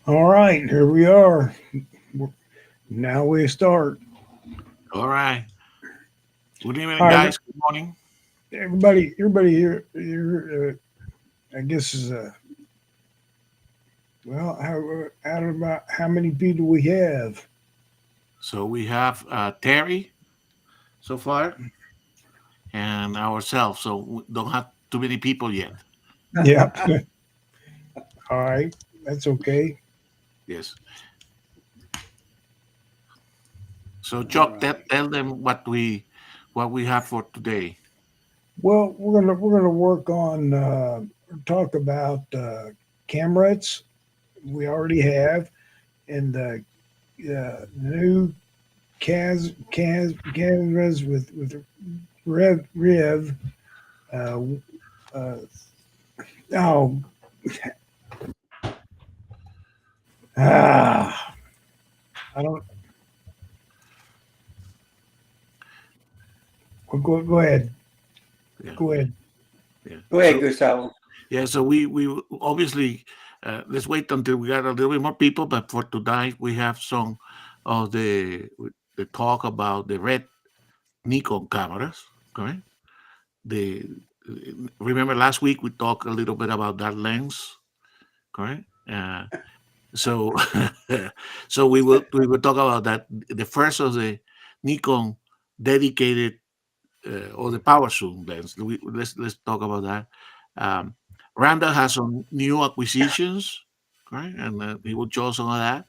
All right, here we are. Now we start. All right. Good evening, All right, guys. Good morning. everybody here. I guess is well, out of about how many people we have? So we have Terry so far and ourselves. So we don't have too many people yet. Yep. All right, that's okay. Yes. So All Chuck, right. tell them what we have for today. Well, we're gonna work on talk about cameras we already have and the new cameras with Rev. Uh, uh, oh, ah, I don't. Go ahead. Yeah. Go ahead. Yeah. Go ahead, Gustavo. Yeah. So we obviously let's wait until we got a little bit more people. But for tonight, we have some of the talk about the red Nikon cameras. Correct. The remember last week we talked a little bit about that lens, correct? So so we will talk about that. The first of the Nikon dedicated or the power zoom lens. Let's talk about that. Um, Randall has some new acquisitions, right? And he will show some of that.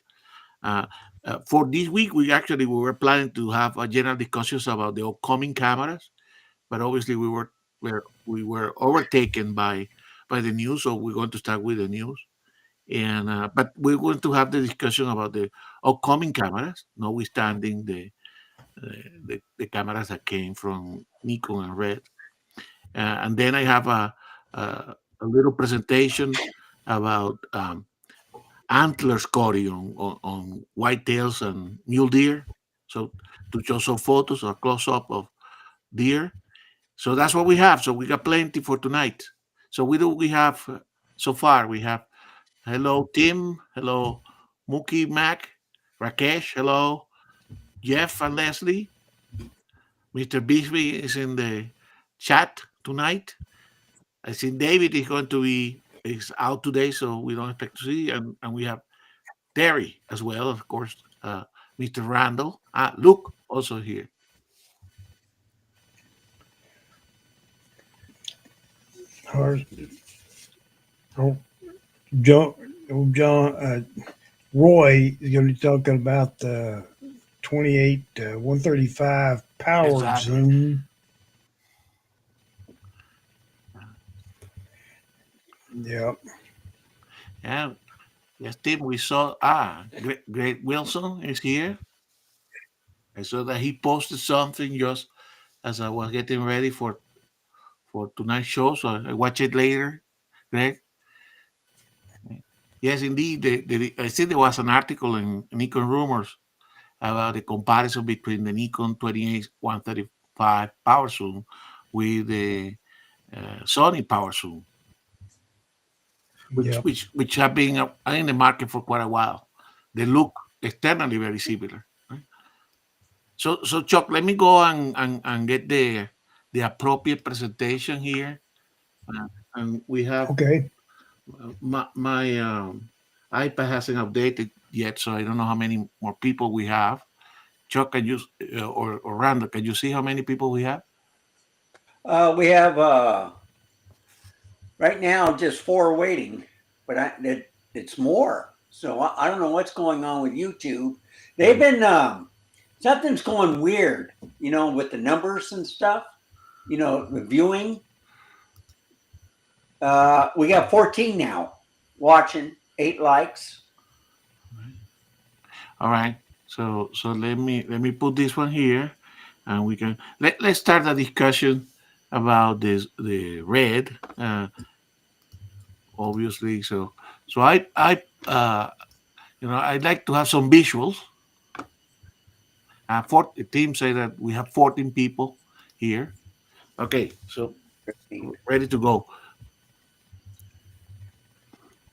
Uh, for this week, we were planning to have a general discussions about the upcoming cameras, but obviously we were overtaken by the news, so we're going to start with the news. And but we're going to have the discussion about the upcoming cameras, notwithstanding the cameras that came from Nikon and Red. And then I have a little presentation about antler scoring on whitetails and mule deer. So to show some photos or close up of deer. So that's what we have. So we got plenty for tonight. So we have so far? We have hello Tim, hello Mookie Mac, Rakesh, hello Jeff and Leslie. Mr. Bisbee is in the chat tonight. I think David is out today, so we don't expect to see. And we have Terry as well, of course. Mr. Randall, Luke also here. Or, oh, John, John Roy is going to be talking about the 28 135 powered Exactly. zoom. Yep. Yeah. Yes, Tim, we saw Great Wilson is here. I saw that he posted something just as I was getting ready for tonight's show, so I watch it later. Greg, yes, indeed. I see there was an article in Nikon Rumors about the comparison between the Nikon 28 135 power zoom with the Sony power zoom, which Yep. which which have been in the market for quite a while. They look externally very similar. Right? So Chuck, let me go and get the appropriate presentation here. And we have Okay. my iPad hasn't updated yet, so I don't know how many more people we have. Chuck, can you or Randall, can you see how many people we have? We have right now just four waiting, but it's more. So I don't know what's going on with YouTube. They've been something's going weird, with the numbers and stuff. The viewing. We got 14 now watching, 8 likes. All right. So let me put this one here, and we can let's start a discussion about this the red. Obviously, so I'd like to have some visuals. The team say that we have 14 people here. Okay, so ready to go.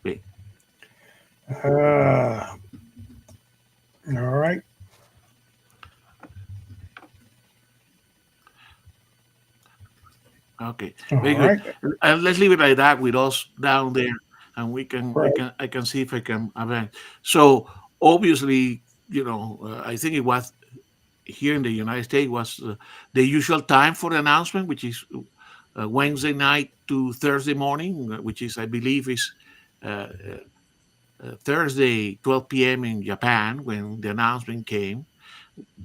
Okay. All right. Okay, All very good. right. And let's leave it like that with us down there, and Right. I can see if I can advance. So obviously, I think it was here in the United States was the usual time for the announcement, which is Wednesday night to Thursday morning, which is I believe is uh, Thursday 12 p.m. in Japan when the announcement came.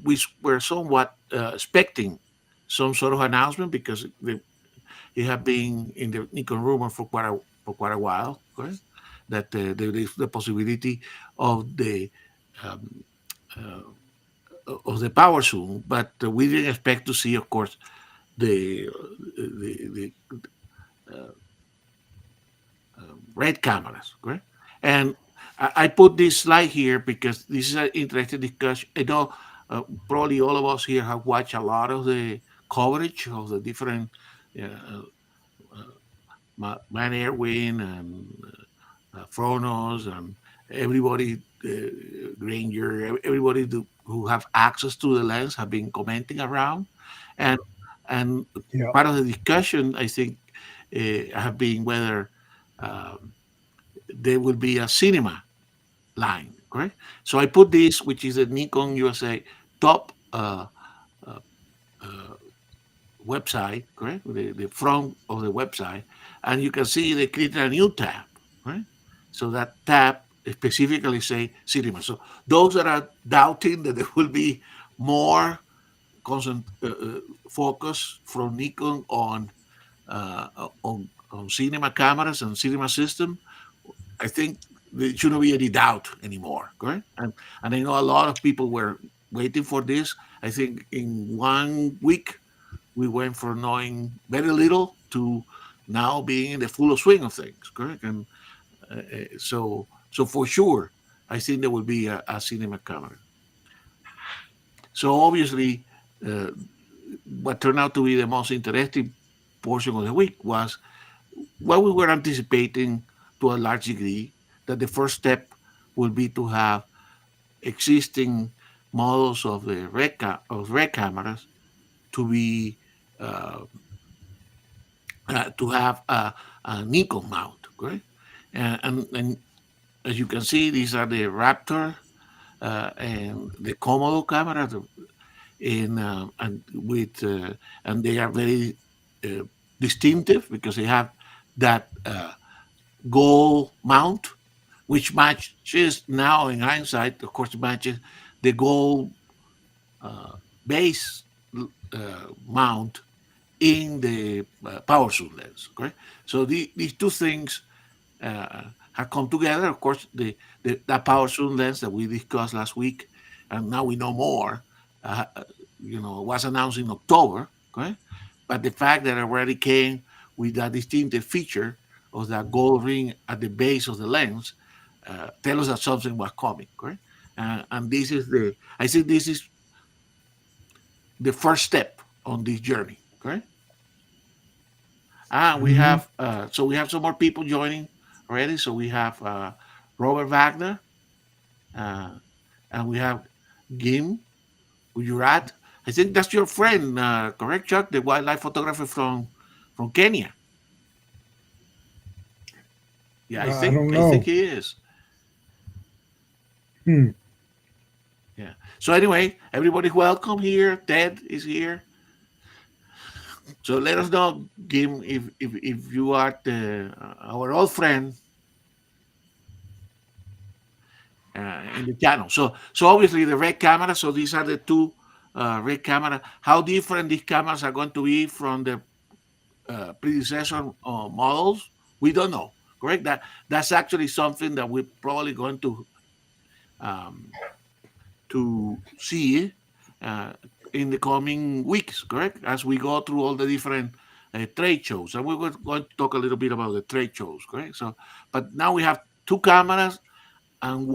We were somewhat expecting some sort of announcement because it had been in the Nikon rumor for quite a while, correct? That there is the possibility of um, uh, the power zoom, but we didn't expect to see, of course, the uh, red cameras, correct? And I put this slide here because this is an interesting discussion. I know probably all of us here have watched a lot of the coverage of the different uh, Man Airwin and Fronos and everybody, Granger, everybody who have access to the lens have been commenting around, and and Yeah. part of the discussion I think have been whether um, there will be a cinema line, correct? So I put this, which is a Nikon USA top uh, uh, website, correct? The front of the website, and you can see they created a new tab, right? So that tab specifically say cinema. So those that are doubting that there will be more focus from Nikon on cinema cameras and cinema system, I think there shouldn't be any doubt anymore, correct? And I know a lot of people were waiting for this. I think in 1 week we went from knowing very little to now being in the full swing of things, correct? And so for sure, I think there will be a cinema camera. So obviously, uh, what turned out to be the most interesting portion of the week was what we were anticipating to a large degree that the first step will be to have existing models of the red cameras to be uh, to have a Nikon mount, correct? And as you can see, these are the Raptor and the Komodo camera, and with and they are very uh, distinctive because they have that gold mount, which matches now in hindsight, of course, matches the gold uh, base mount in the power zoom lens. Correct. So these two things have come together. Of course, that power zoom lens that we discussed last week, and now we know more. Uh, was announced in October. Okay, but the fact that it already came with that distinctive feature of that gold ring at the base of the lens tell us that something was coming. Correct, and this is I think this is the first step on this journey. Correct. We Hmm. have so we have some more people joining already. So we have Robert Wagner, uh, and we have Gim Ujurat. I think that's your friend, correct, Chuck? The wildlife photographer from Kenya. Yeah, I don't I think know. he is. Hmm. Yeah. So anyway, everybody's welcome here. Ted is here. So let us know, Gim, if you are our old friend in the channel. So obviously the red camera. So these are the two red camera. How different these cameras are going to be from the predecessor models, we don't know. Correct. That's actually something that we're probably going um, to see uh, in the coming weeks. Correct, as we go through all the different trade shows, and we're going to talk a little bit about the trade shows. Correct. So, but now we have two cameras and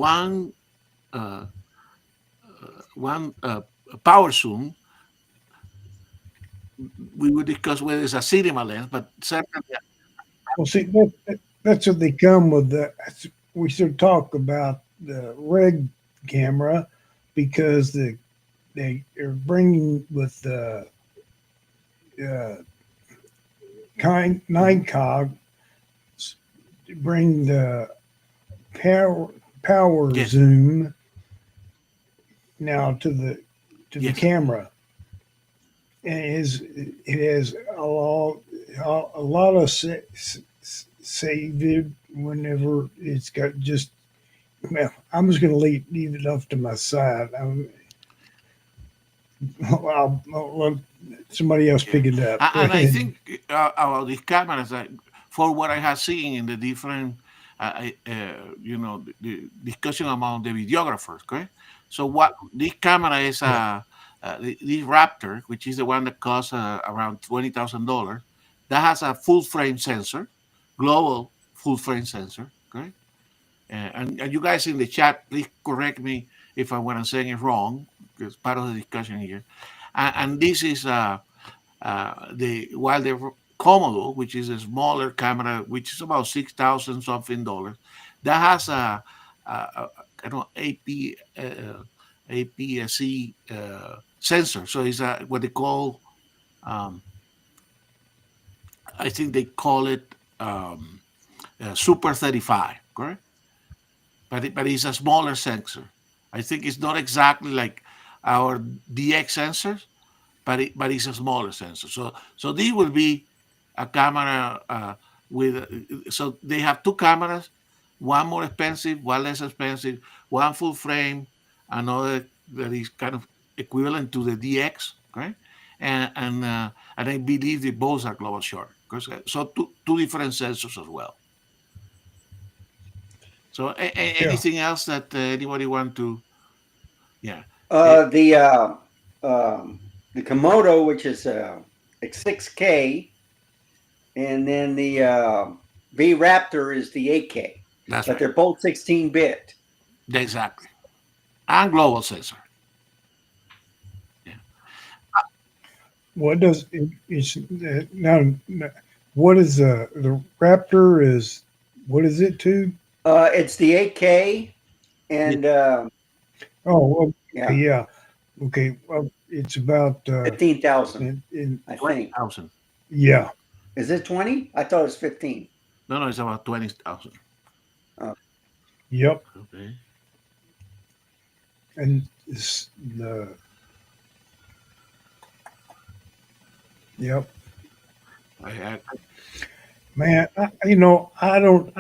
uh, one power zoom. We will discuss whether it's a cinema lens, but certainly Well, see, that's what they come with. we should talk about the Red camera because they are bringing with the uh, Nikon to bring the power Yes. zoom now to the Yes. camera, and it has a lot of saved whenever it's got just. Well, I'm just going to leave it off to my side. I'll let somebody else pick it up. Go And I ahead. think about these cameras, for what I have seen in the different, the discussion among the videographers, correct? So what this camera is, Yeah. this Raptor, which is the one that costs around $20,000, that has a full frame sensor, global full frame sensor, correct? And you guys in the chat, please correct me if what I'm saying is wrong, because part of the discussion here. And this is the Komodo, which is a smaller camera, which is about 6,000 something dollars, that has a kind of APS-C sensor. So it's what they call, um, I think they call it Super 35, correct? But it's a smaller sensor. I think it's not exactly like our DX sensors, but it's a smaller sensor. So this will be a camera with. So they have two cameras, one more expensive, one less expensive, one full frame, another that is kind of equivalent to the DX, okay? And I believe they both are global shutter. So two different sensors as well. So Yeah. anything else that anybody want to? Yeah. Uh, the uh, the Komodo, which is it's 6K, and then the V Raptor is the 8K, That's but right. they're both 16-bit. Exactly. And global sensor. What does it's now? What is the Raptor is? What is it to? It's the 8K, and Oh, well, yeah, yeah. Okay. Well, it's about 15,000, I think. 20,000. yeah. Is it 20? I thought it was 15. No, it's about 20,000. Yep. Okay. And it's the yep. I, Man, I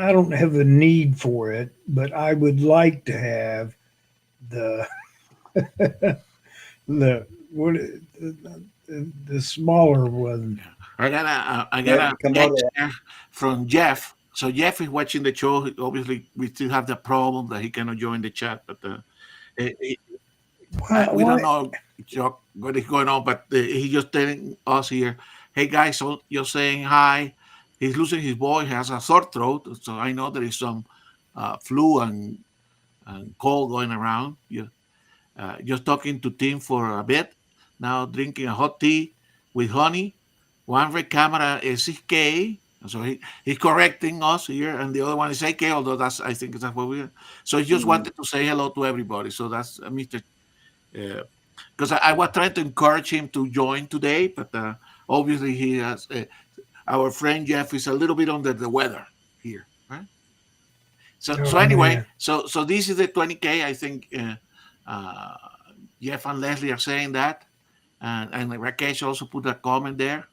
don't have a need for it, but I would like to have the the what the smaller one. I got a The text Komodo. here from Jeff. So Jeff is watching the show. Obviously, we still have the problem that he cannot join the chat, but we don't Why? know what is going on. But he's just telling us here, "Hey guys, so you're saying hi." He's losing his voice. He has a sore throat, so I know there is some flu and cold going around. Yeah. Just talking to Tim for a bit. Now drinking a hot tea with honey. One red camera is 6K. So he's correcting us here, and the other one is 8K, although I think that's what we're. So he just wanted to say hello to everybody. So that's Mr. Because I was trying to encourage him to join today, but obviously he has. Our friend Jeff is a little bit under the weather here, right? So Oh anyway, man. so this is the 20K. I think uh, Jeff and Leslie are saying that, and Rakesh also put a comment there.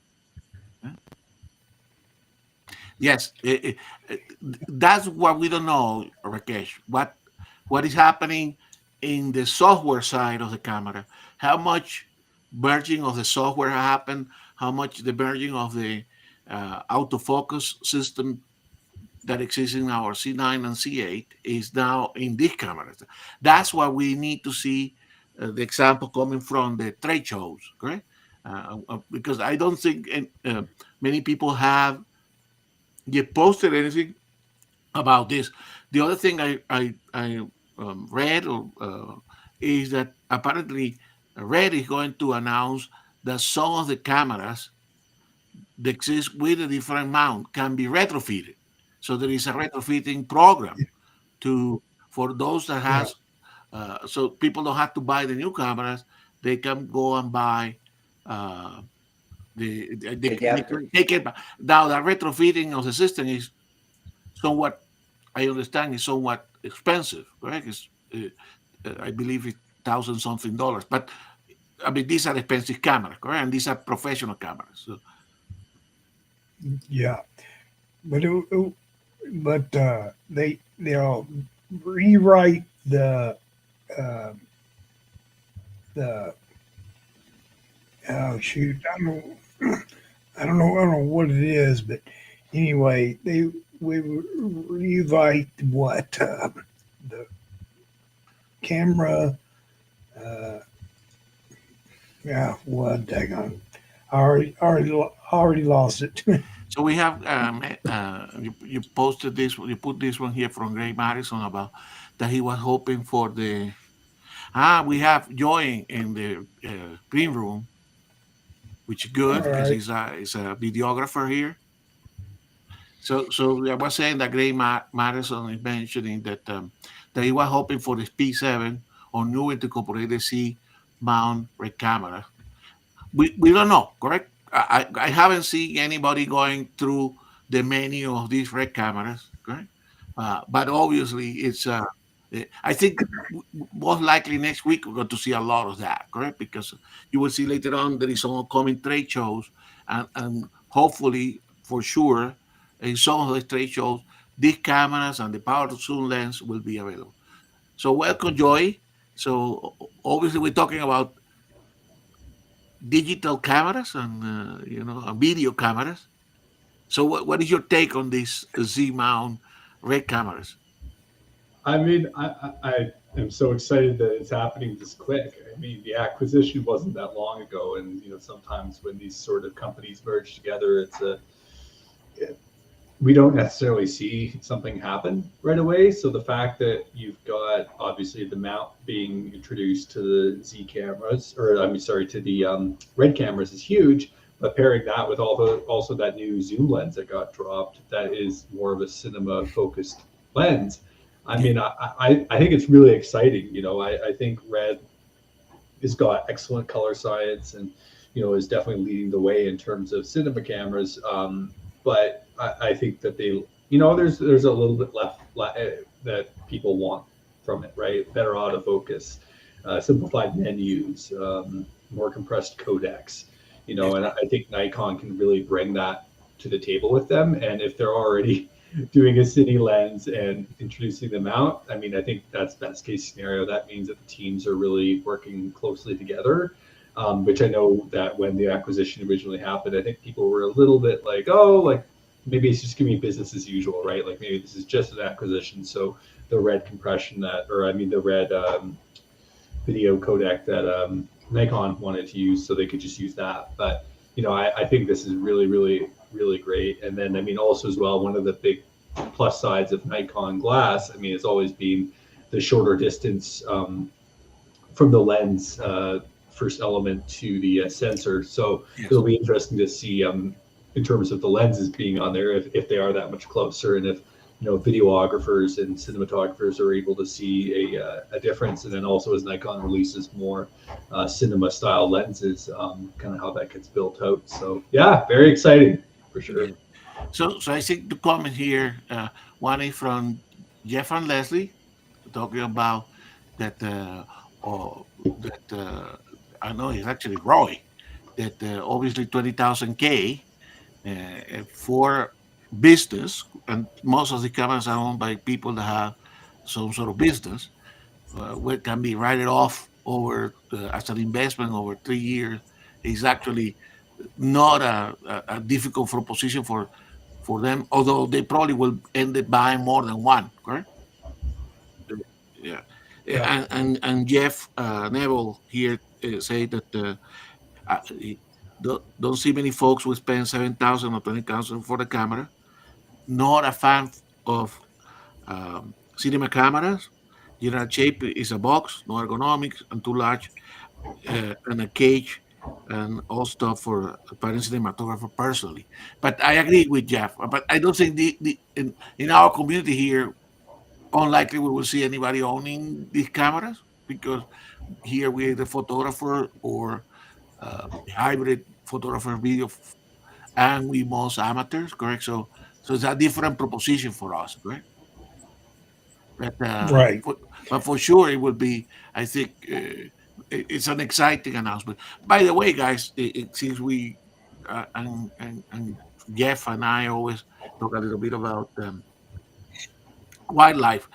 Yes, that's what we don't know, Rakesh. What is happening in the software side of the camera? How much merging of the software happened? How much the merging of the autofocus system that exists in our C9 and C8 is now in these cameras? That's what we need to see. The example coming from the trade shows, correct? Because I don't think many people have yet posted anything about this. The other thing I read is that apparently Red is going to announce that some of the cameras that exist with a different mount can be retrofitted. So there is a retrofitting program to for those that Yeah. has so people don't have to buy the new cameras. They can go and buy uh, they Adapter. can take it back. Now the retrofitting of the system is somewhat, I understand, is somewhat expensive, correct? I believe it's thousand something dollars, but I mean these are expensive cameras, correct? And these are professional cameras. So Yeah. But they'll rewrite uh, the oh shoot, I don't know what it is, but anyway, we rewrite what the camera. Uh, yeah, what dang on. I already lost it. so we have you posted this, you put this one here from Gray Madison about that he was hoping for the we have Joy in the green room, which is All good because right. he's a videographer here. So I was saying that Madison is mentioning that he was hoping for the P7 or new intercooperated C mount red camera. We don't know, correct? I haven't seen anybody going through the menu of these red cameras, correct? But obviously, I think most likely next week we're going to see a lot of that, correct? Because you will see later on there is some upcoming trade shows, and hopefully, for sure, in some of the trade shows, these cameras and the power to zoom lens will be available. So welcome, Joy. So obviously, we're talking about digital cameras and video cameras. So what is your take on these Z mount red cameras? I mean, I am so excited that it's happening this quick. I mean, the acquisition wasn't that long ago, and sometimes when these sort of companies merge together, we don't necessarily see something happen right away. So the fact that you've got obviously the mount being introduced to the Z cameras, or I mean, sorry, to the red cameras is huge. But pairing that with also that new zoom lens that got dropped, that is more of a cinema focused lens. I mean, I think it's really exciting. I think red has got excellent color science and is definitely leading the way in terms of cinema cameras. But I think that there's a little bit left that people want from it, right? Better autofocus, simplified menus, more compressed codecs, and I think Nikon can really bring that to the table with them. And if they're already doing a cine lens and introducing them out, I mean, I think that's best case scenario. That means that the teams are really working closely together, which I know that when the acquisition originally happened, I think people were a little bit like, oh, like maybe it's just gonna be business as usual, right? Like maybe this is just an acquisition. So the red compression the red video codec that Nikon wanted to use, so they could just use that. But I think this is really, really, really great. And then I mean, also as well, one of the big plus sides of Nikon glass, I mean, it's always been the shorter distance from the lens first element to the sensor. So it'll be interesting to see in terms of the lenses being on there if they are that much closer, and if videographers and cinematographers are able to see a difference. And then also as Nikon releases more cinema style lenses, kind of how that gets built out. So yeah, very exciting for sure. Yeah. So I think the comment here, one is from Jeff and Leslie, talking about that, I know it's actually Roy, that obviously 20,000 K for business, and most of the cameras are owned by people that have some sort of business, where it can be written off over as an investment over 3 years. Is actually not a difficult proposition for them, although they probably will end up buying more than one, correct? Yeah. Yeah. And Jeff Neville here say that don't see many folks will spend 7,000 or 20,000 for the camera. Not a fan of cinema cameras. General shape is a box, no ergonomics, and too large, and a cage, and all stuff for a parent cinematographer personally. But I agree with Jeff. But I don't think in our community here unlikely we will see anybody owning these cameras because here we are the photographer or hybrid photographer video, and we most amateurs, correct? So it's a different proposition for us, correct? But Right. but for sure it will be. I think it's an exciting announcement. By the way, guys, since we and Jeff and I always talk a little bit about wildlife.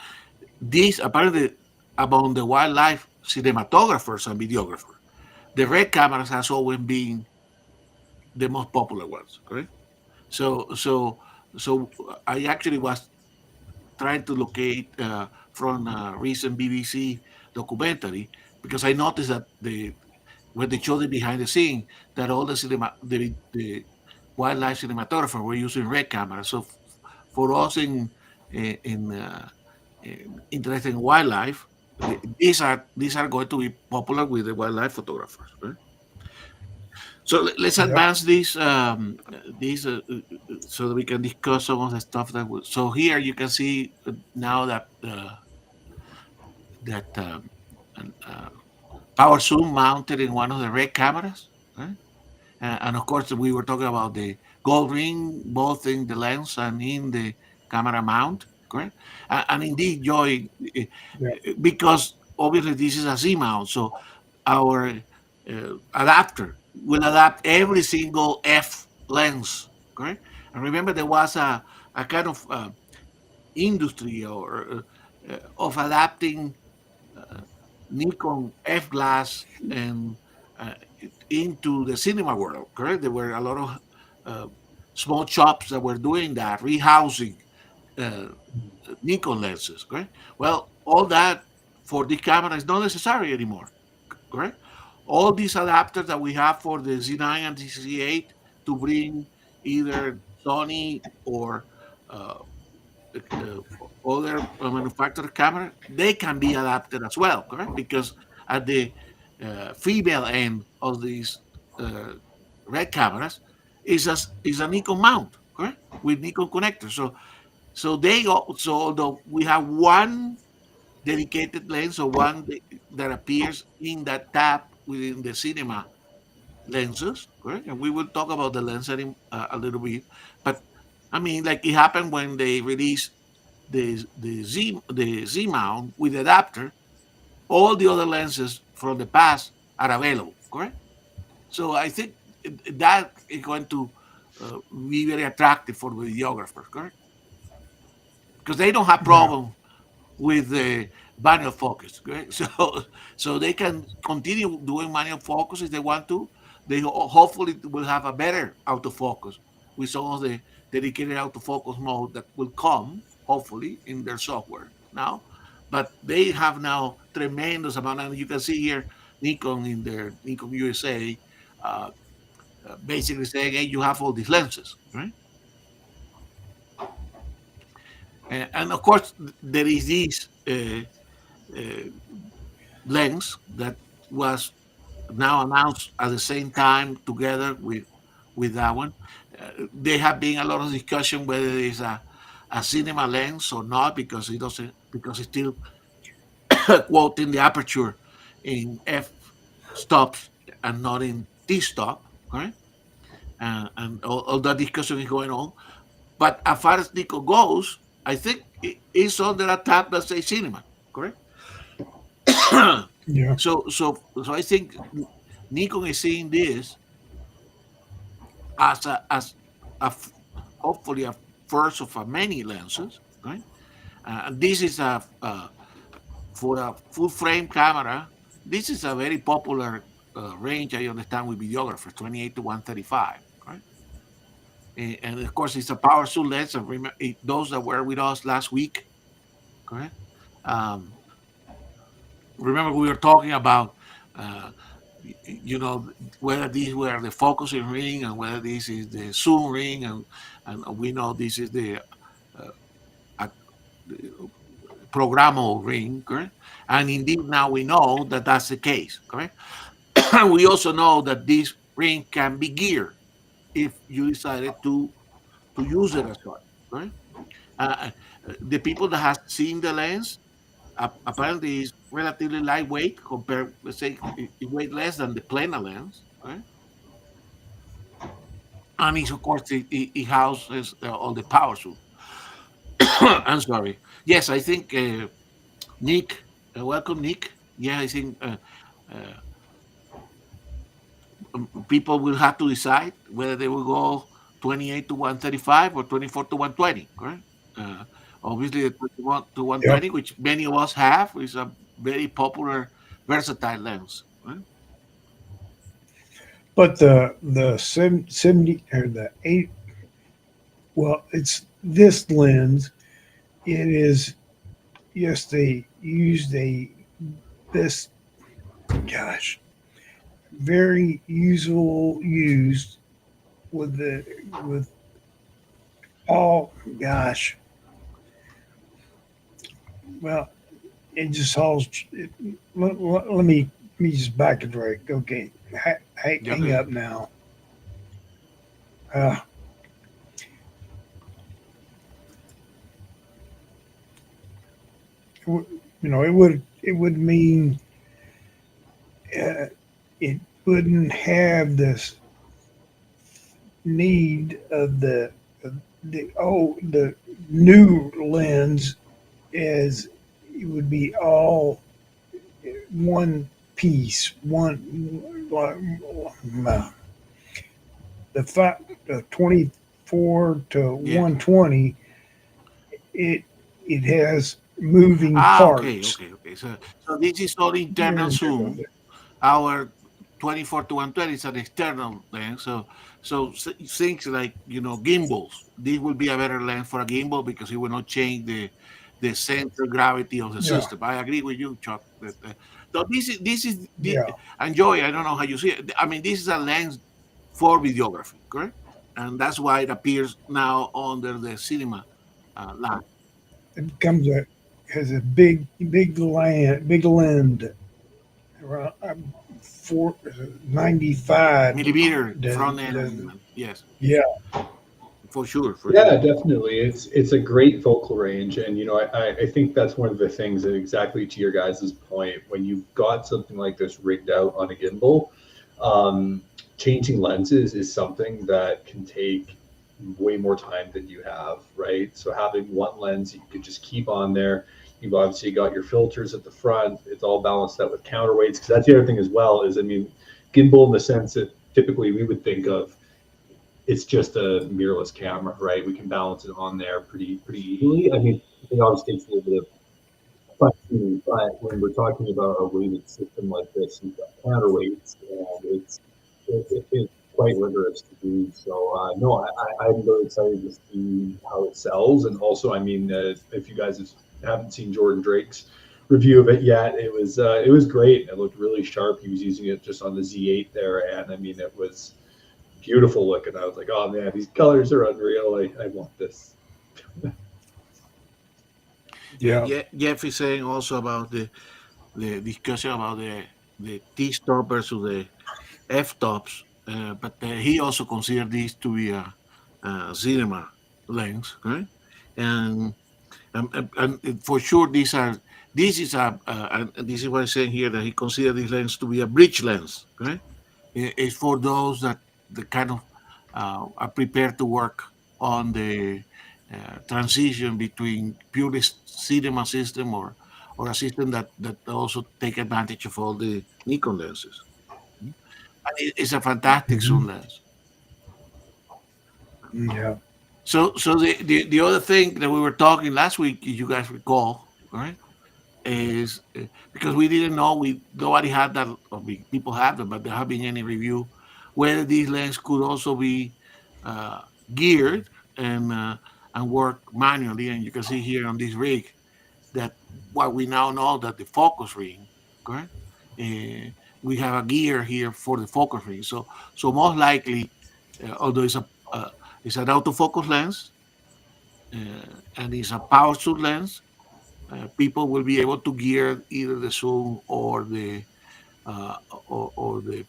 This apparently among the wildlife cinematographers and videographers, the red cameras has always been the most popular ones, correct? So so so I actually was trying to locate from a recent BBC documentary because I noticed that when they showed it behind the scene that all the wildlife cinematographers were using red cameras. So for us in interested in wildlife, these are going to be popular with the wildlife photographers. Right? So let's Yep. advance these so that we can discuss some of the stuff that. So here you can see now that uh, power zoom mounted in one of the red cameras, right? And of course we were talking about the gold ring both in the lens and in the camera mount, correct? And indeed, Joy, Yeah. because obviously this is a Z mount, so our adapter will adapt every single F lens, correct? And remember, there was a kind of industry or of adapting Nikon F glass and uh, into the cinema world, correct? There were a lot of uh, small shops that were doing that, rehousing uh, Nikon lenses, correct? Well, all that for the camera is not necessary anymore, correct? All these adapters that we have for the Z9 and the Z8 to bring either Sony or uh, uh, other manufacturer camera, they can be adapted as well, correct? Because at the female end of these uh, red cameras is a Nikon mount, correct? With Nikon connectors. So they also, although we have one dedicated lens or one that appears in that tab within the cinema lenses, correct? And we will talk about the lens setting a little bit. But I mean, like it happened when they released the Z mount with adapter, all the other lenses from the past are available, correct? So I think that is going to be very attractive for the videographers, correct? Because they don't have Yeah. problem with the manual focus, correct? So they can continue doing manual focus if they want to. They hopefully will have a better autofocus with some of the dedicated autofocus mode that will come hopefully in their software now. But they have now tremendous amount, and you can see here Nikon in their Nikon USA uh, basically saying, "Hey, you have all these lenses, right?" And of course, there is this uh, lens that was now announced at the same time together with that one. There have been a lot of discussion whether it's a cinema lens or not because it doesn't because it's still quoting the aperture in f stops and not in t stop, right? And all that discussion is going on. But as far as Nico goes, I think it's under a tab that says cinema, correct? Yeah. So I think Nikon is seeing this as hopefully a first of a many lenses, right? And this is for a full frame camera. This is a very popular range. I understand with videographers, 28 to 135, right? And of course, it's a power zoom lens. And those that were with us last week, correct? Um, remember we were talking about uh, whether these were the focusing ring and whether this is the zoom ring, and we know this is uh, uh, the programmable ring, correct? And indeed now we know that that's the case, correct? We also know that this ring can be geared if you decided to use it as such, right? Uh, the people that have seen the lens apparently is relatively lightweight compared, let's say, it weighs less than the planar lens, right? And it's, of course, it houses all the power source. I'm sorry. Yes, I think Nick, welcome, Nick. Yeah, I think uh, people will have to decide whether they will go 28 to 135 or 24 to 120, correct? Uh, Obviously, the 21 to Yep. 120, which many of us have, is a very popular, versatile lens. Right? But the 70 or the 8, well, it's this lens. It is, yes, they used this, gosh, very used with with all, gosh, well, it just all, let me just back it right. Okay. Yeah, Hang okay. up now. Uh, it would mean uh, it wouldn't have this need of the new lens, as it would be all one piece, one, like, the 24 to Yeah. 120. It has moving Okay, parts. okay, okay. So this is all internal There's zoom. Our 24 to 120 is an external lens. Things like, gimbals. This will be a better lens for a gimbal because it will not change the center of gravity of the Yeah, system. I agree with you, Chuck. So yeah. and Joy, I don't know how you see it. I mean, this is a lens for videography, correct? And that's why it appears now under the cinema line. It comes a has a big lens around 95. Millimeter front Doesn't. end, yes, Yeah, for sure, for Yeah, sure. definitely. It's a great focal range, and I think that's one of the things that, exactly to your guys' point, when you've got something like this rigged out on a gimbal, um, changing lenses is something that can take way more time than you have, right? So having one lens you could just keep on there. You've obviously got your filters at the front. It's all balanced out with counterweights, because that's the other thing as well. Is, I mean, gimbal in the sense that typically we would think of, it's just a mirrorless camera, right? We can balance it on there pretty easily. I mean, it obviously takes a little bit of fine tuning, but when we're talking about a weighted system like this, you've got counterweights, and it's quite rigorous to do. So no, I'm really excited to see how it sells, and also, I mean, if you guys haven't seen Jordan Drake's review of it yet, it was great. It looked really sharp. He was using it just on the Z8 there, and I mean, it was beautiful looking. I was like, oh man, these colors are unreal. I want this. Yeah, yeah. yeah. Jeff is saying also about the discussion about the T stop versus the f tops, but he also considered this to be a cinema lens, right? And, and for sure, this is and this is what I'm saying here, that he considered this lens to be a bridge lens, right? It's for those that the kind of are prepared to work on the transition between purely cinema system or a system that also take advantage of all the Nikon lenses. Mm. And it's a fantastic Hmm. zoom lens. Yeah. So the other thing that we were talking last week, if you guys recall, right, is because we didn't know, nobody had that, people have them, but there have been any review whether these lenses could also be uh, geared and work manually. And you can see here on this rig that what we now know, that the focus ring, correct? We have a gear here for the focus ring. So most likely, although it's an autofocus lens and it's a power suit lens, people will be able to gear either the zoom or the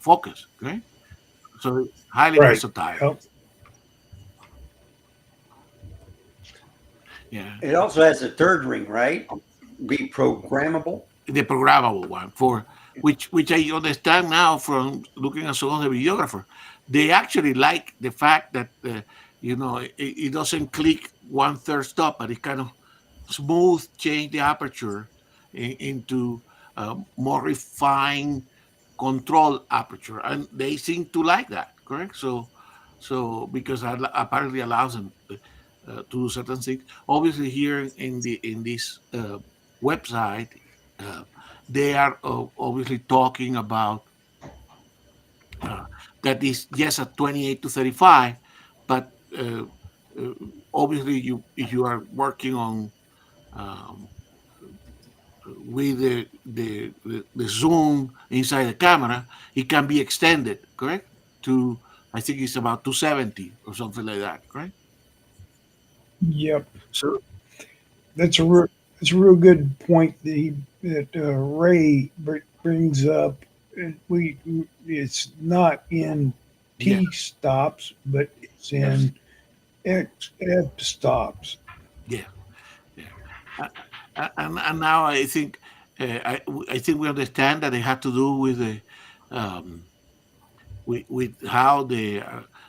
focus. Okay, so highly Right. versatile. Yep. Yeah, It also has a third ring, right? Be programmable. the programmable one for which I understand now from looking at some of the videographer. They actually like the fact that it doesn't click one third stop, but it kind of smooth change the aperture into more refined control aperture, and they seem to like that. Correct. So because apparently allows them to do certain things. Obviously, here in this website, uh, they are obviously talking about uh, that is just a 28 to 35, but uh, obviously you if you are working on um, with the zoom inside the camera, it can be extended, correct? To I think it's about 270 or something like that, correct? Yep. So That's a real good point that Ray brings up. It's not in yeah, T stops, but it's in X F stops. yeah, yeah. And now I think I think we understand that it had to do with the um, with how they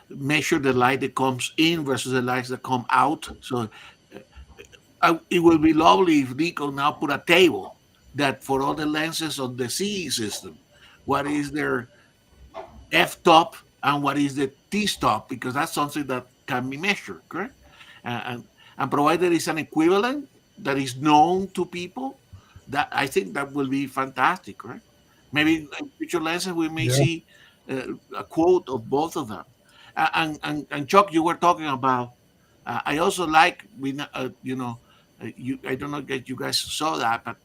measure the light that comes in versus the lights that come out. So it will be lovely if Nikon now put a table that for all the lenses of the CE system, what is their f top and what is the t stop, because that's something that can be measured, correct? And provided it's an equivalent that is known to people, that I think that will be fantastic, correct? Maybe in future lenses we may Yeah. see a quote of both of them. And Chuck, you were talking about. I also like I don't know if you guys saw that, but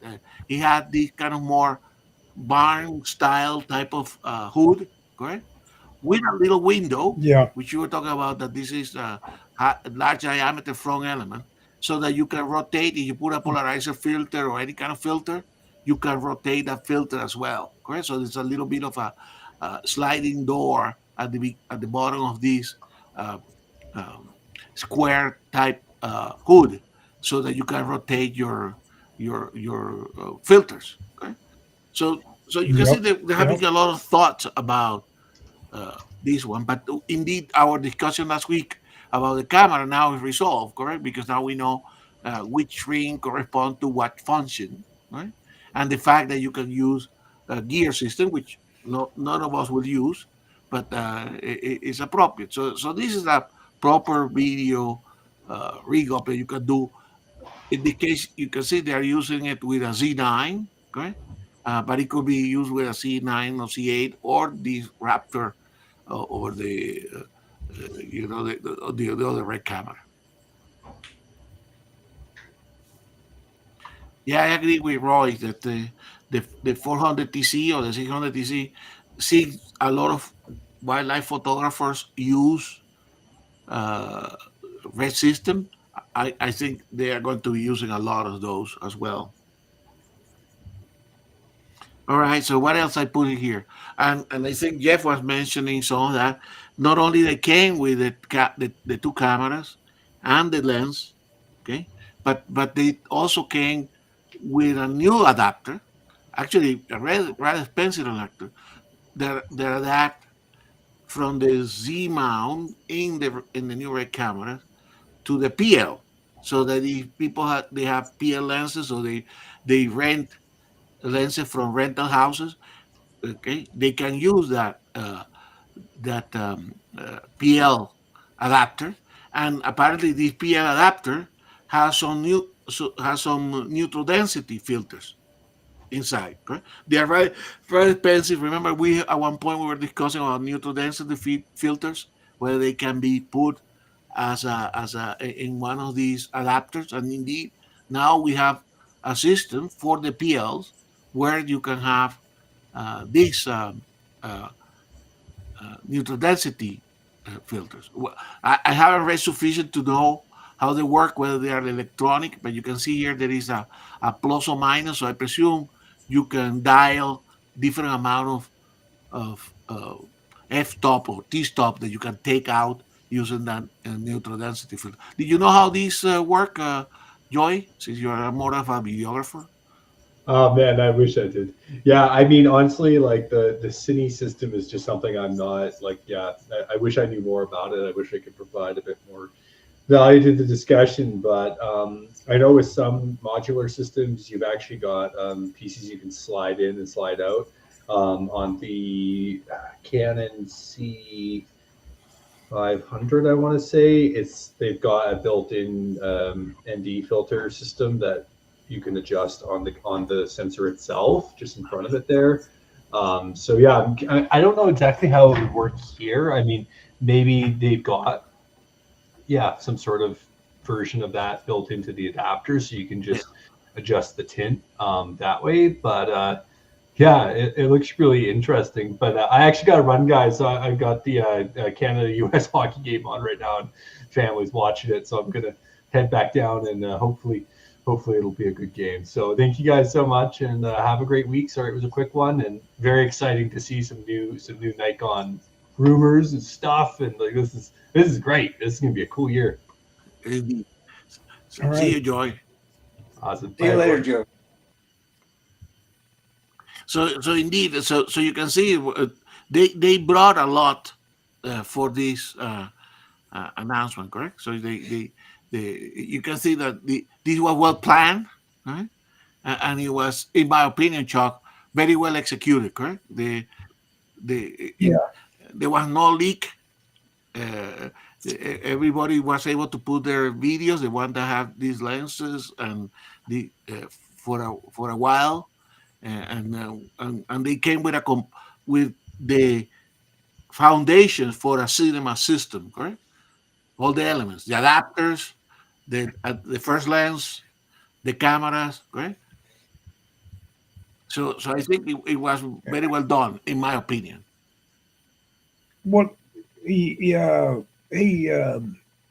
he had this kind of more barn style type of hood, correct? With a little window, Yeah. which you were talking about, that this is a large diameter front element, so that you can rotate. If you put a polarizer filter or any kind of filter, you can rotate that filter as well, correct? So there's a little bit of a sliding door at the bottom of this uh, um, square type hood, so that you can rotate your filters. Okay, so you can see Yep. they're Yep. having a lot of thoughts about this one. But indeed, our discussion last week about the camera now is resolved, correct? Because now we know which ring correspond to what function, right? And the fact that you can use a gear system, which none of us will use, but it's appropriate. So this is a proper video rig up that you can do. In the case, you can see they are using it with a Z9, okay? But it could be used with a C9 or C8 or the Raptor or the other red camera. Yeah, I agree with Roy that the 400 TC or the 600 TC see a lot of wildlife photographers use uh, red system. I think they are going to be using a lot of those as well. All right. So what else I put in here? And I think Jeff was mentioning some of that. Not only they came with the two cameras and the lens, okay, but they also came with a new adapter, actually a rather expensive adapter that adapt from the Z mount in the new red camera to the PL, so that if people they have PL lenses or they rent lenses from rental houses, okay, they can use that PL adapter, and apparently this PL adapter has some neutral density filters inside. Correct? They are very expensive. Remember, we at one point we were discussing about neutral density filters, whether they can be put as a in one of these adapters, and indeed now we have a system for the PLs where you can have these uh, neutral density filters. I haven't read sufficient to know how they work, whether they are electronic, but you can see here there is a plus or minus. So I presume you can dial different amount of f top or t stop that you can take out using that neutral density filter. Did you know how these work, Joy, since you're more of a videographer? Oh man, I wish I did. Yeah, I mean, honestly, like the cine system is just something I'm not like. Yeah, I wish I knew more about it. I wish I could provide a bit more value to the discussion. But I know with some modular systems, you've actually got pieces you can slide in and slide out. On the Canon C 500, I want to say they've got a built-in ND filter system that you can adjust on the sensor itself, just in front of it there. So yeah, I don't know exactly how it would work here. I mean, maybe they've got some sort of version of that built into the adapter, so you can just adjust the tint that way. But yeah, it looks really interesting. But I actually got to run, guys. So I got the Canada-US hockey game on right now, and family's watching it. So I'm gonna head back down, and hopefully it'll be a good game. So thank you guys so much, and have a great week. Sorry it was a quick one, and very exciting to see some new Nikon rumors and stuff. And like this is great. This is gonna be a cool year. Indeed. All right. See you, Joy. Awesome. See you Bye, later, everyone. Joe. So indeed, so you can see they brought a lot for this announcement, correct? So they you can see that this was well planned, right? And it was, in my opinion, Chuck, very well executed, correct? Yeah. There was no leak. Everybody was able to put their videos, the one that have these lenses, and the for a while, and they came with with the foundations for a cinema system, correct? All the elements, the adapters, the first lens, the cameras, correct? So I think it was very well done, in my opinion. What he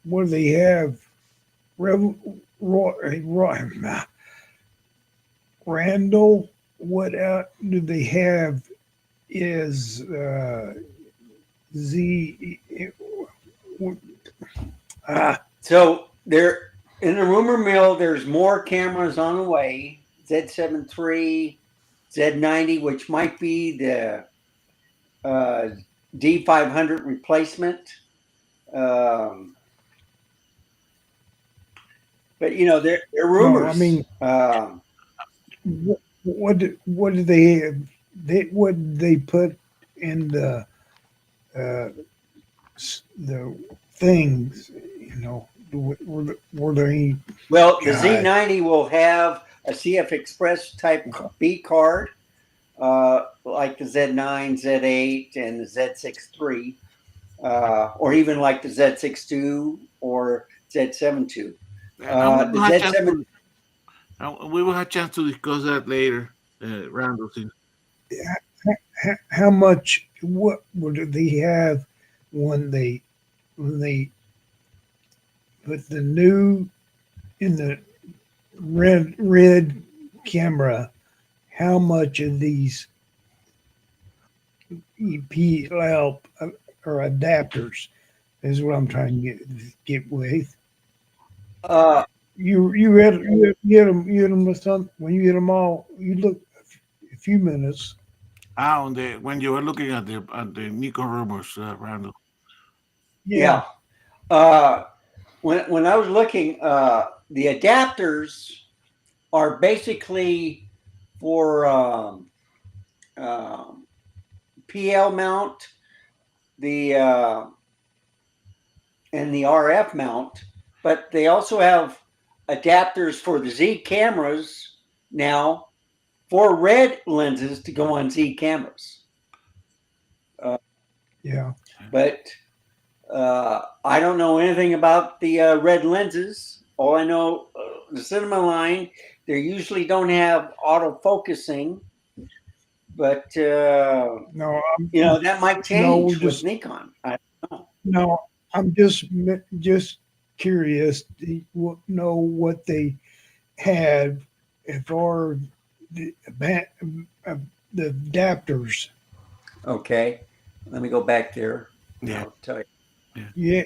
what do they have? Rev, Randall, what do they have is Z. So there in the rumor mill, there's more cameras on the way. Z7 III, Z90, which might be the D500 replacement. But you know, they're rumors. No, I mean, what do they have? What did they put in the things? You know, were there any? well, the God. Z90 will have a CF Express Type B card, like the Z9, Z8, and the Z6 III, or even like the Z6 II or Z7 II. And The Z7. we will have a chance to discuss that later, Randall. How much? What would they have when they put the new in the red camera? How much of these EPL or adapters is what I'm trying to get with? You had them with some when you hit them all. You look a few minutes. When you were looking at the Nico rumors, Randall. Yeah. When I was looking, the adapters are basically for PL mount, the and the RF mount, but they also have adapters for the Z cameras now for red lenses to go on Z cameras. Yeah. But I don't know anything about the red lenses. All I know, the cinema line, they usually don't have autofocusing, but No, you know that might change with just Nikon. no. I'm just curious to know what they have as far as the adapters. Okay, let me go back there. Yeah. I'll tell you. Yeah,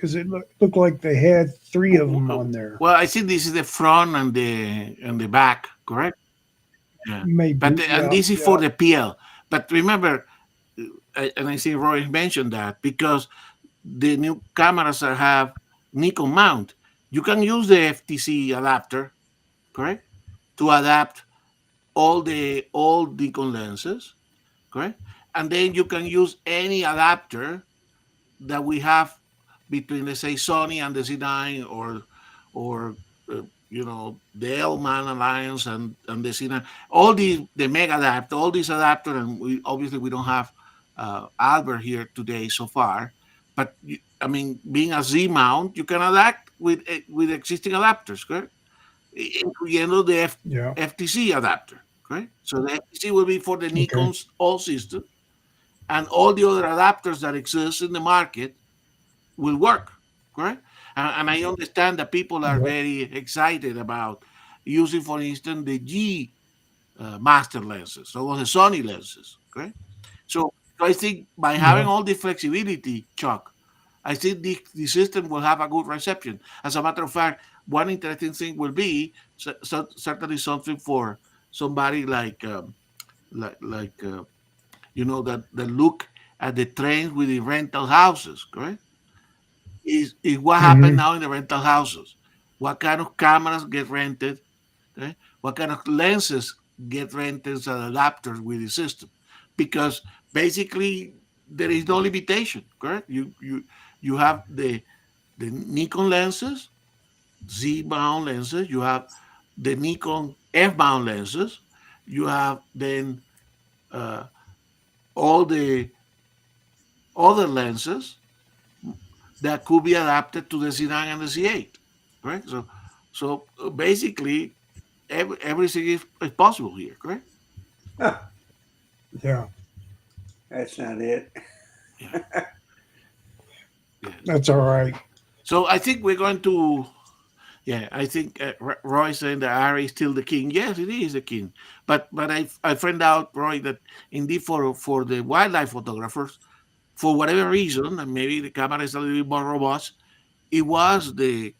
because it looked like they had 3 of them on there. Well, I think this is the front and the back, correct? Yeah. Maybe. But and this is for the PL. But remember, and I think Roy mentioned that because the new cameras that have Nikon mount, you can use the FTC adapter, correct, to adapt all the old Nikon lenses, correct, and then you can use any adapter that we have between, let's say, Sony and the Z9, or the L-Man Alliance and the Z9, all the Mega Adapter, all these adapters, and we don't have Albert here today so far, but I mean, being a Z mount, you can adapt with existing adapters, correct? Including the FTC adapter, correct? So the FTC will be for the Nikon's all system, and all the other adapters that exist in the market will work, correct? And I understand that people are very excited about using, for instance, the G master lenses, so the Sony lenses, correct? So I think by having all the flexibility, Chuck, I think the system will have a good reception. As a matter of fact, one interesting thing will be certainly something for somebody like that look at the trends with the rental houses, correct? Is what happened now in the rental houses. What kind of cameras get rented? Okay? What kind of lenses get rented as adapters with the system? Because basically there is no limitation, correct? You have the Nikon lenses, Z mount lenses. You have the Nikon F mount lenses. You have then all the other lenses that could be adapted to the Z9 and the Z8, right? So basically, everything is possible here, correct? Yeah, That's not it. Yeah. That's all right. So I think we're going to. Yeah, I think Roy saying that Ari is still the king. Yes, it is the king. But I found out, Roy, that indeed for the wildlife photographers, for whatever reason, and maybe the camera is a little bit more robust, it was the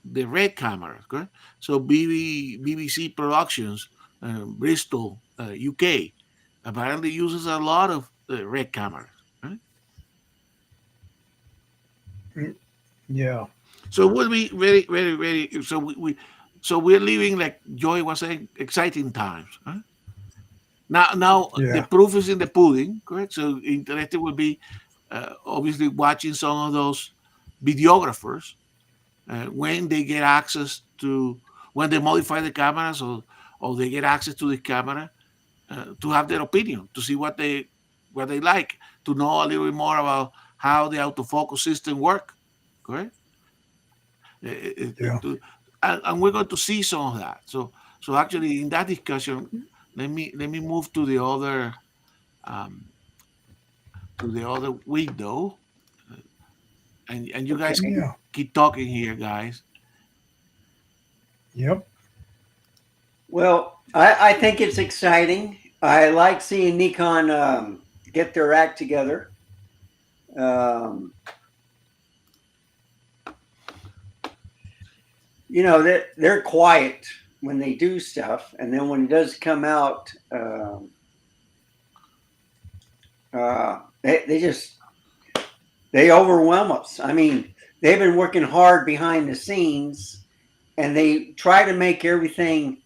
red camera, correct? So BBC Productions, Bristol, UK, apparently uses a lot of red cameras, right? Yeah. So it will be very, very, very. So we're living, like Joy was saying, exciting times. Huh? Now the proof is in the pudding, correct? So interesting will be obviously watching some of those videographers when they get access to, when they modify the cameras, or they get access to the camera, to have their opinion, to see what they like, to know a little bit more about how the autofocus system work, correct? And we're going to see some of that. So actually, in that discussion, let me move to the other window, and you guys keep talking here, guys. Yep. Well, I think it's exciting. I like seeing Nikon get their act together. They're quiet when they do stuff, and then when it does come out, they overwhelm us. I mean, they've been working hard behind the scenes, and they try to make everything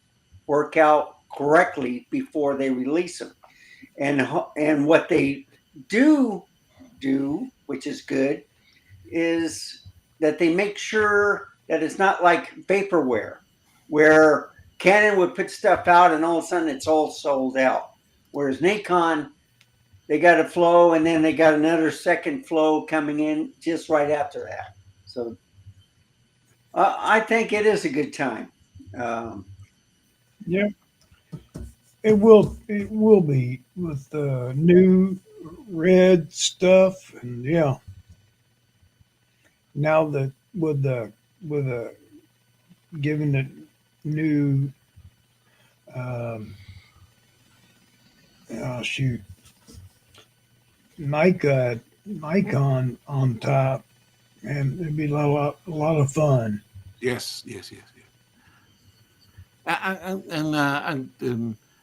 work out correctly before they release them. And what they do, which is good, is that they make sure that it's not like vaporware, where Canon would put stuff out and all of a sudden it's all sold out. Whereas Nikon, they got a flow and then they got another second flow coming in just right after that. So I think it is a good time. Yeah. It will be with the new red stuff, and now that with the giving the new Nikon on top, and it'd be a lot of fun. Yes, yes, yes, yes.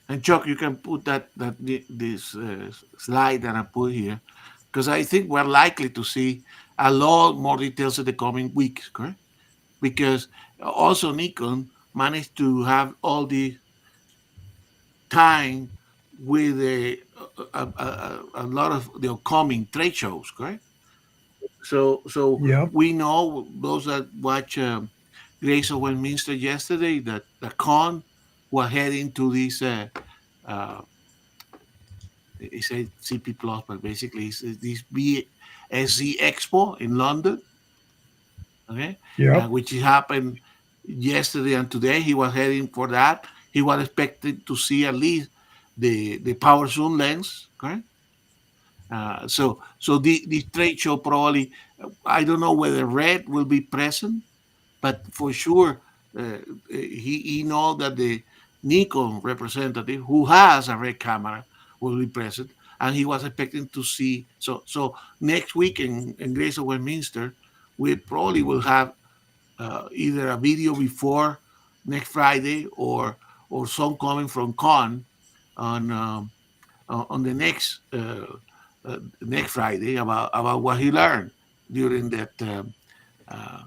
And Chuck, you can put this slide that I put here, because I think we're likely to see a lot more details in the coming weeks, correct? Because also Nikon managed to have all the time with a lot of the upcoming trade shows, correct? So Yep. we know those that watch Grace of Westminster yesterday that the con were heading to this. It said CP Plus, but basically it's this BSC Expo in London, okay, Yep. which happened yesterday and today. He was heading for that. He was expected to see at least the power zoom lens, correct? So the trade show probably, I don't know whether Red will be present, but for sure he know that the Nikon representative who has a Red camera will be present, and he was expecting to see. So next week in Grace of Westminster, we probably will have either a video before next Friday or some coming from Con on the next Friday about what he learned during that. Uh,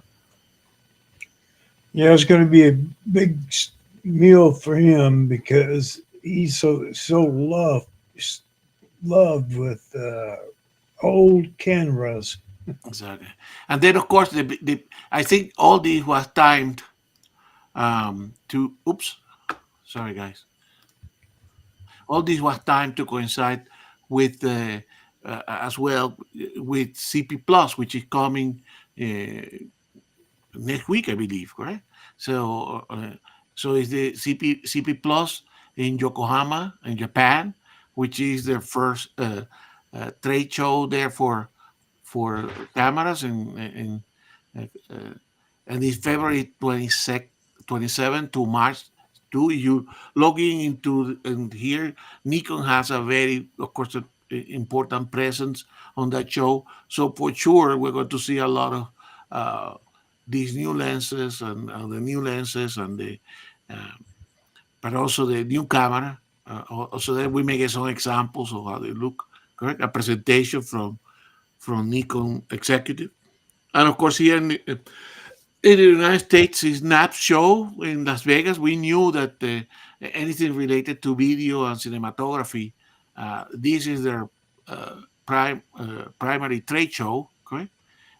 Yeah, it's going to be a big meal for him because he's so loved with old cameras. exactly. And then, of course, I think all this was timed to. Oops, sorry, guys. All this was timed to coincide with as well with CP Plus, which is coming next week, I believe, correct? So it's the CP Plus in Yokohama, in Japan, which is their first trade show there for cameras, and it's February 26, 27 to March 2. You logging into and here, Nikon has a very, of course, important presence on that show. So for sure, we're going to see a lot of uh, these new lenses and the new lenses and uh, but also the new camera. Also, then we may get some examples of how they look. Correct, a presentation from Nikon executive, and of course here in the United States is NAP show in Las Vegas. We knew that anything related to video and cinematography, this is their primary trade show, correct?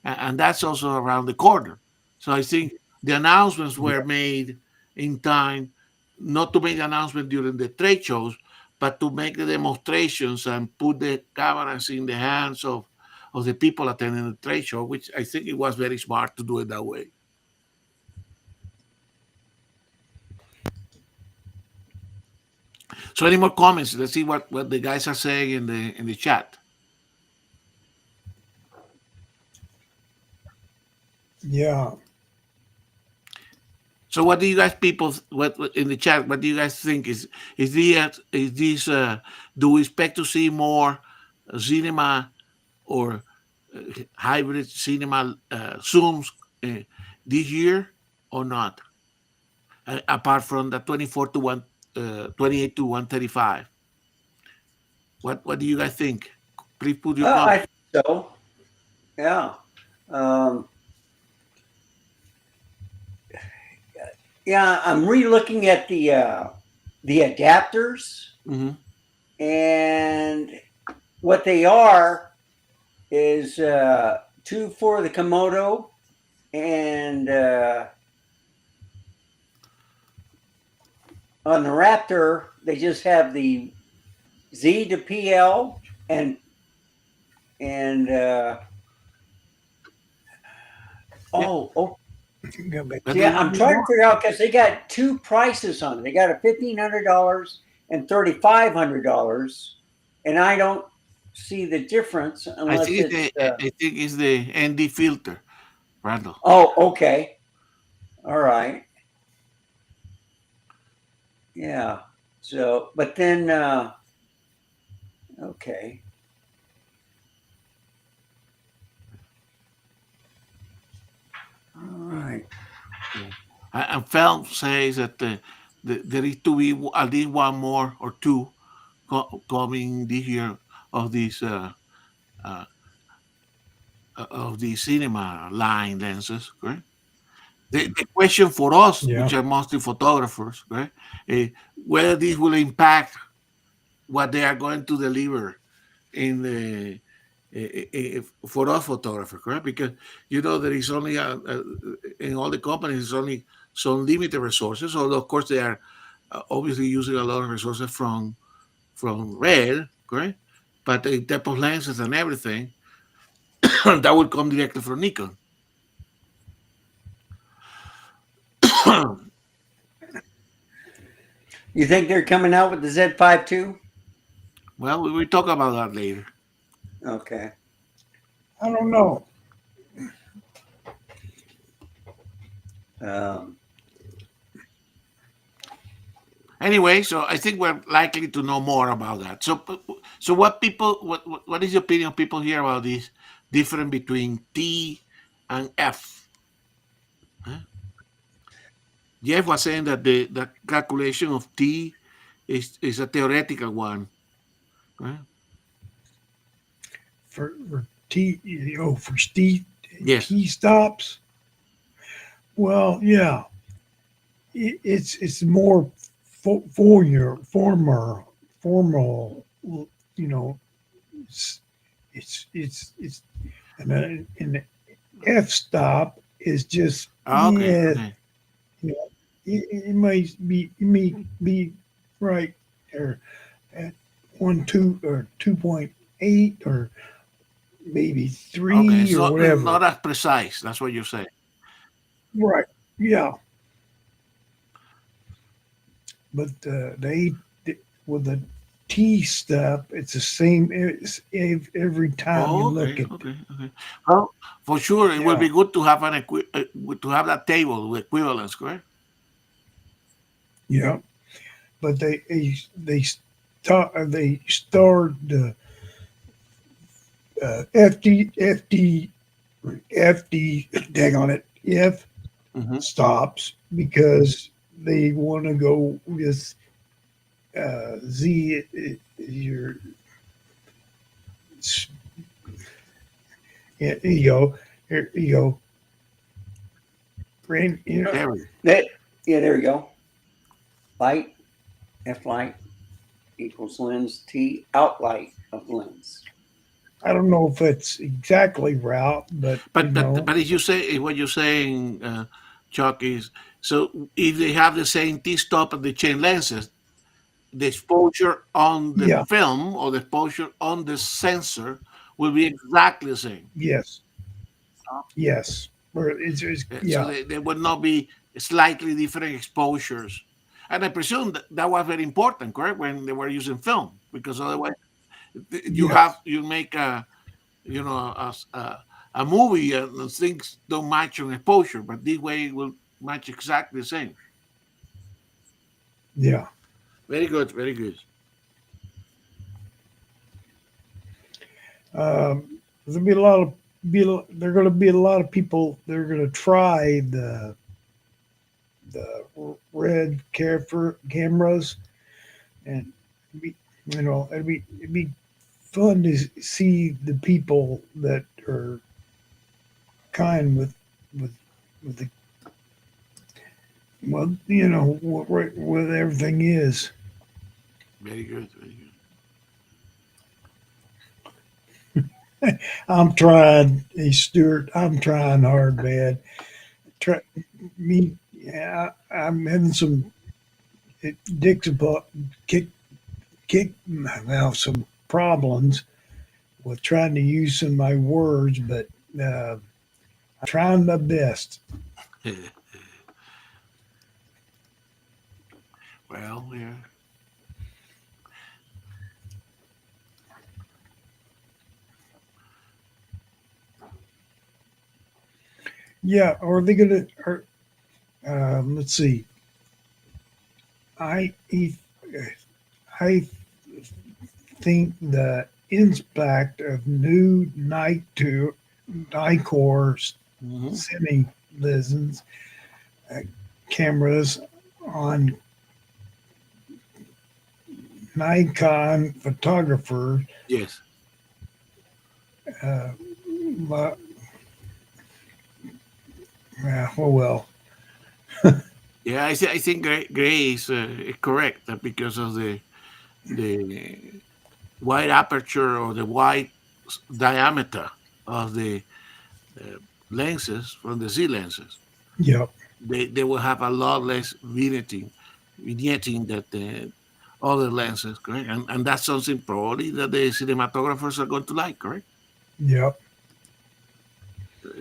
And that's also around the corner. So I think the announcements Yeah. were made in time, not to make the announcement during the trade shows, but to make the demonstrations and put the cameras in the hands of the people attending the trade show, which I think it was very smart to do it that way. So any more comments? Let's see what the guys are saying in the chat. Yeah. So what do you guys people what in the chat? What do you guys think is this? Do we expect to see more cinema or hybrid cinema zooms this year or not? Apart from the 24 to 28 to 135. What do you guys think? Please put your I comment. think so. Yeah. Um, yeah, I'm re-looking at the adapters, Mm-hmm. and what they are is two for the Komodo, and on the Raptor they just have the Z to PL and oh, yeah, I'm trying to figure out because they got two prices on it. They got a $1,500 and $3,500, and I don't see the difference I unless think it's the ND filter, Randall. oh, okay, all right, yeah. So, but then okay, Right. And film says that there is to be at least one more or two coming this year of these uh, of the cinema line lenses, correct? The question for us, Yeah. which are mostly photographers, right, whether this will impact what they are going to deliver in the for us photographers, correct? Because there is only in all the companies, there's only some limited resources. Although of course they are obviously using a lot of resources from Red, correct? But in type of lenses and everything, that would come directly from Nikon. You think they're coming out with the Z5 too? Well, we will talk about that later. Okay. I don't know. Um, Anyway, so I think we're likely to know more about that. So what is the opinion of people here about this difference between T and F? Huh? Jeff was saying that the calculation of T is a theoretical one. Right? For T, for T, Yes. T stops. Well, yeah, it's more formal. It's it's and the F stop is just Okay. yeah. It may be right or at 1 2 or 2.8 or maybe Okay. It's 3 or not whatever. as precise. That's what you're saying. Right. Yeah. But with the T step, it's the same. It's every time you Oh, look okay. at. Okay. Okay. Well, for sure, it will Yeah. be good to have to have that table with equivalence, correct? Yeah. But they start the FD, dang on it, F Mm-hmm. stops because they want to go with Z. Your yeah, here you go. Here you go. There we go. there you go. Light, F light equals lens, T outlight of lens. I don't know if it's exactly right, but But as you say, what you're saying, Chuck, is so if they have the same T stop and they change lenses, the exposure on the yeah, film or the exposure on the sensor will be exactly the same. yes, yes. Or So yeah, there would not be slightly different exposures. And I presume that was very important, correct, when they were using film, because otherwise yes, you make a movie and things don't match on exposure, but this way it will match exactly the same. yeah. Very good, very good. There'll be a lot of there are going to be a lot of people that are going to try the red cameras, and be, it'd be fun to see the people that are kind with with the well, what everything is. Very good, very good. I'm trying, hey Stuart. I'm trying hard, man. Try me. Yeah, I'm having some Dixon kick well some problems with trying to use some of my words, but I'm trying my best. Well, yeah. Yeah, are they gonna? Let's see. I I think the impact of new Nikkor Mhm. semi lenses, uh, cameras on Nikon photographer. Yes. Uh, my, oh well, Yeah, I think Gray is correct because of the wide aperture or the wide diameter of the uh, lenses from the Z lenses. yep, They will have a lot less vignetting that the other lenses, correct? And that's something probably that the cinematographers are going to like, correct? yep.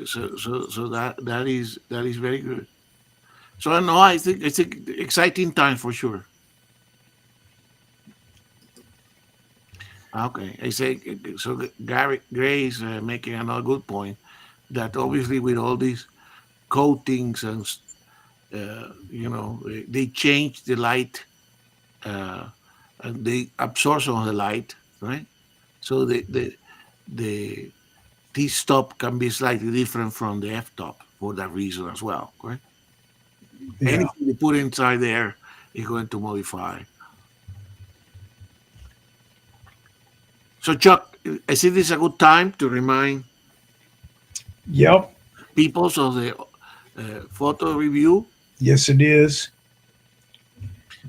So that is very good. So no, I think exciting time for sure. Okay, I say so. Gary Gray is making another good point that obviously with all these coatings and they change the light uh, and the absorption of the light, right? So the T stop can be slightly different from the f top for that reason as well, correct? Yeah. Anything you put inside there is going to modify. So Chuck, I think this is a good time to remind Yep. people of the photo review. Yes, it is.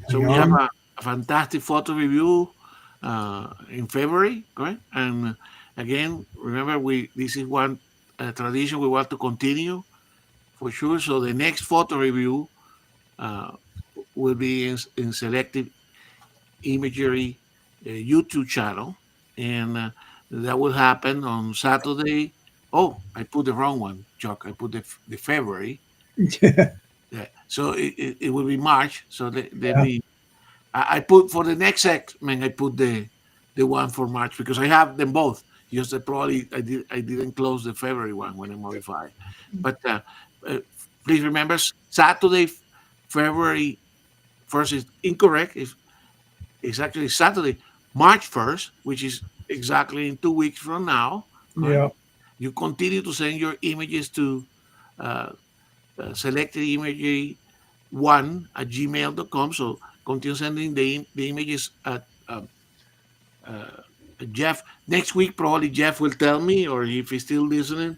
So Hang we have on. a fantastic photo review in February, correct? And again, remember, we this is one tradition we want to continue for sure. So the next photo review uh, will be in Selective Imagery YouTube channel, and that will happen on Saturday. Oh, I put the wrong one, Chuck. I put the February. Yeah. Yeah. So it will be March. So let me I put for the next segment. I put the one for March because I have them both. Just probably I didn't close the February one when I modified. But uh, please remember Saturday, February 1st is incorrect. It's actually Saturday, March 1st, which is exactly in 2 weeks from now. Correct. Yeah. You continue to send your images to uh, selected imagery one at gmail.com. So continue sending the images at uh, Jeff. Next week, probably Jeff will tell me, or if he's still listening,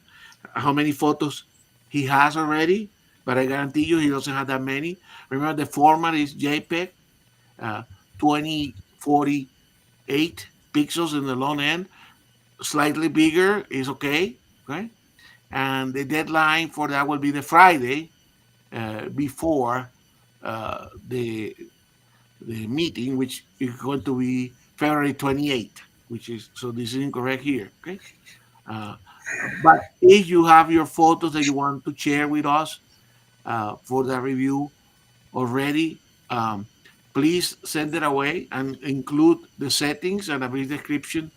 how many photos he has already. But I guarantee you, he doesn't have that many. Remember, the format is JPEG, uh, 2048 pixels in the long end. Slightly bigger is okay, right? And the deadline for that will be the Friday before the meeting, which is going to be February 28th, which is so this is incorrect here. Okay, uh, but if you have your photos that you want to share with us for the review already, please send it away and include the settings and a brief description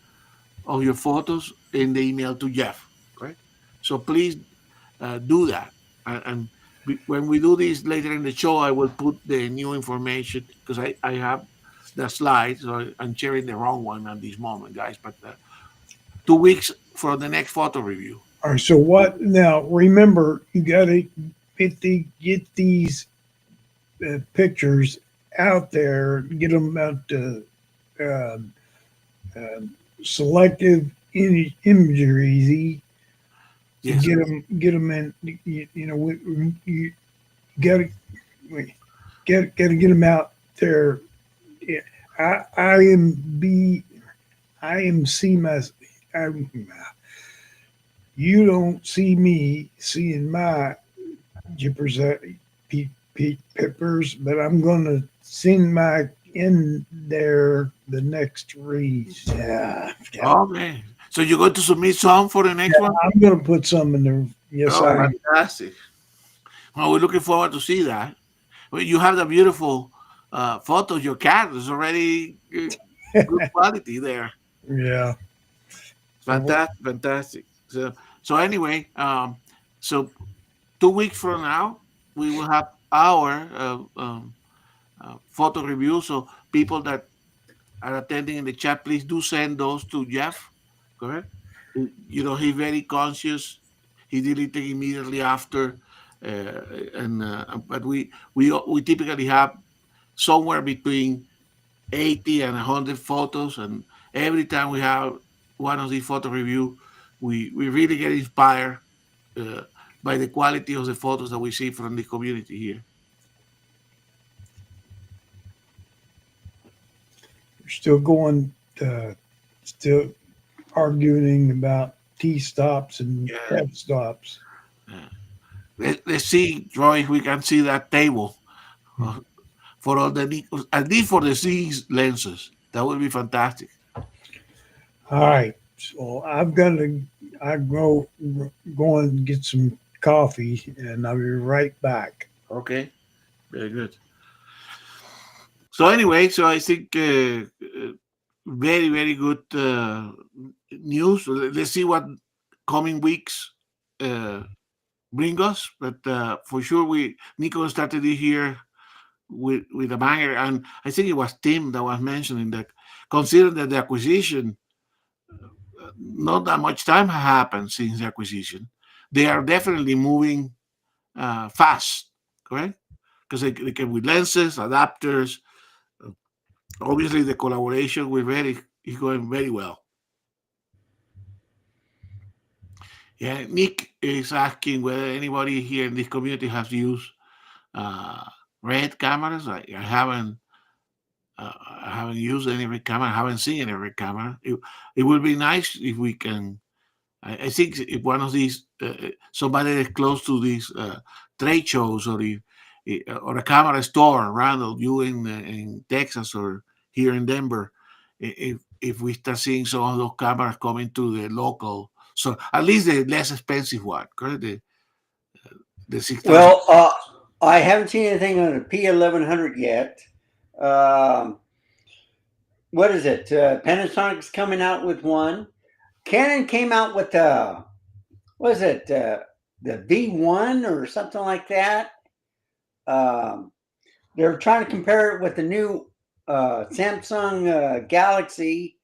of your photos in the email to Jeff. Right. So please do that. And when we do this later in the show, I will put the new information because I have the slides. So I'm sharing the wrong one at this moment, guys. But 2 weeks for the next photo review. All right. So what now? Remember, you got to get these pictures out there. Get them out to um selective imagery. Yes. Get them in. You got to got to get them out there. Yeah, I am B. I am see my. I'm, you don't see me seeing my jippers, peppers, but I'm gonna send my in there the next read. Yeah, Okay. So you're going to submit some for the next one? I'm gonna put some in there. Yes, Oh, I. fantastic. Well, we're looking forward to see that. Well, you have the beautiful photos. Your cat is already good quality there. Yeah. Fantastic, fantastic. So anyway, so 2 weeks from now, we will have our photo review. So people that are attending in the chat, please do send those to Jeff. Correct? He's very conscious. He deleted immediately after But we typically have somewhere between 80 and 100 photos, and every time we have one of these photo review, we really get inspired uh, by the quality of the photos that we see from the community here. We're still going, still arguing about T stops and Yeah. F stops. Let's see, Troy, if we can see that table uh, for all the Nikons, at least for the Z lenses. That would be fantastic. All right. So I go and get some coffee and I'll be right back. Okay, very good. So anyway, so I think very, very good news. Let's see what coming weeks uh, bring us. But for sure, Nikon started this year with a banger, and I think it was Tim that was mentioning that, considering that the acquisition, not that much time has happened since the acquisition, they are definitely moving fast, correct? Because they came with lenses, adapters. Obviously, the collaboration with Red is going very well. Yeah, Nick is asking whether anybody here in this community has used uh, Red cameras. I haven't used any Red camera. I haven't seen any Red camera. It would be nice if we can. I think if one of these somebody that's close to these trade shows, or a camera store, Randall, you in Texas or here in Denver, if we start seeing some of those cameras coming to the local, so at least the less expensive one, correct? The 6,000. Well, I haven't seen anything on the P1100 yet. What is it? Panasonic's coming out with one. Canon came out with what is it? The V1 or something like that. They're trying to compare it with the new Samsung Galaxy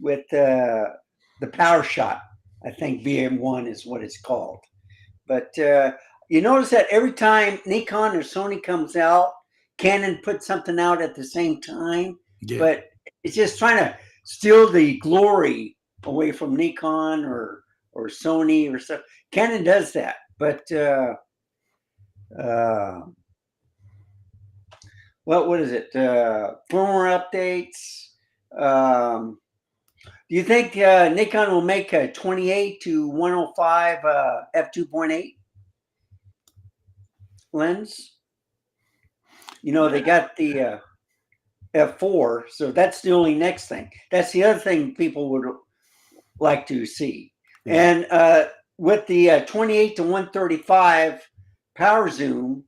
with the PowerShot. I think VM1 is what it's called. But you notice that every time Nikon or Sony comes out, Canon puts something out at the same time. Yeah. But it's just trying to steal the glory away from Nikon or Sony or stuff. Canon does that. But what is it? Firmware updates. Do you think Nikon will make a 28 to 105 f2.8 lens? You know, they got the f4, so that's the only next thing. That's the other thing people would like to see. Yeah. And with the 28 to 135 power zoom,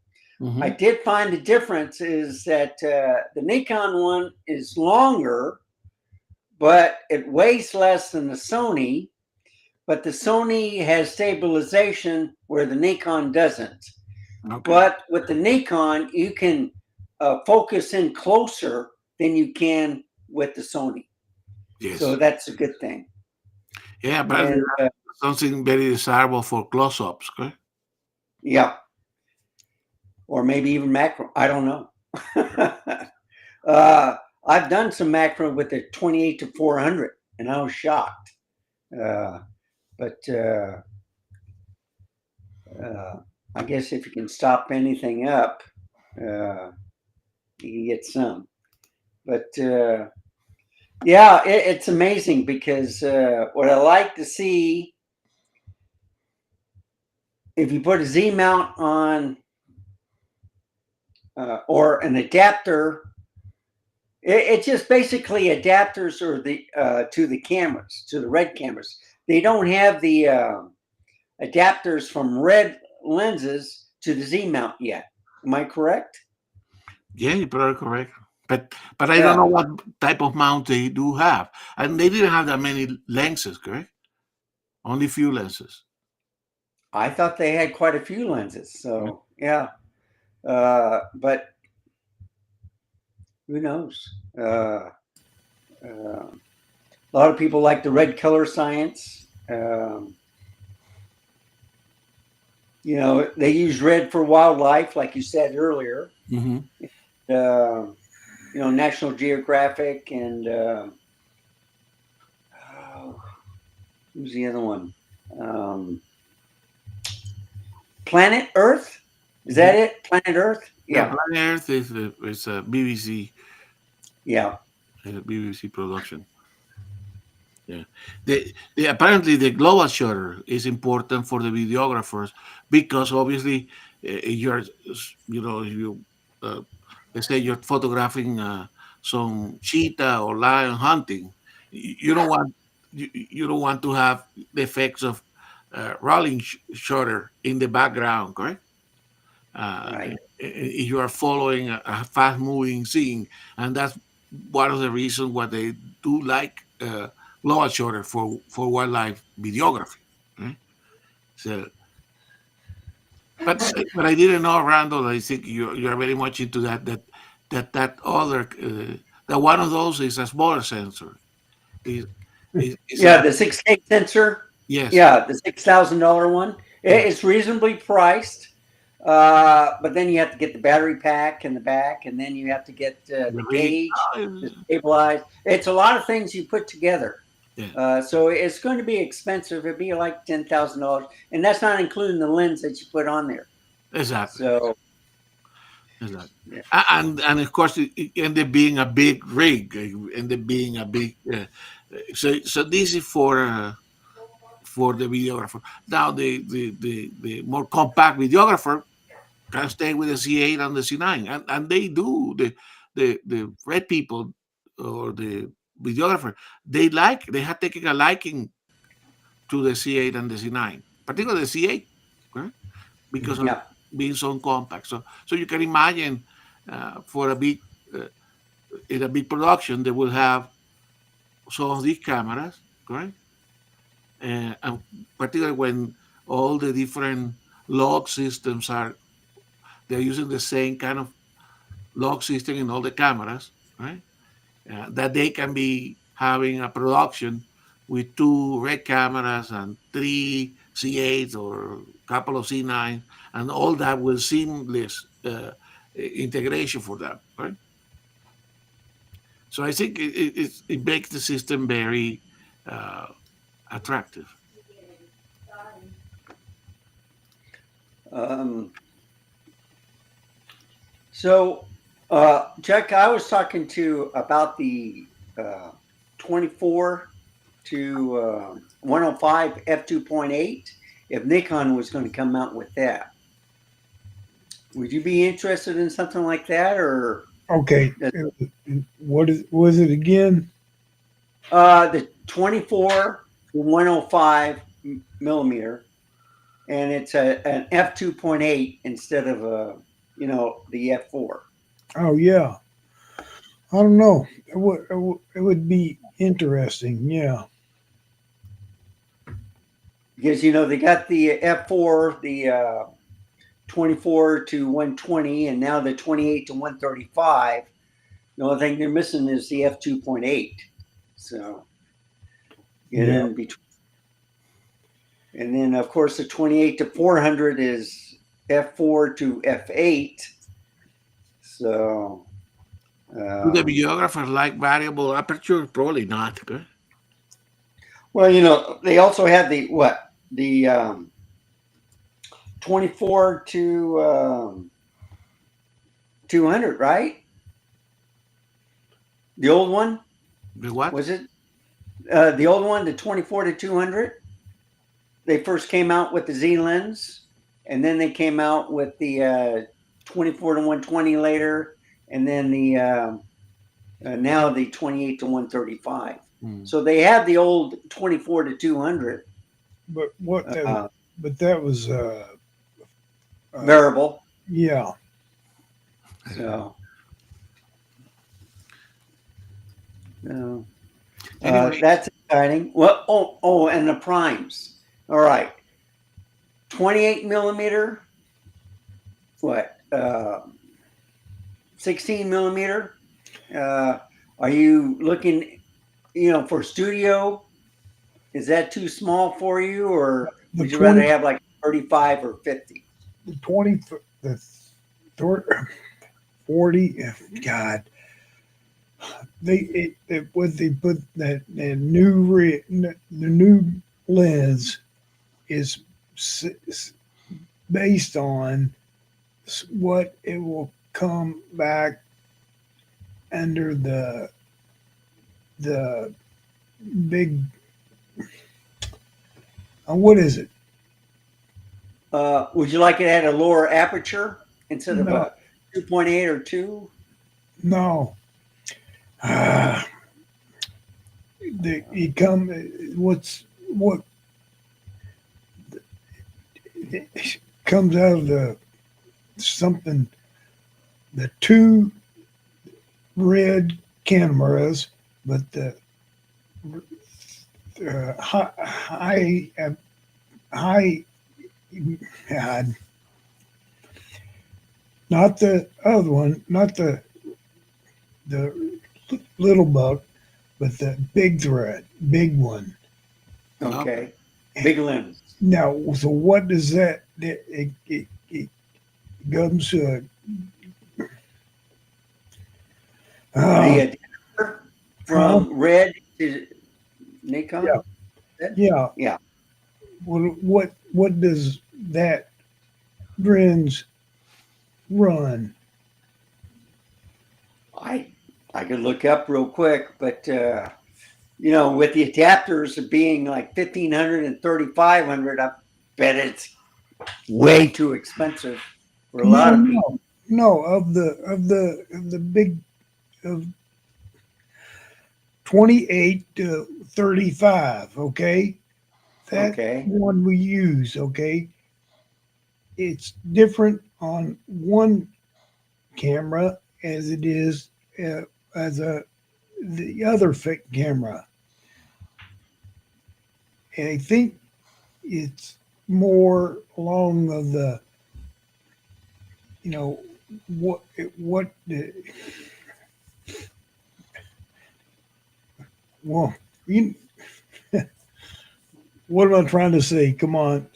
I did find the difference is that the Nikon one is longer, but it weighs less than the Sony. But the Sony has stabilization where the Nikon doesn't. Okay. But with the Nikon, you can focus in closer than you can with the Sony. Yes. So that's a good thing. Yeah, but And, something very desirable for close-ups, correct? yeah. Or maybe even macro. I don't know. I've done some macro with the 28 to 400, and I was shocked. But I guess if you can stop anything up, you can get some. But yeah, it's amazing because what I like to see, if you put a Z mount on or an adapter, it's just basically adapters or the to the cameras, to the Red cameras. They don't have the adapters from Red lenses to the Z mount yet. Am I correct? Yeah, you're probably correct. But I don't know what type of mount they do have. And they didn't have that many lenses, correct? Only few lenses. I thought they had quite a few lenses. So yeah. But who knows? A lot of people like the red color science. You know, they use red for wildlife, like you said earlier. Hmm. You know, National Geographic and oh, who's the other one? Um, Planet Earth. Is that it? Planet Earth? Yeah, Yeah, Planet Earth is a BBC yeah, BBC production. Yeah, apparently the global shutter is important for the videographers because obviously you're you know you uh, let's say you're photographing some cheetah or lion hunting. You don't want you don't want to have the effects of rolling shutter in the background, correct? right. You are following a fast moving scene, and that's one of the reasons why they do like global shutter for wildlife videography. Right? So, but I didn't know, Randall. I think you are very much into that other that one of those is a smaller sensor. Is is Yeah, a the 6K sensor. yes, Yeah, the $6,000 one. yeah, It's reasonably priced, but then you have to get the battery pack in the back, and then you have to get the the rig. gauge to stabilize. It's a lot of things you put together. Yeah, So it's going to be expensive. It'd be like $10,000, and that's not including the lens that you put on there. exactly. So Exactly. yeah, And of course it ended being a big rig, ended being a big. So this is for the videographer. Now the more compact videographer can stay with the C8 and the C9, and they do the red people or the videographer they have taken a liking to the C8 and the C9, particularly the C8, right? Because of yeah, being so compact. So you can imagine for a big uh, in a big production they will have some of these cameras, correct? And particularly when all the different log systems are they're using the same kind of log system in all the cameras, right? That they can be having a production with two red cameras and three C8s or a couple of C9s, and all that will seamless integration for them, right? So I think it makes the system very uh, attractive. um, so, Chuck, I was talking to about the 24 to 105 f2.8. If Nikon was going to come out with that, would you be interested in something like that, or Okay. Was it again? the 24 to 105 millimeter, and it's an f2.8 instead of the f4. Oh yeah. I don't know. It would be interesting. Yeah. Because they got the f4, the 24 to 120, and now the 28 to 135. The only thing they're missing is the f2.8. So get Yeah. in between. And then, of course, the 28 to 400 is f4 to f8. So, Do the videographers like variable aperture? Probably not. Okay? well, they also have the 24 to 200, right? The old one, The what? was it? The old one, the 24 to 200. They first came out with the Z lens, and then they came out with the 24 to 120 later, and then the now the 28 to 135. So they have the old 24 to 200 But but that was variable. yeah. So Anyway, that's exciting. Well, and the primes. All right, 28 millimeter. What? 16 millimeter. Are you looking, for studio? Is that too small for you, or The would you rather 20 have like a 35 or 50. The 20, the 40, God, what they put that the new lens is based on what it will come back under the big, what is it? Would you like it at a lower aperture instead of No. a 2.8 or 2? No. It come, what it comes out of the something, the two red cameras, but the high, God, not the other one, not the little buck, but the big one. Okay. Big lens. Now, so what does that? It comes to The adapter from Red to Nikon. yeah. Yeah. What does that lens run? I could look up real quick, but with the adapters being like 1,500 and 3,500, I bet it's way too expensive for a lot of people. No, of the big of 28 to 35. Okay, that Okay. one we use. Okay, it's different on one camera as it is as the other camera. And I think it's more along of the, what the, well, you, what am I trying to say? Come on,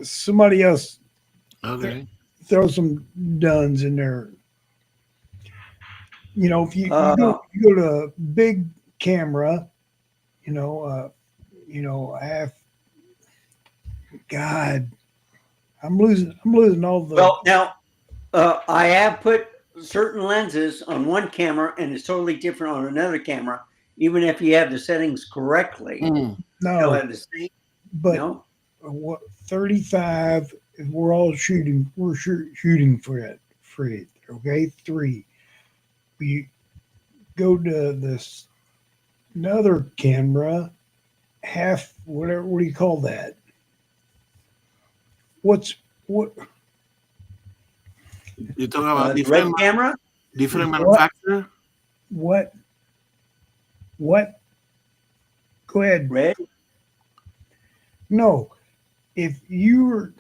somebody else Okay. throw some duns in there. If you go to a big camera, half. God, I'm losing all the. Well, now I have put certain lenses on one camera and it's totally different on another camera, even if you have the settings correctly. No, At the same, but what 35? We're all shooting. We're shooting for it. Okay, 3. We go to this another camera, half whatever. What do you call that? What? You're talking about the red camera. different What? manufacturer? What? Go ahead. Red. No, if you were,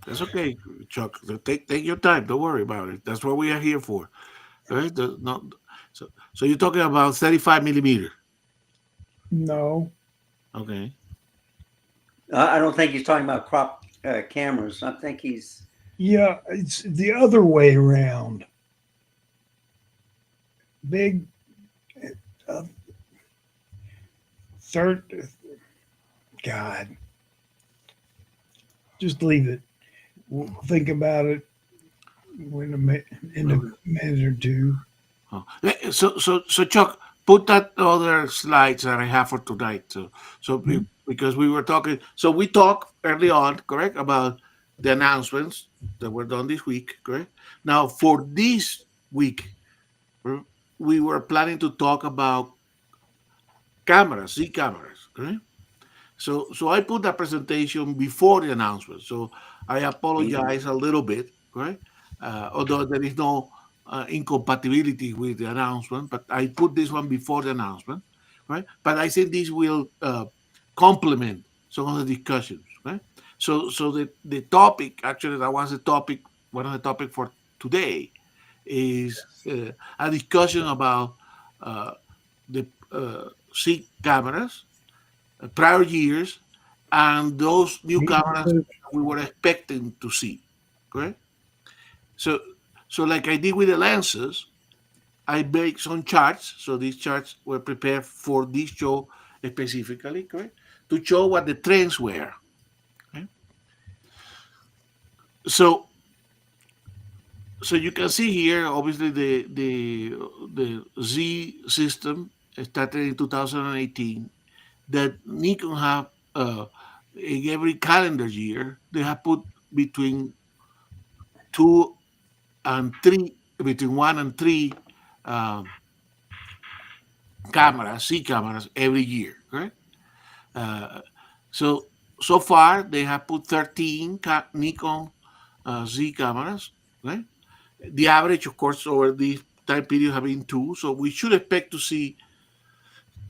That's okay, Chuck. Take your time. Don't worry about it. That's what we are here for. All right? So you're talking about 35 millimeter. no, Okay. I don't think he's talking about crop cameras. I think he's. yeah, it's the other way around. Big, uh, third, God, just leave it. We'll think about it in a minute or two. Oh. So Chuck, put that other slides that I have for tonight. Because we were talking, so we talked early on, correct, about the announcements that were done this week, correct? Now for this week, we were planning to talk about cameras, Z cameras, correct? So I put that presentation before the announcement. So I apologize a little bit, correct? Although there is no incompatibility with the announcement, but I put this one before the announcement, right? But I think this will complement some of the discussions, right? So the topic, actually, that was the topic, one of the topic for today is a discussion about the C cameras, prior years, and those new Me cameras too. we were expecting to see. Correct. So, so like I did with the lenses, I made some charts. So these charts were prepared for this show specifically, correct, to show what the trends were. Okay? So, so you can see here, obviously the Z system started in 2018. That Nikon have in every calendar year they have put between two and three, between one and three um, cameras, C cameras every year, correct? Uh, so so far they have put 13 Nikon Z cameras, right? The average, of course, over this time period have been two, so we should expect to see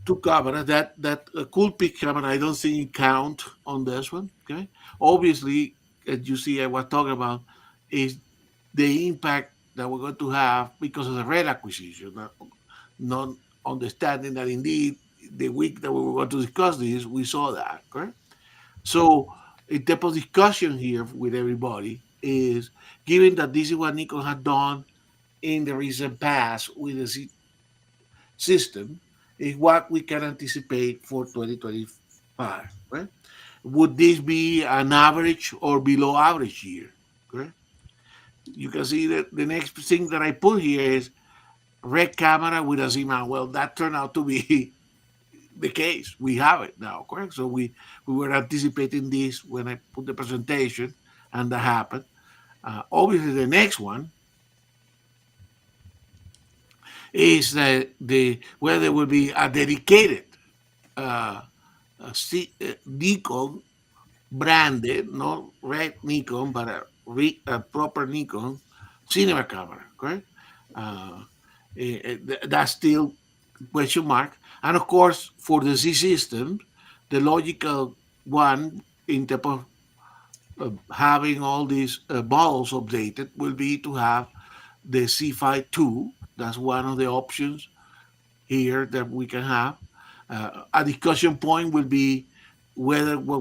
two cameras. That cool pick camera, I don't think it count on this one. Okay, obviously, as you see, I was talking about is the impact that we're going to have because of the red acquisition, not understanding that indeed the week that we were going to discuss this, we saw that, correct? So, a type of discussion here with everybody is given that this is what Nikon had done in the recent past with the system, is what we can anticipate for 2025, right? Would this be an average or below average year, correct? You can see that the next thing that I put here is red camera with a Z mount. Well, that turned out to be the case. We have it now, correct? So we were anticipating this when I put the presentation, and that happened. Obviously, the next one is the where there will be a dedicated uh, Nikon branded, not red Nikon, but a proper Nikon cinema camera, correct? Uh, that's still question mark. And of course, for the Z system, the logical one in terms of having all these models updated will be to have the C5 II. That's one of the options here that we can have. A discussion point will be whether we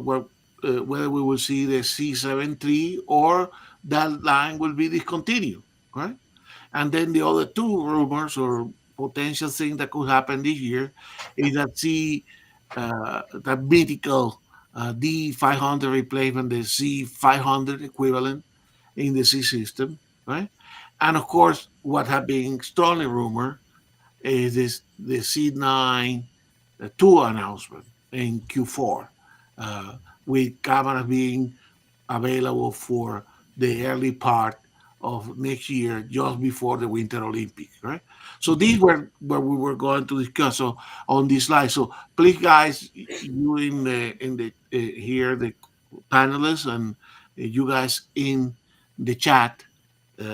will see the C7 III or that line will be discontinued, right? And then the other two rumors or potential thing that could happen this year is that mythical D500 replacement, the C500 equivalent in the C system, right? And of course, what have been strongly rumored is this the C9 2 announcement in Q4, uh, with cameras being available for the early part of next year, just before the Winter Olympics, right? So these were where we were going to discuss. So on this slide, so please, guys, you in the here the panelists and you guys in the chat,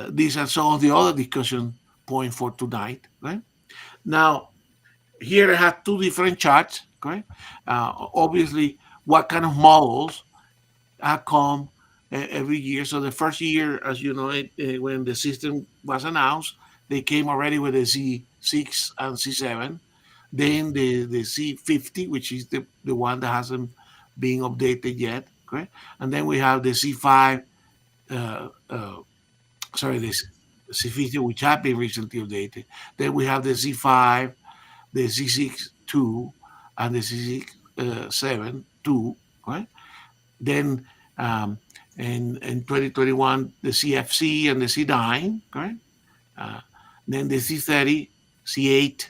these are some of the other discussion points for tonight, right? Now, here I have two different charts, correct? Obviously, what kind of models come every year. So the first year, as you know, when the system was announced, they came already with the Z6 and C7. Then the C50, which is the one that hasn't been updated yet, correct? And then we have the C5, uh, uh, sorry, this C50, which have been recently updated. Then we have the Z5, the C6 II, and the C6 7 II, right? Then in 2021, the CFC and the C9, right? Uh, then the C30, C8,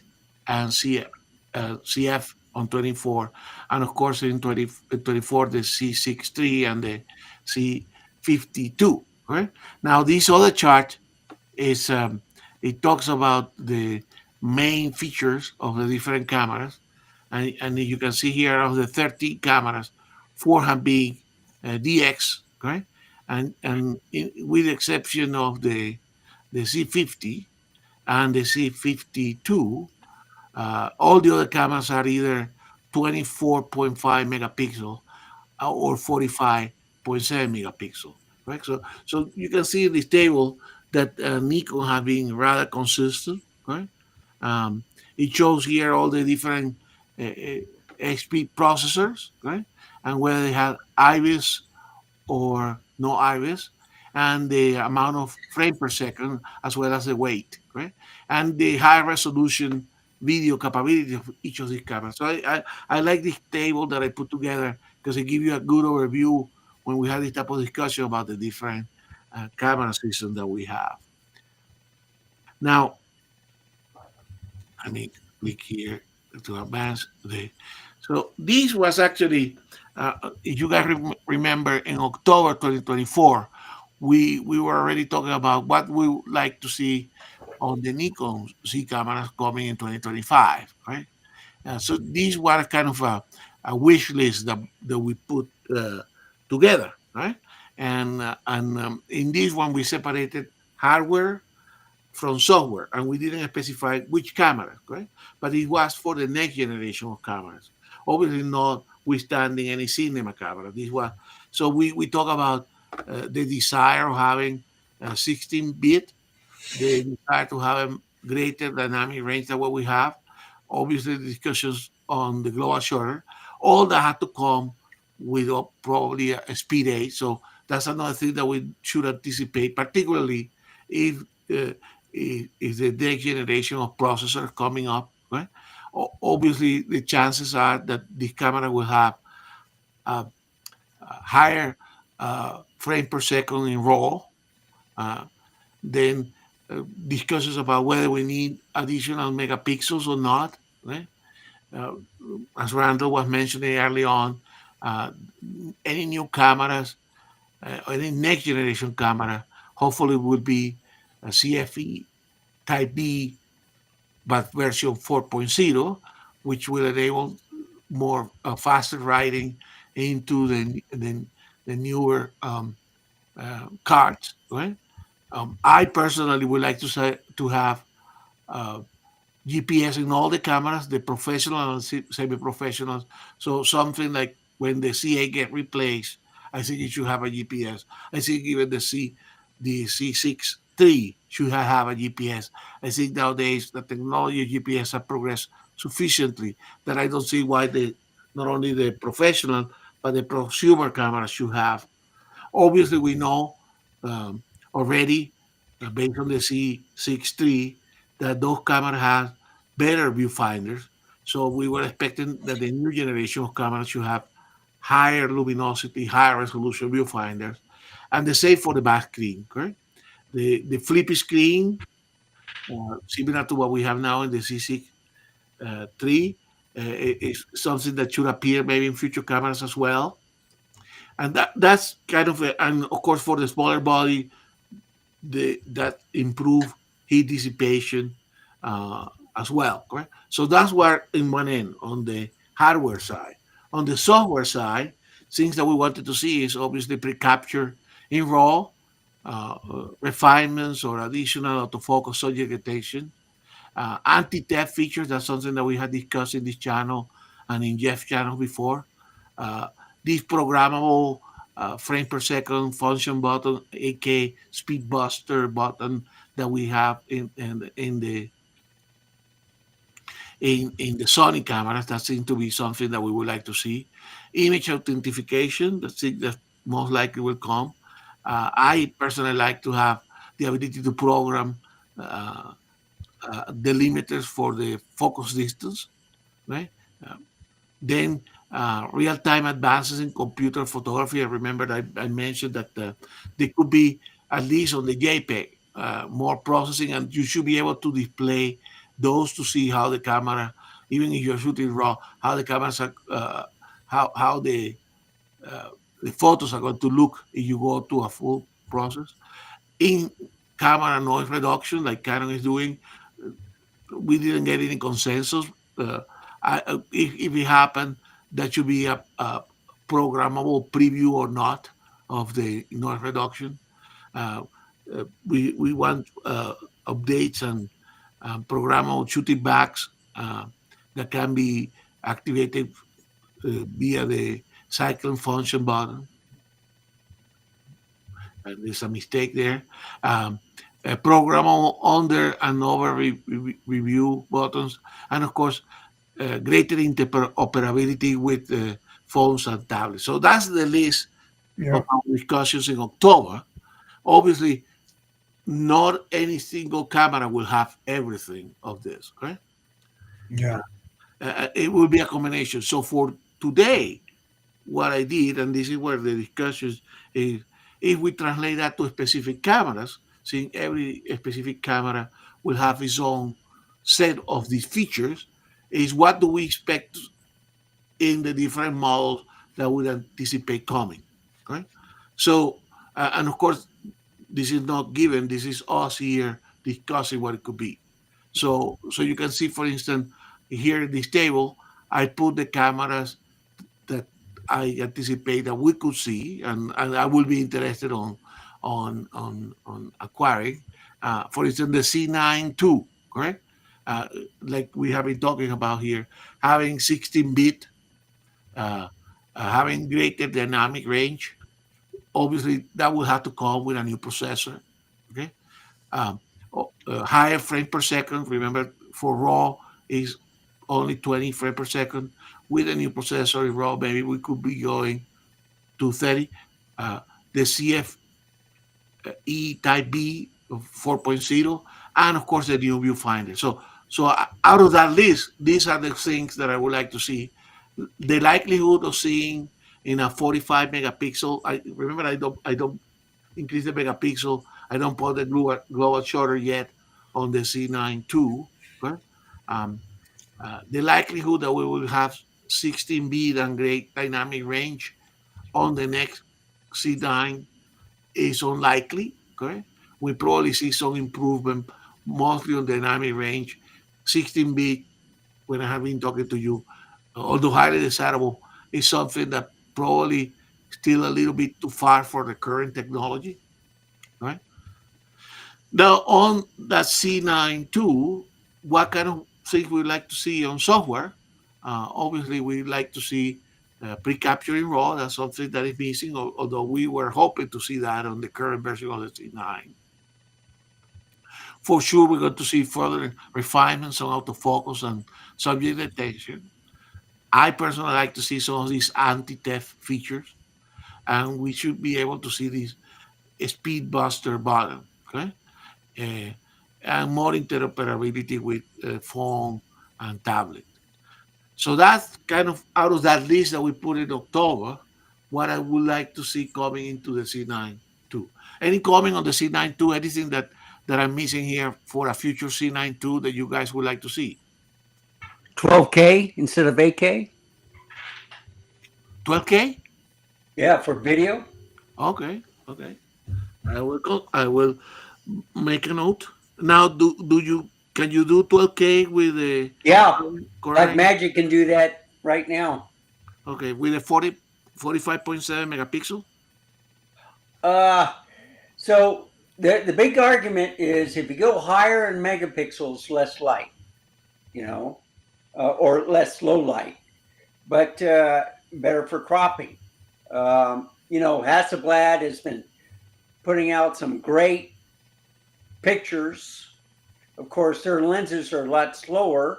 and CF on 24. And of course, in 2024, the C63 and the C52, right? Now, this other chart is it talks about the main features of the different cameras, and you can see here of the 30 cameras, 4 have been DX, right? With the exception of the C50 and the C52, all the other cameras are either 24.5 megapixel or 45.7 megapixel, right? So you can see in this table that Nikon have been rather consistent, right? It shows here all the different HP processors, right? and whether they had IBIS or no IBIS, and the amount of frame per second as well as the weight, right? And the high resolution video capability of each of these cameras. So I like this table that I put together because it gives you a good overview when we have this type of discussion about the different camera systems that we have. Now, I mean, click here to advance the. So this was actually, if you guys remember, in October 2024, we were already talking about what we would like to see on the Nikon Z cameras coming in 2025, right? So these were kind of a wish list that we put together, right? And in this one we separated hardware from software, and we didn't specify which camera, right? But it was for the next generation of cameras. Obviously, not withstanding any cinema camera. This was so we talk about the desire of having 16-bit, the desire to have a greater dynamic range than what we have. Obviously, the discussions on the global shutter, all that had to come with probably a speed 8. So that's another thing that we should anticipate, particularly if uh, if the next generation of processor coming up, right? Obviously, the chances are that this camera will have a higher frame per second in RAW. Uh, then discussions about whether we need additional megapixels or not, right? Uh, as Randall was mentioning early on, uh, any new cameras, any next generation camera, hopefully will be a CFE Type B, but version 4.0, which will enable more faster writing into the newer cards, right? I personally would like to say to have uh, GPS in all the cameras, the professional and semi-professionals. So something like when the CA get replaced, I think it should have a GPS. I think even the C6 III should have a GPS. I think nowadays the technology of GPS has progressed sufficiently that I don't see why not only the professional but the prosumer cameras should have. Obviously, we know um, already, based on the C6 III, that those cameras have better viewfinders. So we were expecting that the new generation of cameras should have higher luminosity, higher resolution viewfinders, and the same for the back screen. Correct? The flippy screen, similar to what we have now in the C6 III, is something that should appear maybe in future cameras as well. And that's kind of and of course for the smaller body, that improve heat dissipation as well, correct? So that's where in one end on the hardware side. On the software side, things that we wanted to see is obviously pre-capture in RAW, refinements or additional autofocus subject detection, anti-theft features. That's something that we had discussed in this channel and in Jeff's channel before. Uh, this programmable frame per second function button, aka speed buster button that we have in the Sony cameras, that seems to be something that we would like to see. Image authentication, that's it, that most likely will come. I personally like to have the ability to program delimiters for the focus distance, right? Uh, then real-time advances in computer photography. I remember I mentioned that there could be, at least on the JPEG, more processing, and you should be able to display those to see how the camera, even if you're shooting raw, how the cameras are, how the photos are going to look if you go to a full process. In camera noise reduction, like Canon is doing, we didn't get any consensus. If it happened, that should be a programmable preview or not of the noise reduction. Uh, we want updates and programmable shooting backs that can be activated via the cycling function button. There's a mistake there. Programmable under and over review buttons, and of course, greater interoperability with phones and tablets. So that's the list Yeah. of our discussions in October. Obviously, not any single camera will have everything of this. Okay, Yeah. it will be a combination. So for today, what I did, and this is where the discussions is, if we translate that to specific cameras, seeing every specific camera will have its own set of these features, is what do we expect in the different models that we anticipate coming. Okay, so and of course this is not given. This is us here discussing what it could be. So you can see, for instance, here in this table, I put the cameras that I anticipate that we could see, and I will be interested on acquiring. For instance, the C9 II, correct? Uh, like we have been talking about here, having 16-bit, uh, having greater dynamic range. Obviously, that will have to come with a new processor. Okay, um, higher frame per second. Remember, for RAW is only 20 frame per second. With a new processor in RAW, maybe we could be going to 30. Uh, the CFE Type B of 4.0, and of course the new viewfinder. So out of that list, these are the things that I would like to see. The likelihood of seeing in a 45 megapixel. I remember I don't increase the megapixel. I don't put the global shutter yet on the C9 II. Okay? Um, the likelihood that we will have 16-bit and great dynamic range on the next C9 is unlikely. Okay, we probably see some improvement, mostly on dynamic range. 16-bit, when I have been talking to you, although highly desirable, is something that probably still a little bit too far for the current technology. Right now, on that C9 II, what kind of things we like to see on software? Obviously, we like to see pre-capturing RAW. That's something that is missing, although we were hoping to see that on the current version of the C9. For sure, we're going to see further refinements on autofocus and subject detection. I personally like to see some of these anti-theft features, and we should be able to see this speed buster button, okay? Uh, and more interoperability with phone and tablet. So that's kind of out of that list that we put in October, what I would like to see coming into the C9 II. Any comment on the C9 II? Anything that I'm missing here for a future C9 II that you guys would like to see? 12K instead of 8K. 12K? Yeah, for video. Okay, okay. I will make a note. Now, do you can you do 12K with the Yeah, like correct? Magic can do that right now. Okay, with a 45.7 megapixel. Uh, so the big argument is if you go higher in megapixels, less light, or less low light, but better for cropping. Hasselblad has been putting out some great pictures. Of course, their lenses are a lot slower.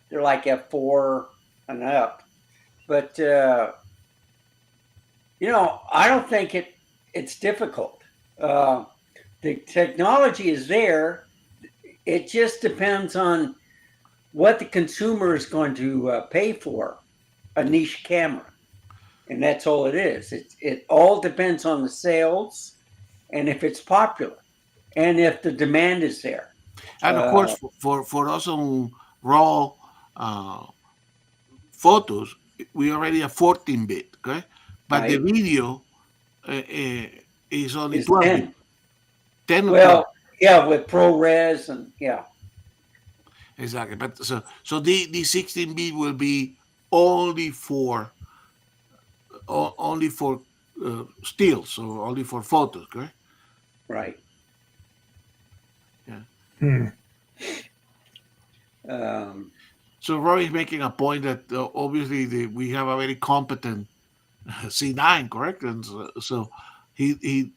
They're like f4 and up. But I don't think it's difficult. The technology is there. It just depends on what the consumer is going to pay for a niche camera, and that's all it is. It all depends on the sales, and if it's popular, and if the demand is there. And of course, for us on raw uh, photos, we already have 14-bit, okay? But the Right. video is only Is 12-bit. 10. 10 or 12. Well, yeah, with ProRes and yeah. Exactly. But so the 16-bit will be only for stills, so only for photos, correct? Right. Yeah. Hmm. So Roy is making a point that obviously we have a very competent C9, correct? And so he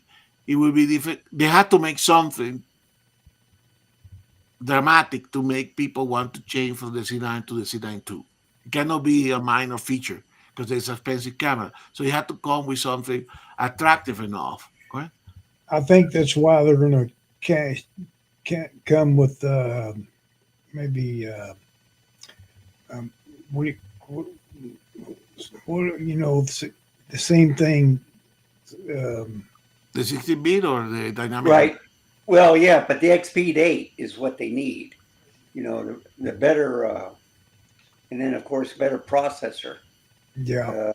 will be different. They had to make something dramatic to make people want to change from the C9 to the C9 II. It cannot be a minor feature because it's an expensive camera. So you have to come with something attractive enough, correct? I think that's why they're going to can't come with maybe um, what, what, the same thing. Um, The 16-bit or the dynamic? Right. Well, yeah, but the XP 8 is what they need. You know, the better, and then of course, better processor. yeah,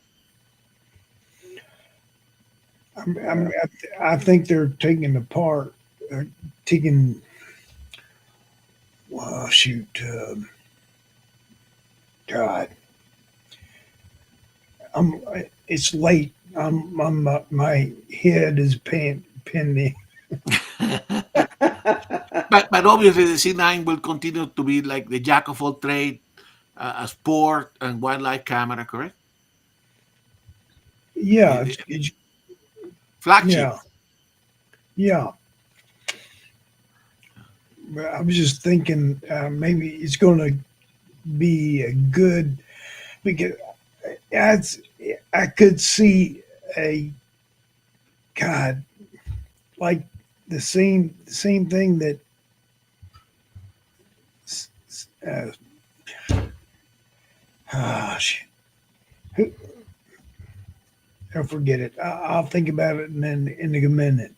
I think they're taking apart, taking. Well, shoot, God, I'm. It's late. My head is pending. But obviously the C9 will continue to be like the jack of all trade, a sport and wildlife camera, correct? Yeah, The flagship. yeah, yeah. But I was just thinking maybe it's going to be a good because as I could see a God like the same thing that uh, shit. I'll forget it. I'll think about it and then in a minute.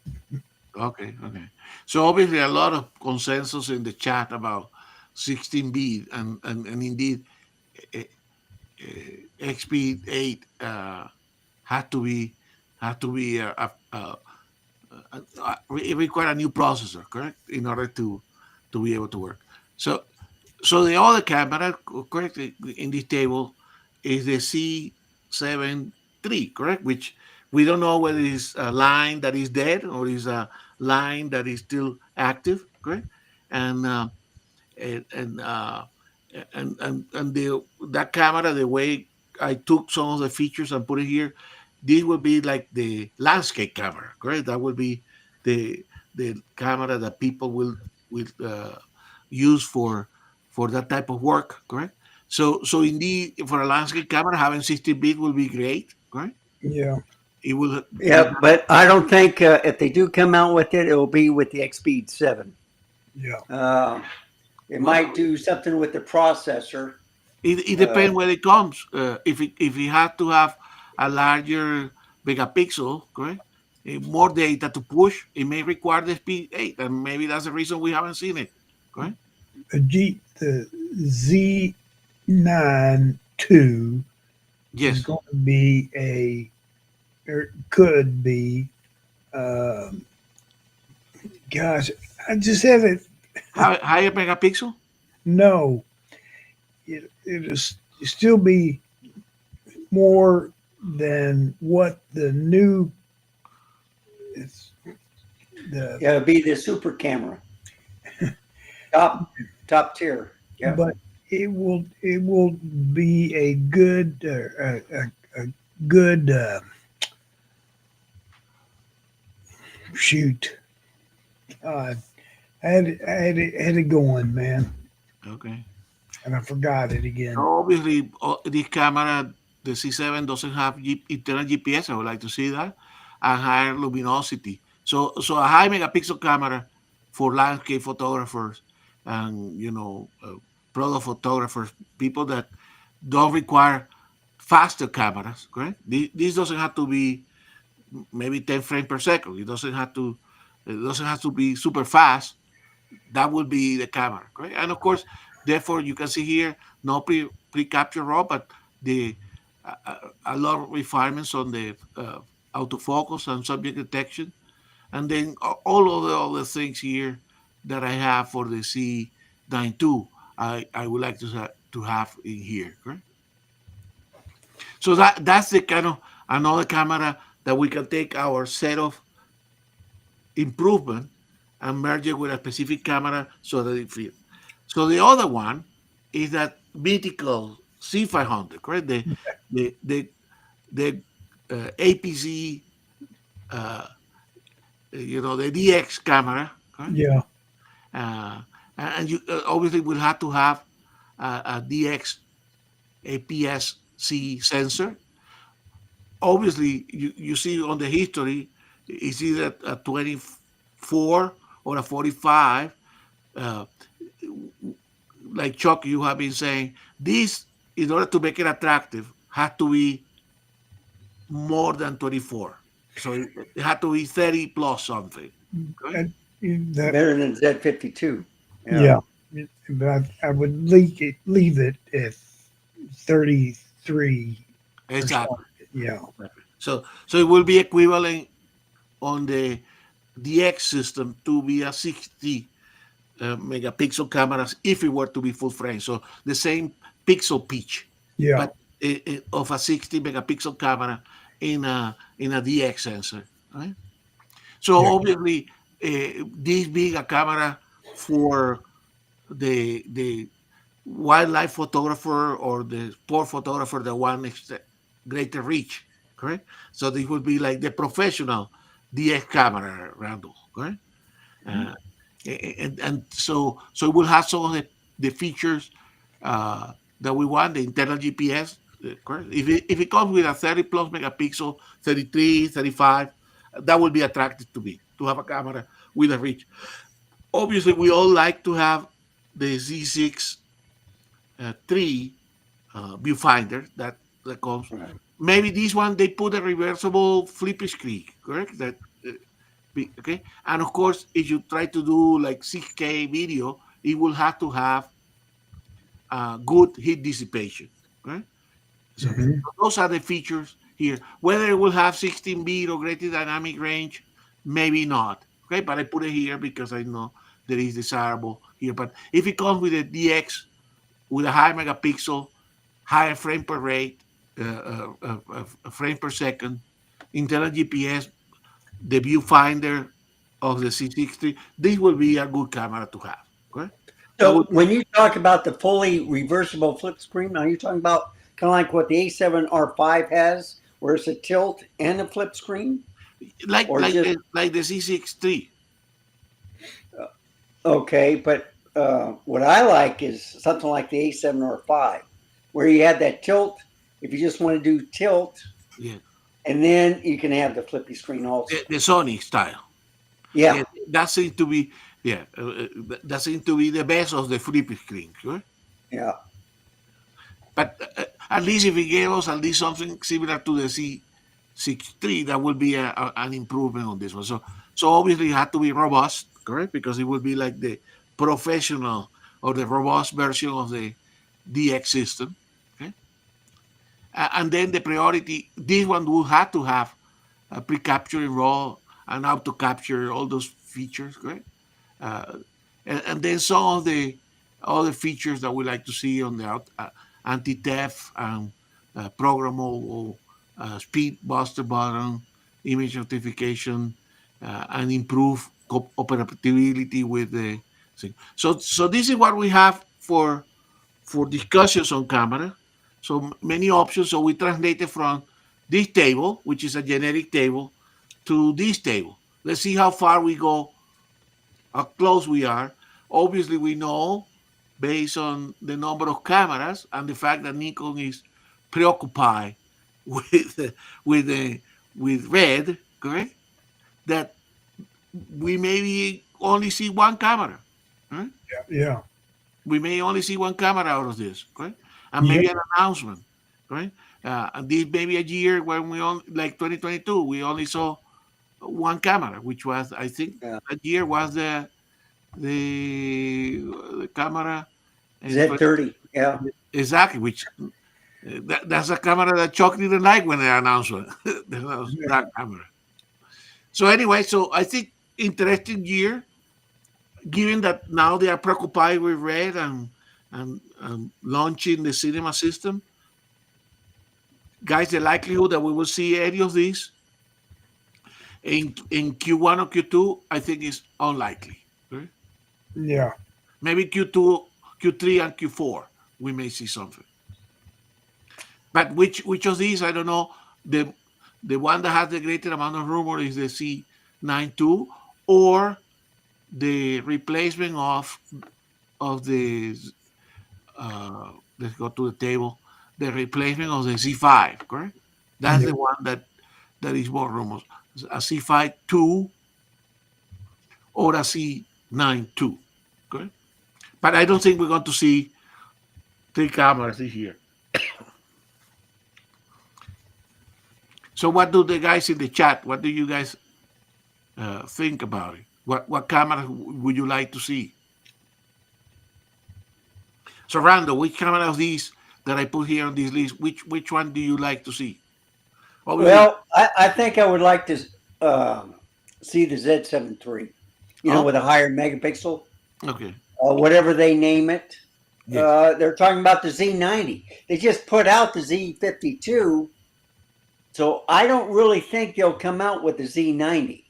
Okay, okay. So obviously a lot of consensus in the chat about 16-bit and indeed eh, XP8 had to be had to be it require a new processor, correct, in order to be able to work. So so the other camera, correct, in this table is the C7 III, correct, which we don't know whether it's a line that is dead or is a line that is still active, correct, and and and uh, and the that camera, the way I took some of the features and put it here, this would be like the landscape camera, correct? That would be the the camera that people will use for that type of work, correct? So indeed, for a landscape camera, having 60-bit will be great, correct? Yeah, It will Yeah, but I don't think if they do come out with it, it will be with the XP 7. yeah, It might do something with the processor. it Uh, depends where it comes. If it had to have a larger megapixel, correct? More data to push, it may require the speed 8, and maybe that's the reason we haven't seen it, correct? the Z92 is Yes. going to be a or could be. Um, gosh, I just had it. Higher megapixel? No, it'll still be more than what the new. It's the yeah, it'll be the super camera, top tier. Yeah, but it will be a good a good shoot. Uh, I had it going, man, Okay. and I forgot it again. Obviously, this camera, the C7 doesn't have internal GPS. I would like to see that, and higher luminosity. So a high megapixel camera for landscape photographers and product photographers, people that don't require faster cameras. Correct. This doesn't have to be maybe 10 frames per second. It doesn't have to. It doesn't have to be super fast. That would be the camera, right? And of course, therefore, you can see here no pre-capture raw, but the a lot of refinements on the autofocus and subject detection, and then all of the other things here that I have for the C92, I would like to have in here, right? So that's the kind of another camera that we can take our set of improvement and merge it with a specific camera so that it fits. So the other one is that mythical C500, correct? The APC, uh, the DX camera, correct? Yeah, Uh, and you obviously will have to have a DX APS-C sensor obviously you see on the history, it's either a 24 or a 45. Uh, like Chuck, you have been saying, this, in order to make it attractive, has to be more than 24. So it had to be 30 plus something. Okay? And that, Better than Z52. yeah. But I would leave it at 33 or Exactly. something. Yeah. So it will be equivalent on the DX system to be a 60 megapixel cameras if it were to be full frame. So the same pixel pitch, Yeah. but of a 60 megapixel camera in a DX sensor. Right? So Yeah. obviously, this being a camera for the wildlife photographer or the sport photographer that wants greater reach, correct? So this would be like the professional DX camera, Randall, correct? Uh, and so it will have some of the features that we want, the internal GPS, correct? If it comes with a 30 plus megapixel, 33, 35, that would be attractive to me, to have a camera with a reach. Obviously, we all like to have the Z6 3 viewfinder that comes. Right. Maybe this one they put a reversible flip screen, correct? That okay. And of course, if you try to do like 6K video, it will have to have good heat dissipation, right? So Mhm. those are the features here. Whether it will have 16 bit or greater dynamic range, maybe not. Okay, but I put it here because I know that is desirable here. But if it comes with a DX with a high megapixel, higher frame per rate, frame per second, internal GPS, the viewfinder of the C60, this will be a good camera to have. Okay, that So would when you talk about the fully reversible flip screen, are you talking about kind of like what the A7R5 has, where it's a tilt and a flip screen? like Or just like the C63. okay, but what I like is something like the A7R5, where you have that tilt. If you just want to do tilt, Yeah, and then you can have the flippy screen also. the Sony style. Yeah, Yeah, that seems to be that seems to be the best of the flip screen. Right? yeah. But at least if it gave us at least something similar to the C63, that would be an improvement on this one. So obviously it had to be robust, correct? Because it would be like the professional or the robust version of the DX system. Okay, and then the priority, this one will have to have pre-capturing raw and auto capture, all those features, correct? Uh, and then some of the other features that we like to see on the anti-theft and programmable speed buster button, image notification, and improve operability with the thing. So this is what we have for discussions on camera. So many options. So we translated from this table, which is a generic table, to this table. Let's see how far we go, how close we are. Obviously, we know based on the number of cameras and the fact that Nikon is preoccupied with with red, correct? That we maybe only see one camera. Right? Yeah. We may only see one camera out of this, correct? And Yeah. maybe an announcement, right? And this maybe a year when we only like 2022, we only saw one camera, which was I think Yeah. that year was the camera in 20, Z30. Yeah. exactly, which that's a camera that Chuck didn't like when they announced it. That camera. So anyway, so I think interesting year, given that now they are preoccupied with red and launching the cinema system. Guys, the likelihood that we will see any of these in Q1 or Q2, I think is unlikely. Right? Yeah. Maybe Q2, Q3, and Q4, we may see something. But which of these, I don't know. The one that has the greater amount of rumor is the C9 II, or the replacement of the let's go to the table, the replacement of the Z5, correct? That's Yeah. the one that is more rumors. A C5 II or a C9 II. Okay, but I don't think we're going to see 3 cameras this year. So, what do the guys in the chat? What do you guys think about it? What camera would you like to see? So, Rando, which camera of these that I put here on this list, which one do you like to see? Well, I think I would like to see the Z7 III, Oh. with a higher megapixel, Okay. whatever they name it. Yes. They're talking about the Z90. They just put out the Z52, so I don't really think they'll come out with the Z90.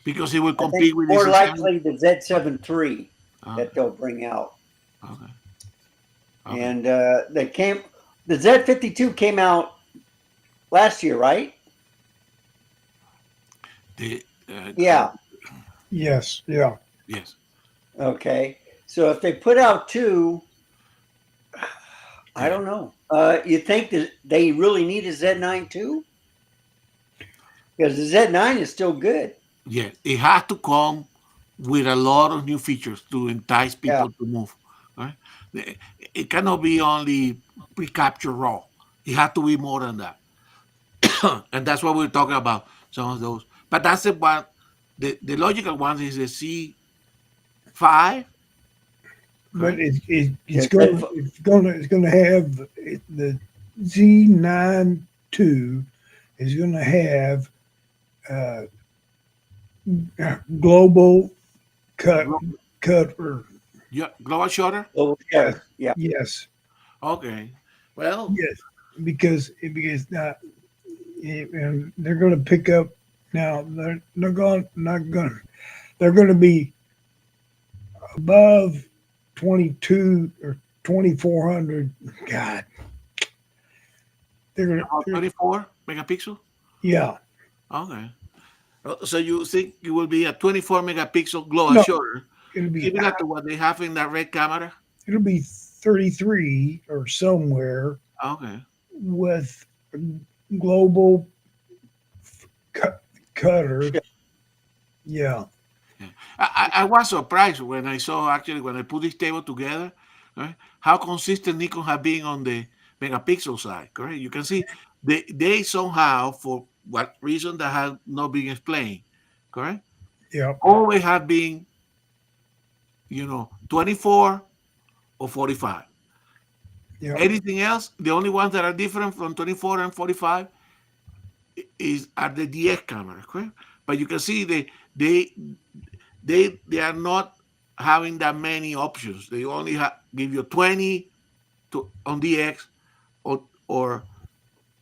Because it will I think compete with more this. likely the Z7 III Okay. that they'll bring out. Okay. Okay. And the Z52 came out last year, right? The, Yeah. Yes. Yeah. Yes. Okay. So if they put out two, I don't know. You think that they really need a Z9 too? Because the Z9 is still good. Yes. It has to come with a lot of new features to entice people to move. Right? It cannot be only pre-capture raw. It has to be more than that. And that's what we're talking about. Some of those. But that's the one. The logical one is the C5. But it's Yeah, going to have the Z9 II is going to have global cutter. Yeah, global shutter. Oh, Yes. yeah. Yes. Okay. Well, Yes. Because now and they're going to pick up now. They're going to be above 22 or 2400. God, they're 24 megapixel. yeah. Okay. So you think it will be a 24 megapixel global No. shutter, It'll be similar to what they have in that red camera? it'll be 33 or somewhere Okay. with global cutter. Yeah. I was surprised when I saw, actually, when I put this table together, right, how consistent Nikon have been on the megapixel side, correct? You can see they somehow, for what reason that has not been explained, correct? Yeah. Always have been, 24 or 45. Yeah. Anything else, the only ones that are different from 24 and 45 are the DX cameras, correct? But you can see they are not having that many options. They only give you 20 on DX or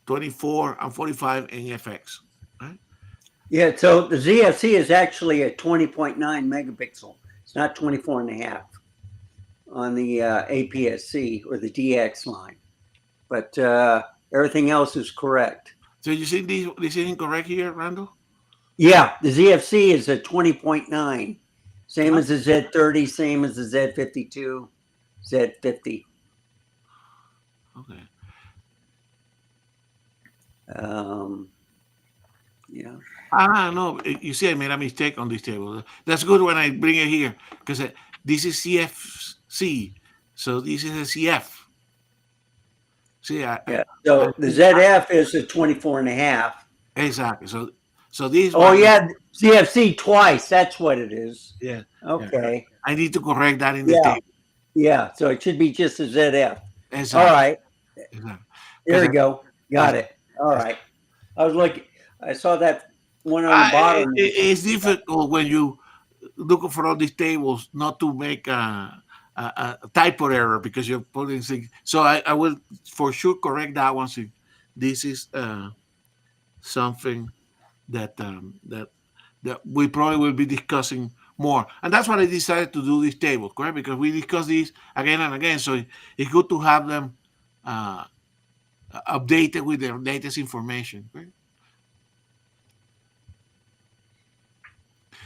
24 and 45 in FX. Right? Yeah. So the ZFC is actually a 20.9 megapixel. It's not 24 and a half on the APS-C or the DX line, but everything else is correct. So you see this is incorrect here, Randall? Yeah, the ZFC is a 20.9, same as the Z30, same as the Z52, Z50. Okay. Yeah. No, you see, I made a mistake on this table. That's good when I bring it here because this is CFC, so this is a CF. See, Yeah. So the ZF is a 24 and a half. Exactly. So this. Oh yeah, ZFC twice. That's what it is. Yeah. Okay. I need to correct that in the table. Yeah. So it should be just a ZF. Exactly. All right. Exactly. There we go. Got it. All right. I saw that one on the bottom. It's difficult when you look for all these tables not to make a typo error because you're putting things. So I will for sure correct that one. So this is something that we probably will be discussing more, and that's why I decided to do this table, correct? Because we discuss these again and again. So it's good to have them updated with their latest information. Right?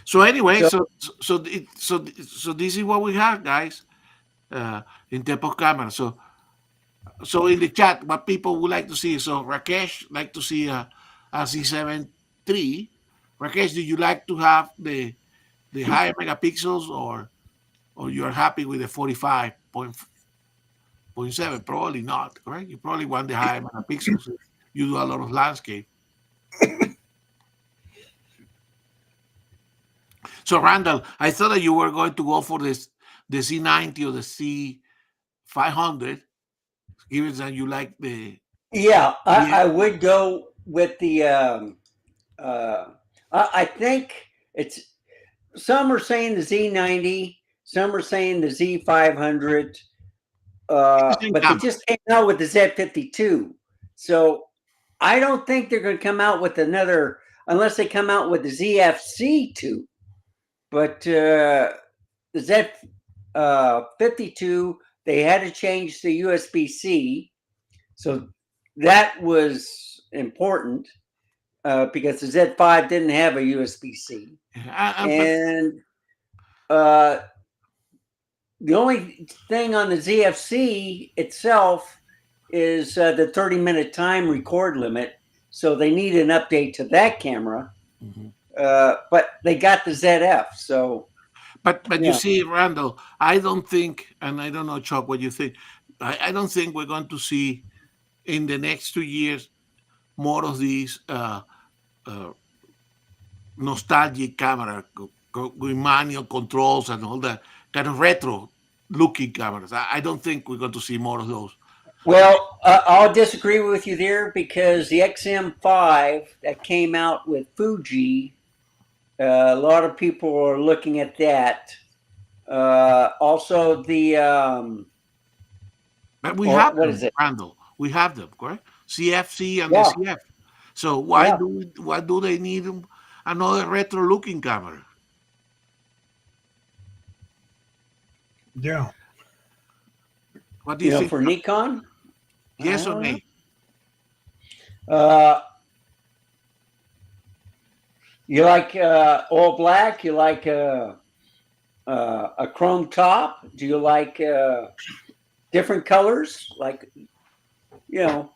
So anyway, so this is what we have, guys, in type of camera. So So in the chat, what people would like to see. So Rakesh like to see a C7 III. Rakesh, do you like to have the higher megapixels, or you're happy with the 45.7? Probably not, correct? You probably want the higher megapixels if you do a lot of landscape. So Randall, I thought that you were going to go for the C90 or the C500, given that you like the Yeah, yeah. I would go with the. I think it's. Some are saying the Z90. Some are saying the Z500. The same But they camera. just came out with the Z52. So I don't think they're going to come out with another unless they come out with the ZFC2. But the Z52, they had to change the USB-C. So that was important because the Z5 didn't have a USB-C. And the only thing on the ZFC itself is the 30-minute time record limit. So they need an update to that camera. But they got the ZF. So, but yeah. You see, Randall, I don't think, and I don't know, Chuck, what you think. I don't think we're going to see in the next 2 years more of these nostalgic camera with manual controls and all that kind of retro looking cameras. I don't think we're going to see more of those. Well, I'll disagree with you there because the XM5 that came out with Fuji, a lot of people are looking at that. Also, the But we have what them, is it? Randall. We have them, correct? CFC and Yeah. the CF. So why Yeah. do they need another retro looking camera? Yeah. What do you think? For Nikon? Yes I or don't nay? You like all black? You like a chrome top? Do you like different colors? Like, Yeah,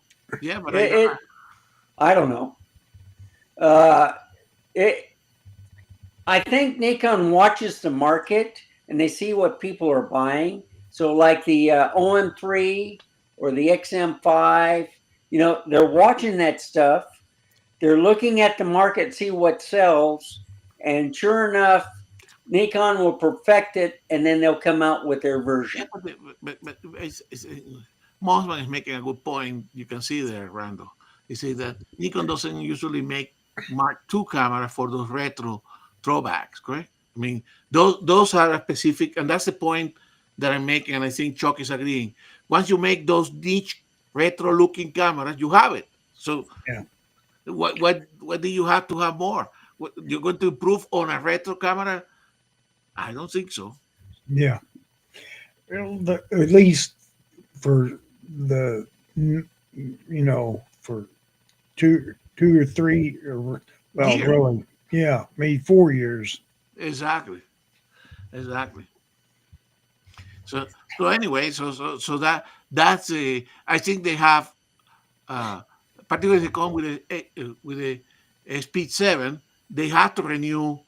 but I don't know. I think Nikon watches the market and they see what people are buying. So, like the OM3 or the XM5, they're watching that stuff. They're looking at the market, see what sells, and sure enough, Nikon will perfect it, and then they'll come out with their version. yeah, but Mossman is making a good point. You can see there, Randall. He says that Nikon doesn't usually make Mark II camera for those retro throwbacks, correct? I mean, those are a specific, and that's the point that I'm making, and I think Chuck is agreeing. Once you make those niche retro-looking cameras, you have it. So, Yeah. What do you have to have more? You're going to improve on a retro camera? I don't think so. Yeah. Well, at least for the, for two or three, or well, Year. really, yeah, maybe 4 years. Exactly. So anyway, that's a. I think they have, particularly if they come with a Speed 7, they have to renew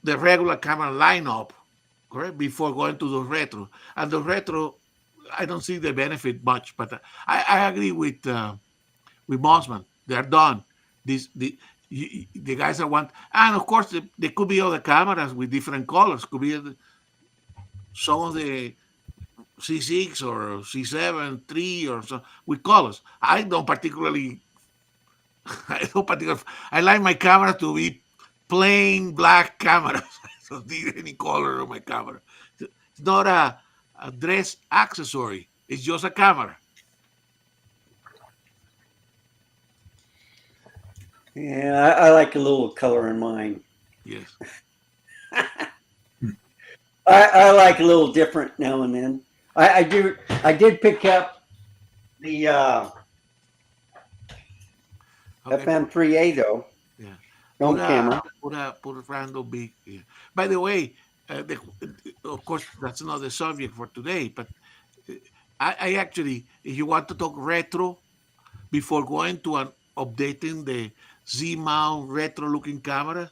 the regular camera lineup, correct, before going to the retro. And the retro, I don't see the benefit much, but I agree with Mossman. They're done. The guys that want, and of course there could be other cameras with different colors. Could be some of the C6 or C7 III or so with colors. I don't particularly. I like my camera to be plain black camera. I don't need any color on my camera. It's not a dress accessory. It's just a camera. Yeah, I like a little color in mine. Yes. I like a little different now and then. I did pick up the Okay. FM3A though. Yeah. Film camera. Put a random big. Yeah. By the way, of course, that's not the subject for today, but I actually, if you want to talk retro, before going to an updating the Z mount retro looking camera,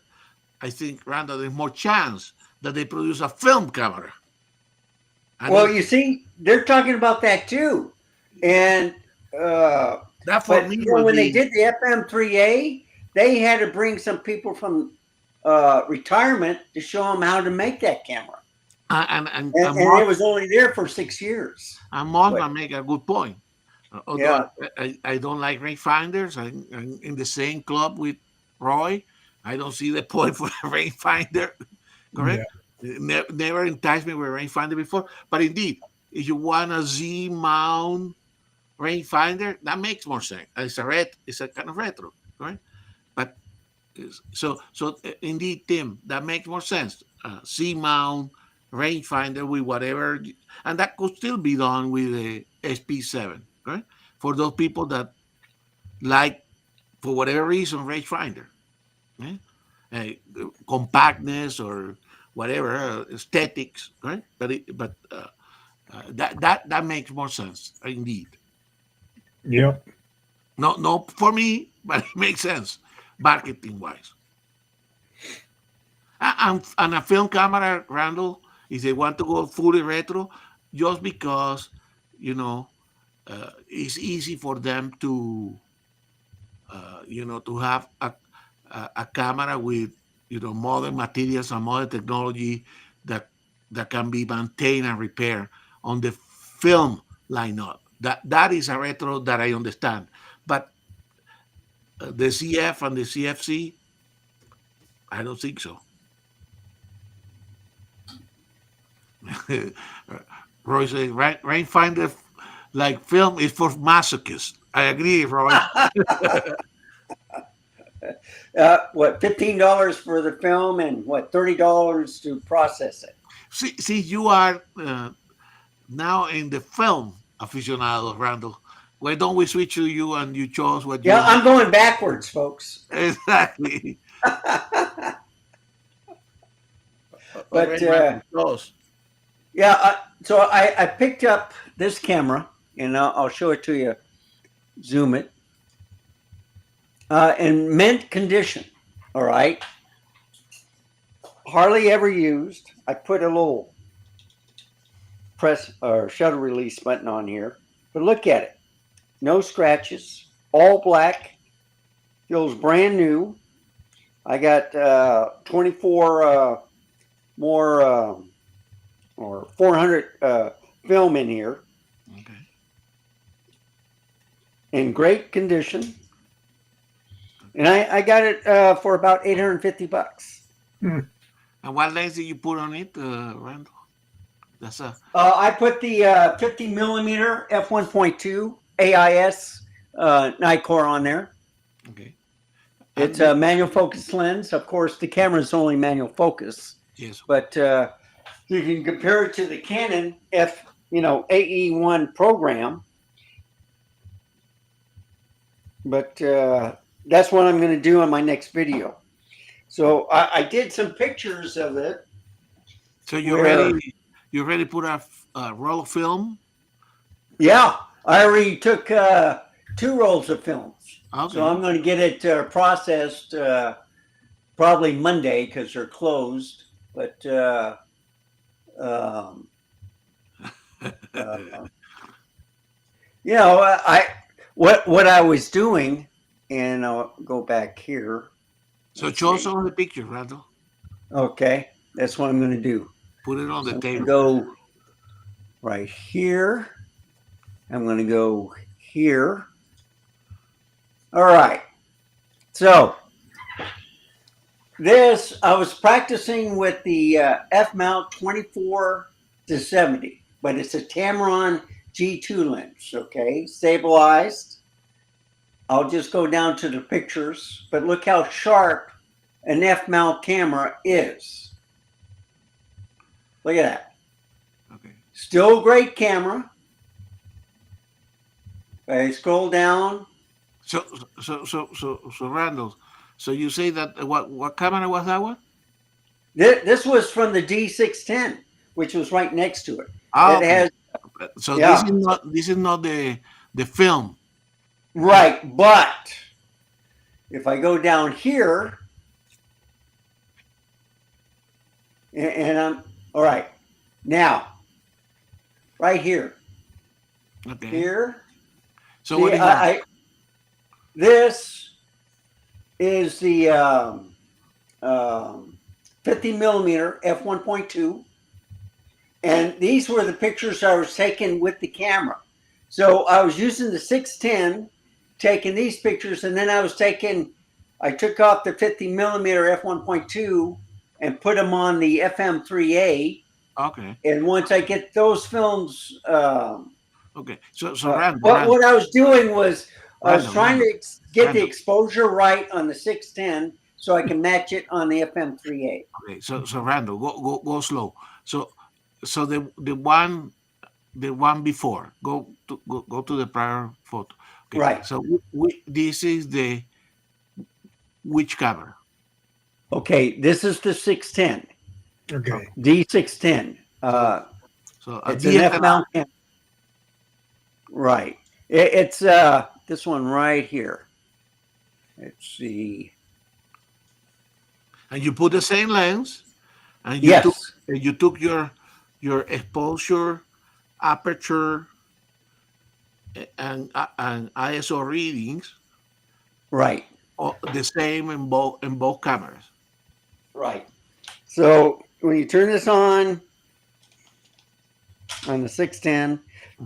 I think Randall, there's more chance that they produce a film camera. And Well, you see, they're talking about that too, and that for but me you know, will when they be did the FM3A, they had to bring some people from retirement to show them how to make that camera, and and Mark, it was only there for 6 years. and Mothman make a good point. Although Yeah. I don't like rangefinders, I'm in the same club with Roy. I don't see the point for a rangefinder. Correct? Never enticed me with a rangefinder before. But indeed, if you want a Z mount rangefinder, that makes more sense. It's a kind of retro, right? But indeed, Tim, that makes more sense. Z mount rangefinder with whatever, and that could still be done with the SP7, right? For those people that like, for whatever reason, rangefinder, eh? Compactness or whatever, aesthetics, right? That makes more sense, indeed. Yep. No, for me, but it makes sense marketing wise. And a film camera, Randall, if they want to go fully retro, just because it's easy for them to to have a camera with modern materials and modern technology that can be maintained and repaired on the film lineup. That is a retro that I understand, but the CF and the CFC, I don't think so. Roy says, Rainfinder like film is for masochists. I agree, Roy. What, $15 for the film and what, $30 to process it? See, you are now in the film aficionado, Randall. Why don't we switch to you and you chose what you Yeah, want? I'm going backwards, folks. Exactly. But Alright, Randall, chose. yeah, so I picked up this camera, and I'll show it to you. Zoom it. In mint condition. All right. Hardly ever used. I put a little press or shutter release button on here, but look at it. No scratches. All black. Feels brand new. I got 24 more or 400 film in here. Okay. In great condition. And I got it for about $850. And what lens did you put on it, Randall? That's a I put the 50 millimeter f1.2 AIS Nikkor on there. okay. It's a manual focus lens. Of course, the camera is only manual focus, Yes. but you can compare it to the Canon AE1 program. But that's what I'm going to do on my next video. So I did some pictures of it. So you already put a roll of film? Yeah, I already took 2 rolls of films. Okay. So I'm going to get it processed probably Monday because they're closed. But what I was doing, and I'll go back here. So show us on the picture, Randall. Okay, that's what I'm going to do. Put it on the I'm table. going to go right here. I'm going to go here. All right. So this, I was practicing with the F-mount 24-70, but it's a Tamron G2 lens, okay? Stabilized. I'll just go down to the pictures, but look how sharp an F-mount camera is. Look at that. Okay. Still great camera. I scroll down. So Randall, so you say that what camera was that one? This was from the D610, which was right next to it. Oh, It has So Yeah. this is not the film. Right, but if I go down here, and I'm all right now, right here, Okay. here. So See, what is that? This is the 50 millimeter f1.2, and these were the pictures I was taking with the camera. So I was using the 610, taking these pictures, and then I took off the 50 millimeter f1.2 and put them on the FM3A. Okay. And once I get those films, Okay. So what I was doing was I was Randall, trying to get the Randall. exposure right on the 610 so I can match it on the FM3A. Okay. So Randall, go slow. So the one before. Go to the prior photo. Okay. Right. So this is the which camera? Okay, this is the 610, Okay. D610. So It's an F mount camera. Right. It's this one right here. Let's see. and you put the same lens, and Yes. you took your exposure, aperture, and ISO readings, Right. the same in both cameras. Right. So when you turn this on the 610,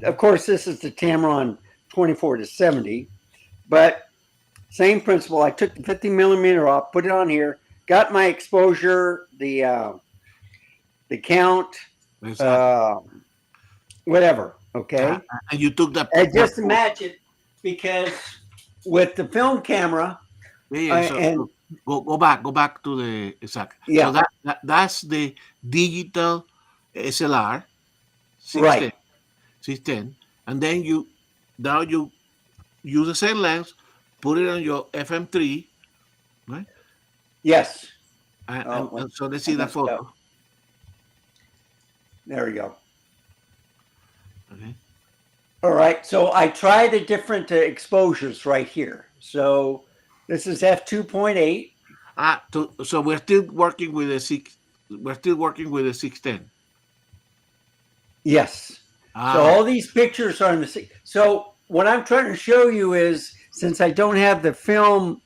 of course, this is the Tamron 24-70, but same principle. I took the 50 millimeter off, put it on here, got my exposure, the count, whatever. Okay. And you took that. And just to match it, because with the film camera, go back to the exact. Yeah. So that's the digital SLR 610, Right. 610, and then you use the same lens, put it on your FM3, right? Yes. And so let's see that photo. There we go. Okay. All right. So I tried the different exposures right here. So this is f2.8. So we're still working with the 610. Yes. So all these pictures are in the. So what I'm trying to show you is, since I don't have the film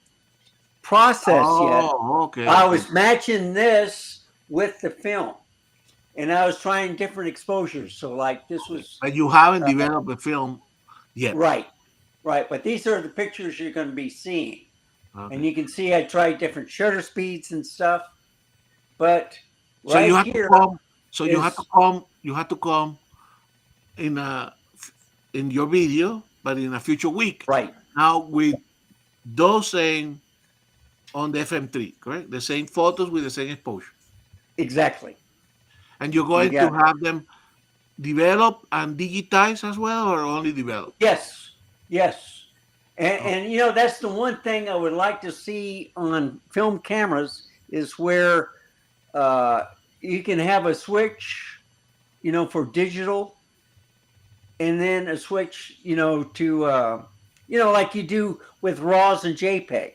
process yet, okay. I was matching this with the film, and I was trying different exposures. So like this was. But you haven't developed the film yet. Right. Right. But these are the pictures you're going to be seeing. Okay. And you can see I tried different shutter speeds and stuff. But so you have here, to come. So you have to come. You have to come in your video, but in a future week. Right. Now with those same on the FM3, correct? The same photos with the same exposure. Exactly. And you're going to have them develop and digitize as well, or only develop? Yes. Yes. And you know, that's the one thing I would like to see on film cameras is where you can have a switch, you know, for digital, and then a switch, you know, to, you know, like you do with RAWs and JPEG,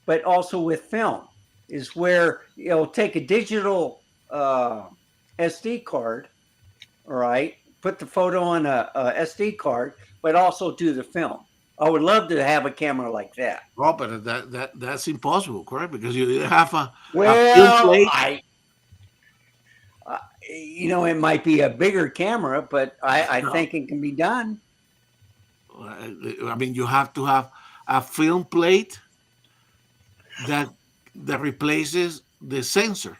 but also with film, is where you'll take a digital SD card, all right, put the photo on a SD card, but also do the film. I would love to have a camera like that. Oh, but that's impossible, correct? Because you have a Well, film plate. You know, it might be a bigger camera, but I think it can be done. I mean, you have to have a film plate that replaces the sensor,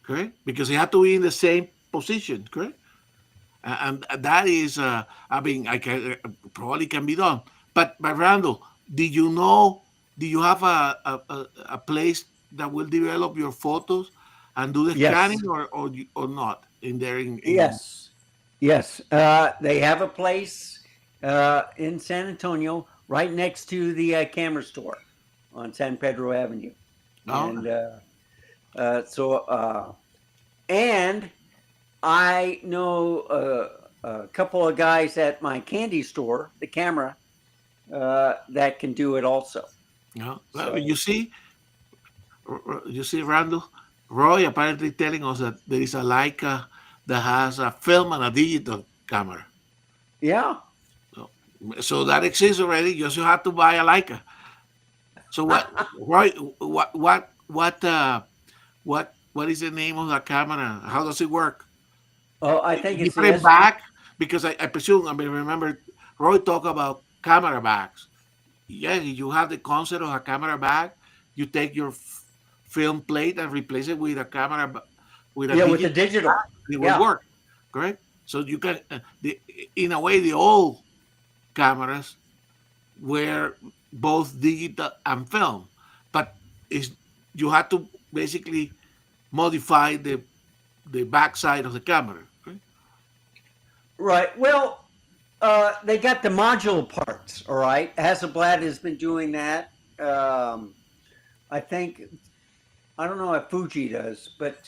correct? Because it has to be in the same position, correct? And that is, I mean, probably can be done. But Randall, do you have a place that will develop your photos and do the scanning, or not in there? Yes. They have a place in San Antonio, right next to the camera store on San Pedro Avenue. And and I know a couple of guys at my candy store, the camera, that can do it also. Well, So- you see, Randall, Roy apparently telling us that there is a Leica that has a film and a digital camera. Yeah. So that exists already. You just have to buy a Leica. So what, Roy? What is the name of the camera? How does it work? Oh, I think You it's put the it back because I presume. I mean, remember, Roy talked about camera bags. Yeah, you have the concept of a camera bag. You take your film plate and replace it with a camera with a yeah, with the digital. digital. It will Yeah. work, correct? So you can, in a way, the old cameras were both digital and film, but is you had to basically modify the backside of the camera. Right? Right. Well, they got the modular parts. All right. Hasselblad has been doing that. I think I don't know if Fuji does, but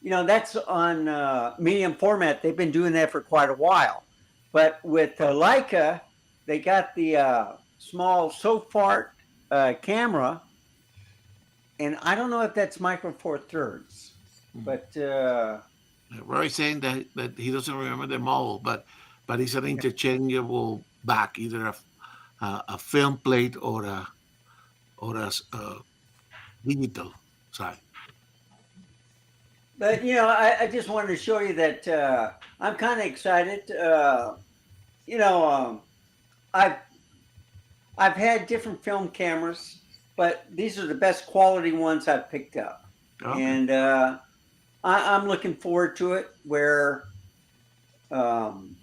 that's on medium format. They've been doing that for quite a while. But with Leica, they got the small SOFART camera, and I don't know if that's micro four thirds, but Roy saying that he doesn't remember the model, but it's an interchangeable back, either a film plate or a digital side. But I just wanted to show you that I'm kind of excited. I've had different film cameras, but these are the best quality ones I've picked up, Okay. and I'm looking forward to it. Where I'm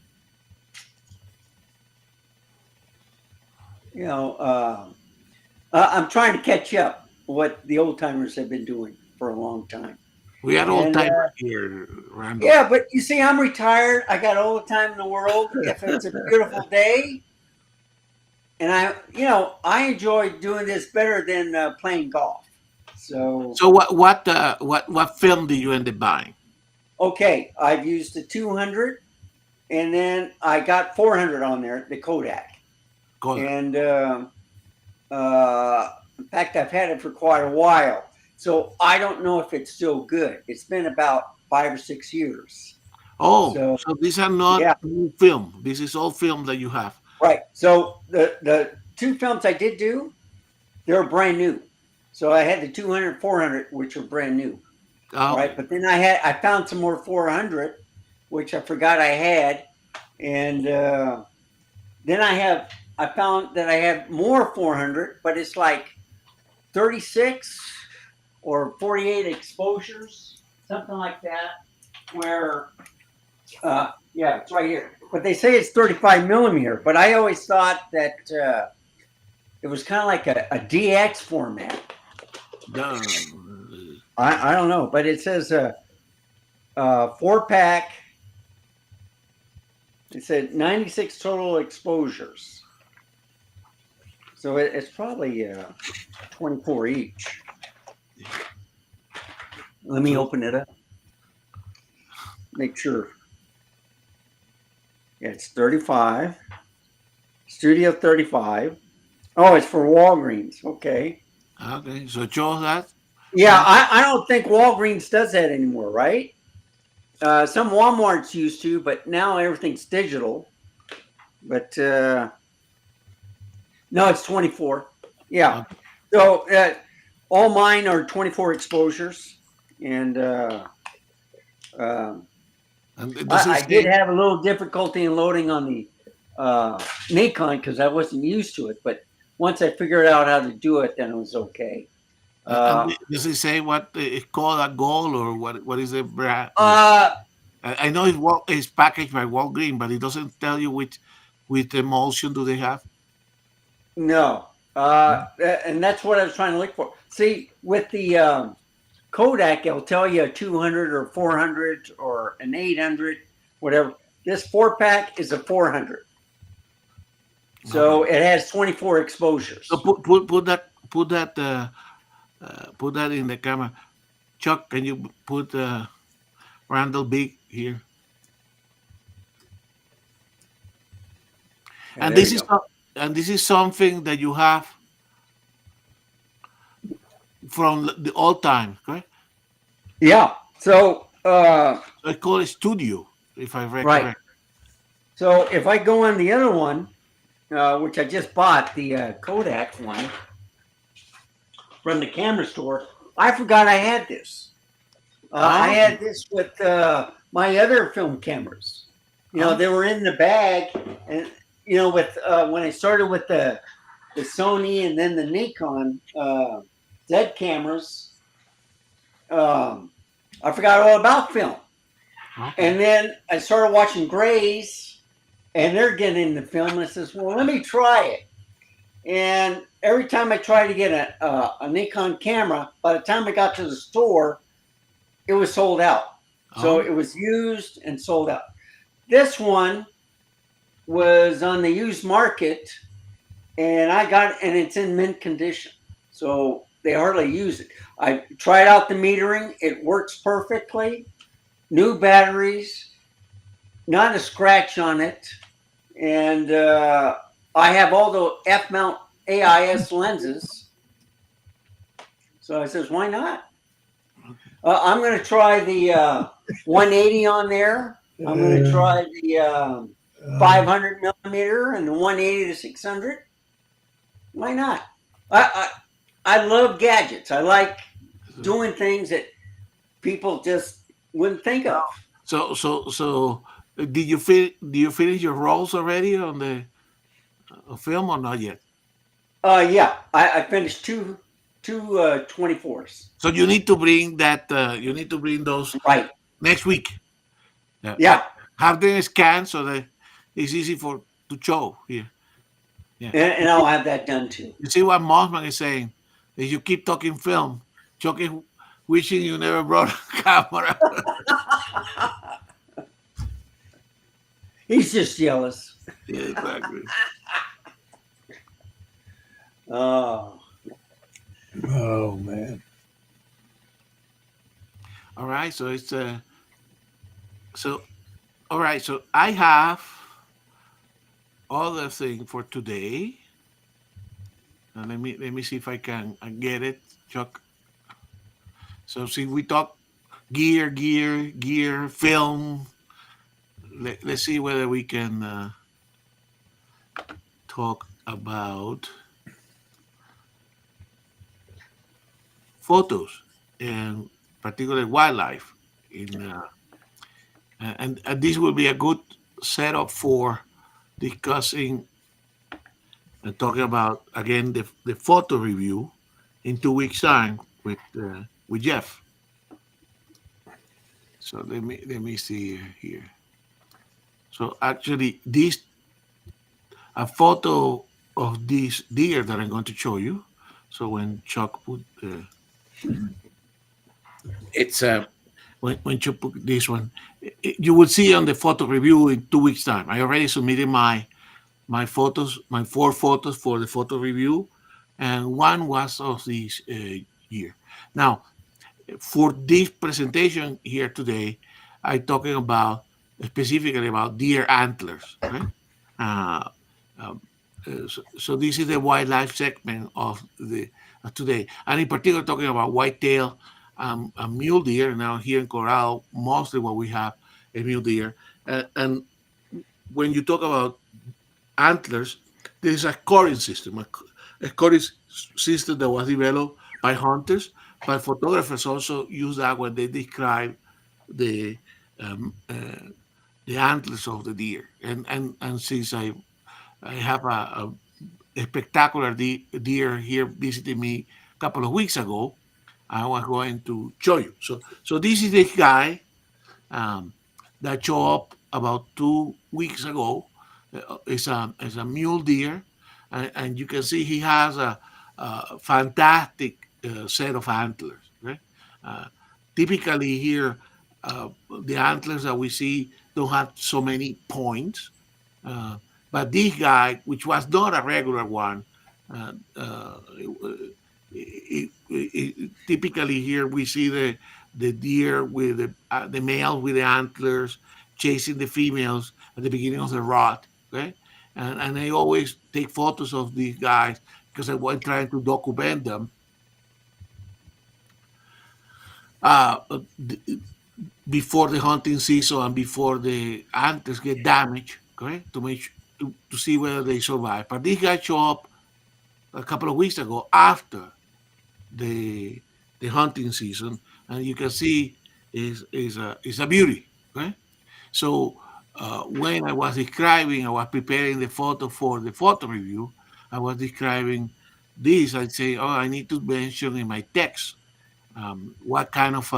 trying to catch up what the old timers have been doing for a long time. We had old And, time here, Randall. Yeah, but you see, I'm retired. I got all the time in the world. If it's a beautiful day, and I enjoy doing this better than playing golf. So So what film did you end up buying? okay, I've used the 200, and then I got 400 on there, the Kodak, Kodak. and in fact, I've had it for quite a while. So I don't know if it's still good. It's been about 5 or 6 years. Oh, So- so these are not Yeah. new film. This is all film that you have. Right. So the two films I did do, they're brand new. So I had the 200, 400, which are brand new. Oh, Right. But then I found some more 400, which I forgot I had. And then I found that I have more 400, but it's like 36 or 48 exposures, something like that, where, yeah, it's right here. But they say it's 35 millimeter, but I always thought that it was kind of like a DX format. I don't know, but it says 4-pack. It said 96 total exposures. So it's probably 24 each. Let me open it up. Make sure. Yeah, it's 35. Studio 35. Oh, it's for Walgreens. Okay. Okay, so show that. Yeah, I don't think Walgreens does that anymore, right? Some Walmarts used to, but now everything's digital. But no, it's 24. Yeah. So all mine are 24 exposures, and And does it I say- did have a little difficulty in loading on the Nikon because I wasn't used to it. But once I figured out how to do it, then it was okay. and does it say what it's called, a Gold, or what is the brand? I know it's packaged by Walgreens, but it doesn't tell you which emulsion do they have. No, and that's what I was trying to look for. See, with the Kodak, it'll tell you a 200 or 400 or an 800, whatever. This 4-pack is a 400, so it has 24 exposures. So put that in the camera. Chuck, can you put Randall Big here? And there this you is go. and this is something that you have from the old time, correct? Yeah. So, I call it studio, if I read right. correct. So if I go on the other one, which I just bought, the Kodak one from the camera store, I forgot I had this. I Oh, had this with my other film cameras. oh, They were in the bag, and with when I started with the Sony and then the Nikon Z cameras, I forgot all about film. okay. And then I started watching Grays, and they're getting into film. And I says, "Well, let me try it." And every time I tried to get a Nikon camera, by the time I got to the store, it was sold out. So Oh, it was used and sold out. This one was on the used market, and and it's in mint condition. So they hardly use it. I tried out the metering; it works perfectly. New batteries, not a scratch on it, and I have all the F mount AIS lenses. So I says, why not? I'm going to try the 180 on there. I'm going to try the 500 millimeter and the 180 to 600. Why not? I love gadgets. I like doing things that people just wouldn't think of. so do you finish your roles already on the film or not yet? Yeah, I finished two 24s. So you need to bring that. You need to bring those Right. next week. Yeah, Yeah. have them scanned so that it's easy for to show here. Yeah, And I'll have that done too. you see what Mossman is saying? If you keep talking film, talking, wishing you never brought a camera. He's just jealous. Yeah, exactly. Oh, Oh man. All right, so it's so all right, so I have other thing for today. And let me see if I can get it, Chuck. So see, we talk gear, film. Let's see whether we can talk about photos and particularly wildlife. And this will be a good setup for discussing and talking about again the photo review in 2 weeks time with Jeff. So let me see here. So actually, this a photo of this deer that I'm going to show you. So when Chuck put it's when you put this one, you will see on the photo review in 2 weeks time. I already submitted my photos, my 4 photos for the photo review, and one was of this year. Now, for this presentation here today, I'm talking about specifically about deer antlers. Right? Uh, um, so this is the wildlife segment of the today, and in particular talking about whitetail and mule deer. Now here in Colorado, mostly what we have is mule deer, and when you talk about antlers, there is a scoring system, a scoring system that was developed by hunters, but photographers also use that when they describe the um, uh, the antlers of the deer. And since I have a spectacular deer here visiting me a couple of weeks ago, I was going to show you. So this is the guy um, that showed up about 2 weeks ago. It's a mule deer, and you can see he has a fantastic set of antlers. Right? Uh, Typically here, uh, the antlers that we see don't have so many points, uh, but this guy, which was not a regular one, uh, uh, typically here we see the deer with the males with the antlers chasing the females at the beginning of the rut. Okay, and I always take photos of these guys because I was trying to document them. Uh, d- Before the hunting season and before the antlers get damaged, correct? To to see whether they survive. But these guys show up a couple of weeks ago after the the hunting season, and you can see is a beauty, right? So when I was preparing the photo for the photo review, I was describing this. I'd say, oh, I need to mention in my text what kind of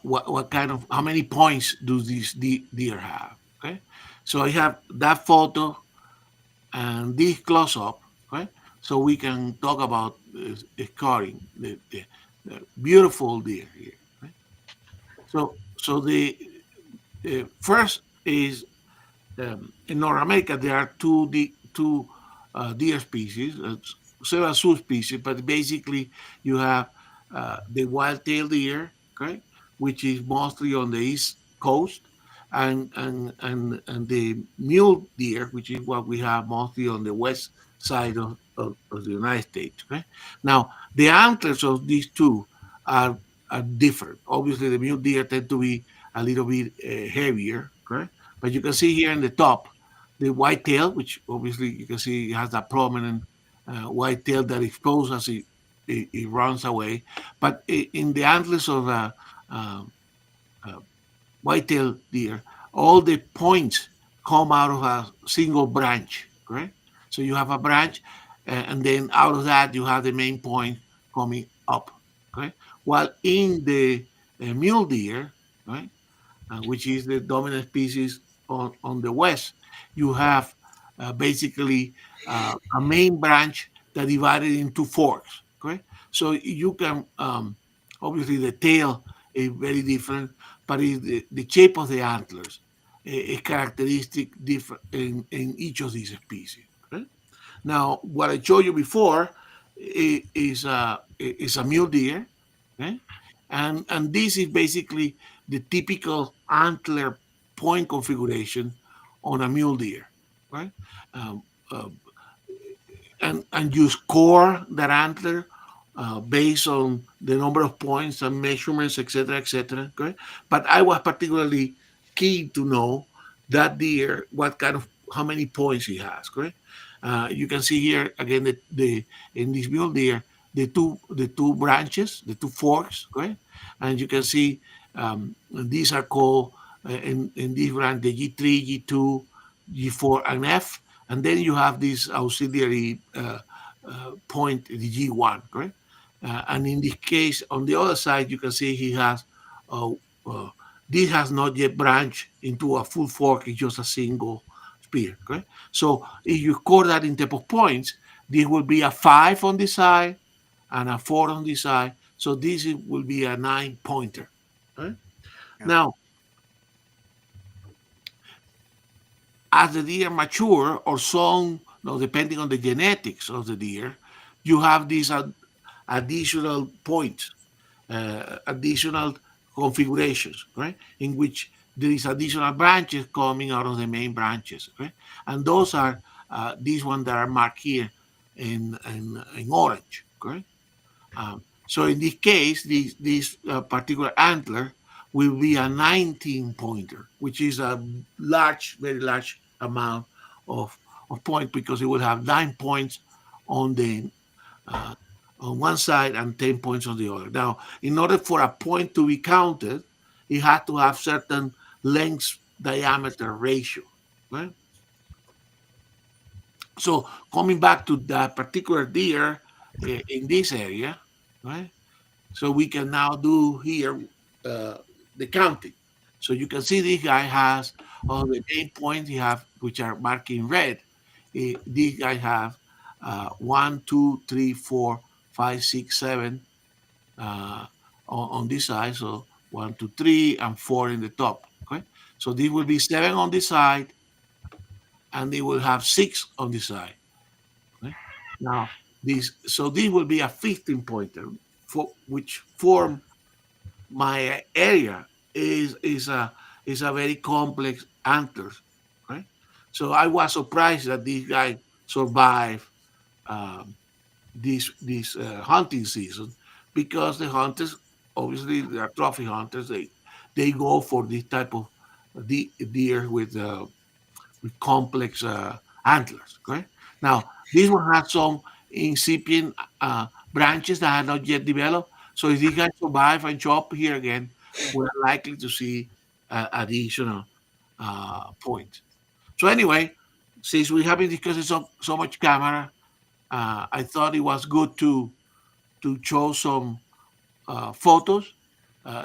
what kind of how many points do these deer have? Okay, so I have that photo and this close up, okay, so we can talk about scoring the beautiful deer here. Okay? So the first is in North America there are two deer species, several subspecies, but basically you have the wild-tailed deer, okay, which is mostly on the east coast, and the mule deer, which is what we have mostly on the west side of the United States. Okay, now the antlers of these two are are different. Obviously, the mule deer tend to be a little bit heavier, correct? But you can see here in the top the white tail, which obviously you can see it has that prominent white tail that exposes as it runs away. But in the antlers of uh, uh, white-tailed deer, all the points come out of a single branch, correct? So you have a branch, and then out of that you have the main point coming up, okay? While in the mule deer, right, which is the dominant species on the west, you have basically a main branch that divided into forks. Correct. So you can obviously the tail is very different, but the shape of the antlers is characteristic different in each of these species. Okay? Now, what I showed you before is a mule deer, okay? And this is basically the typical antler point configuration on a mule deer, right? Um, uh, and you score that antler based on the number of points and measurements, etc., etc. Okay, but I was particularly keen to know that deer, what kind of how many points he has. Correct. You can see here again the in this mule deer the two branches, the two forks, correct, and you can see these are called in this branch the G3, G2, G4, and F, and then you have this auxiliary point, the G1, correct? And in this case, on the other side, you can see he has, uh, uh, this has not yet branched into a full fork, it's just a single spear, correct? So if you score that in type of points, this will be a 5 on this side and a 4 on this side. So this will be a 9-pointer, right? Yeah. Now, as the deer mature or some, no, depending on the genetics of the deer, you have these additional points, additional configurations, right? In which there is additional branches coming out of the main branches, right? And those are these ones that are marked here in orange, correct? So in this case, this particular antler will be a 19 pointer, which is a large, very large amount of, of points because it will have 9 points on the uh, on one side and 10 points on the other. Now, in order for a point to be counted, it had to have certain length diameter ratio. Right? So coming back to that particular deer in this area, right? So we can now do here uh, the counting. So you can see this guy has all the main points he have, which are marked in red. This guy have 1, 2, 3, 4, 5, 6, 7 on this side. So 1, 2, 3, and 4 in the top. Okay. So this will be 7 on this side, and they will have 6 on this side. Okay? Now this will be a 15 pointer for which form my area is a very complex antlers So I was surprised that this guy survived um, this hunting season, because the hunters, obviously they are trophy hunters. They go for this type of deer with complex antlers. Correct. Now this one has some incipient branches that have not yet developed. So if these guys survive and show up here again, we're likely to see additional points. So anyway, since we have been discussing so much camera, I thought it was good to show some photos.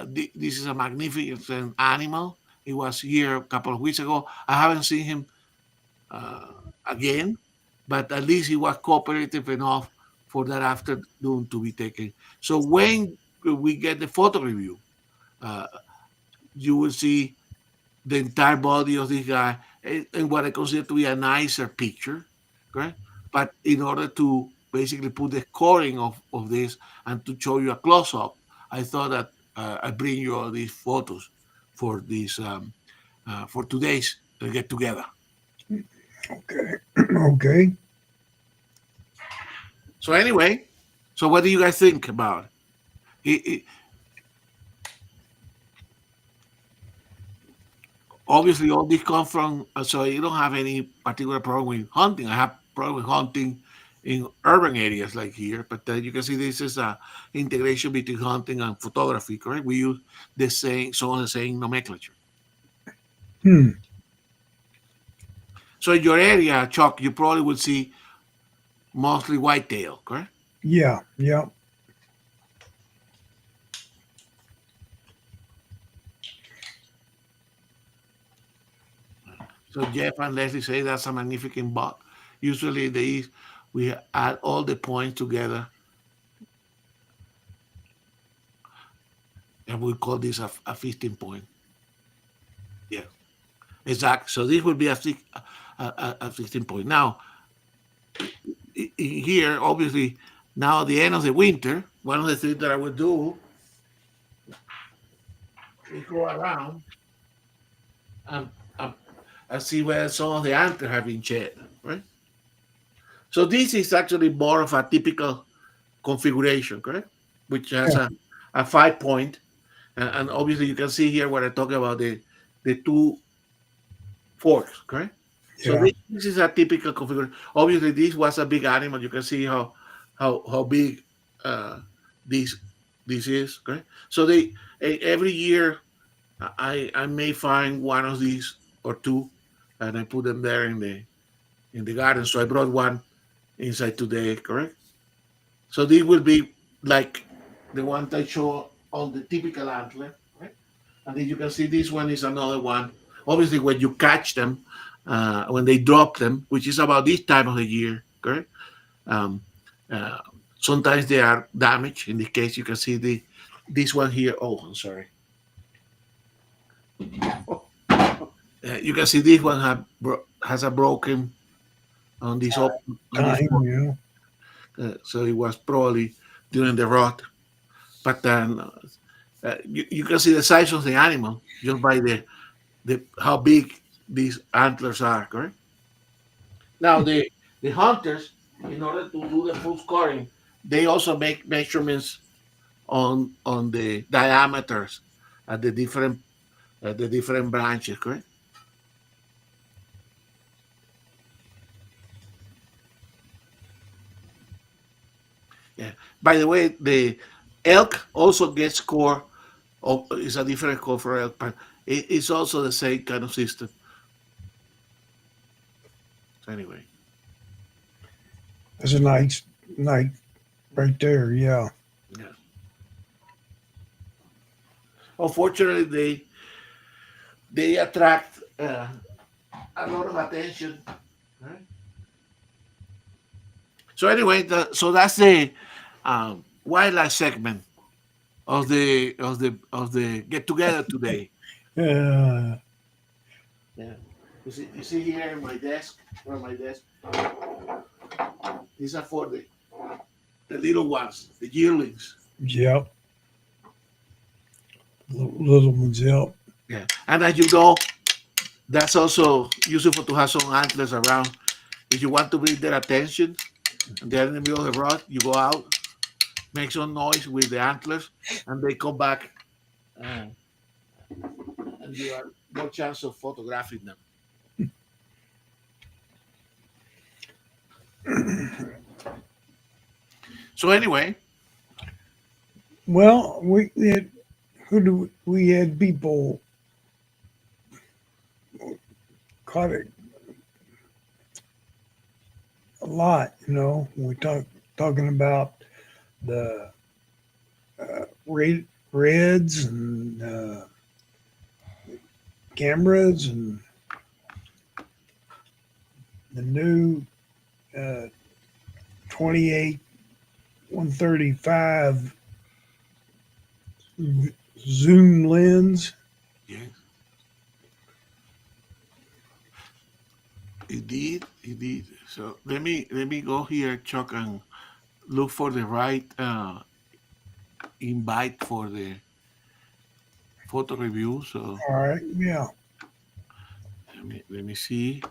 This is a magnificent animal. He was here a couple of weeks ago. I haven't seen him again, but at least he was cooperative enough for that afternoon to be taken. So when we get the photo review, uh, you will see the entire body of this guy and what I consider to be a nicer picture, correct? But in order to basically put the scoring of this and to show you a close up, I thought that I bring you all these photos for this for today's get together. Okay. Okay. So anyway, so what do you guys think about it? Obviously all this come from so you don't have any particular problem with hunting. I have problem with hunting in urban areas like here, but you can see this is a integration between hunting and photography. Correct, we use the same, some of the same nomenclature. Hmm. So in your area, Chuck, you probably would see mostly whitetail. Correct. Yeah. Yeah. So Jeff and Leslie say that's a magnificent buck. Usually we add all the points together and we call this a 15 point. Yeah, exactly. So this would be a 16 point. Now, here, obviously, now at the end of the winter, one of the things that I would do is go around and, and, and see where some of the antlers have been shed, right? So this is actually more of a typical configuration, correct? Which has a 5 point. And obviously you can see here what I talk about the two forks, correct? So Yeah. this is a typical configuration. Obviously this was a big animal. You can see how big this is, correct? So every year I may find one of these or two, and I put them there in the garden. So I brought one inside today, correct? So these will be like the one I show on the typical antler, right? And then you can see this one is another one. Obviously, when you catch them, when they drop them, which is about this time of the year, correct? Um, uh, Sometimes they are damaged. In this case, you can see this one here. Oh, I'm sorry. You can see this one has a broken on this open. Time. Yeah. So it was probably during the rot. But then you can see the size of the animal just by the how big these antlers are, correct? Now the hunters, in order to do the full scoring, they also make measurements on the diameters at the different branches, correct? Yeah. By the way, the elk also gets score. It's a different score for elk, but it's also the same kind of system. So anyway, That's a nice night right there. Yeah. yeah. Unfortunately, they attract a lot of attention. Right? So anyway, so that's the wildlife segment of the get together today. Uh, Yeah. You see here in my desk, these are for the little ones, the yearlings. yep. Little ones. Yep. Yeah. And as you know, That's also useful to have some antlers around. If you want to bring their attention and they're in the middle of the road, you go out, make some noise with the antlers, and they come back, uh, and you have more chance of photographing them. So anyway, Well, we had people caught it a lot. We talking about the reds and cameras and the new 28 135 zoom lens. yeah, it did. So let me go here, Chuck, and look for the right invite for the photo review. So All right, yeah. let me see.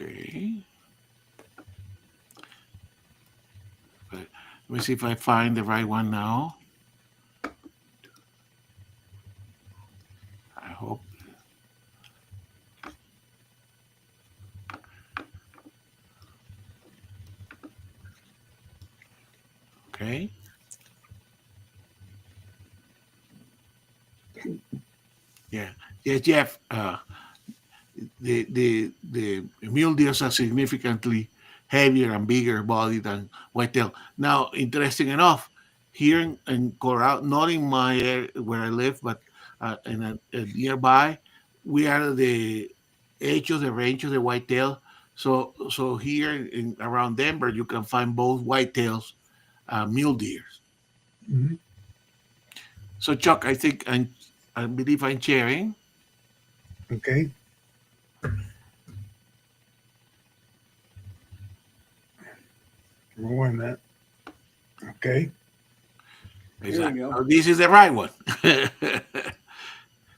Okay. Let me see if I find the right one now. I hope. Okay. Yeah. Yeah, Jeff. The mule deers are significantly heavier and bigger body than whitetail. Now, interesting enough, here in Colorado, not in my area where I live, but in a nearby, we are the edge of the range of the whitetail. So here in around Denver, you can find both whitetails, mule deers. Mhm. So Chuck, I believe I'm sharing. Okay. Wait a minute. Okay. There we go. So this is the right one.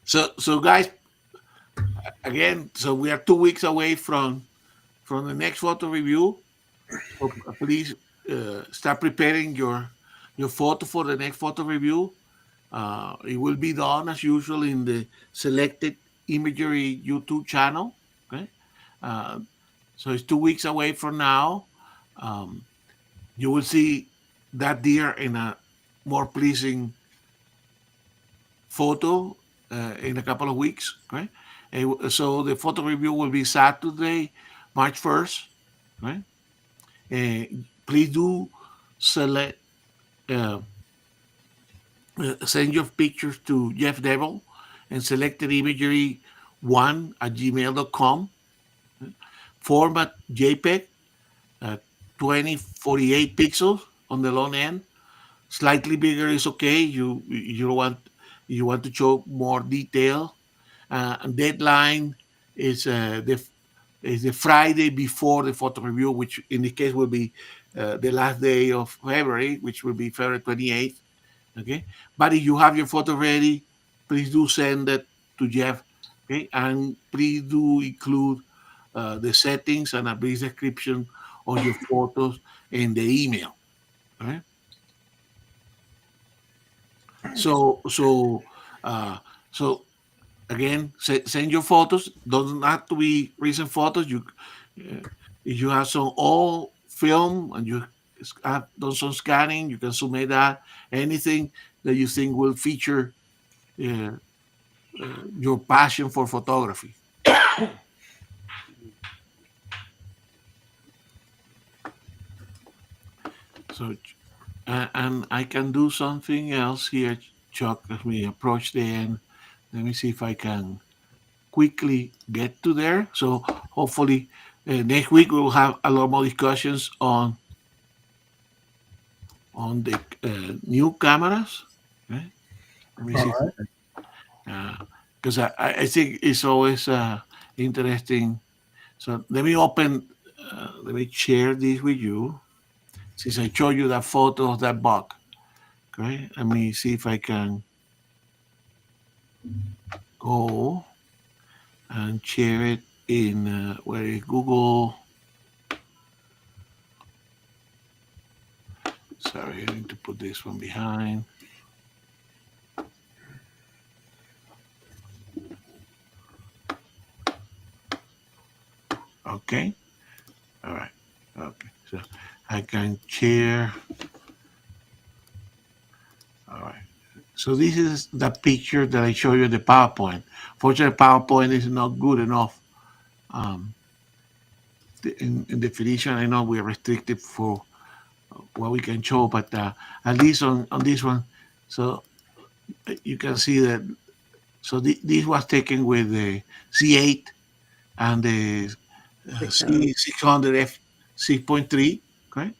So guys, again, so we are 2 weeks away from the next photo review. So please start preparing your photo for the next photo review. It will be done as usual in the selected imagery YouTube channel. Okay, uh, so it's 2 weeks away from now. Um, you will see that deer in a more pleasing photo in a couple of weeks. Okay, so the photo review will be Saturday, March 1st. Right, please do select. Uh, Send your pictures to Jeff Devil and selected imagery 1 at gmail.com. Format JPEG, 2048 pixels on the long end. Slightly bigger is okay. You want to show more detail. And deadline is the Friday before the photo review, which in this case will be the last day of February, which will be February 28th. Okay, but if you have your photo ready, please do send it to Jeff. Okay, and please do include the settings and a brief description of your photos in the email. Okay, so uh, so again, send your photos. Doesn't have to be recent photos. If you have some old film and you have done some scanning, you can submit that. Anything that you think will feature uh, your passion for photography. So, and I can do something else here, Chuck, as we approach the end. Let me see if I can quickly get to there. So, hopefully, next week we will have a lot more discussions on the new cameras. Okay? Let me All see, right. because I think it's always interesting. So let me share this with you. since I showed you that photo of that bug. Okay, let me see if I can go and share it in where is Google. Sorry, I need to put this one behind. Okay, all right. Okay, so I can share. All right. So this is the picture that I show you in the PowerPoint. Fortunately, PowerPoint is not good enough. Um, in definition, I know we're restricted for what we can show, but at least on this one, so you can see that. So this was taken with the C8 and the 600. C600 F 6.3, okay,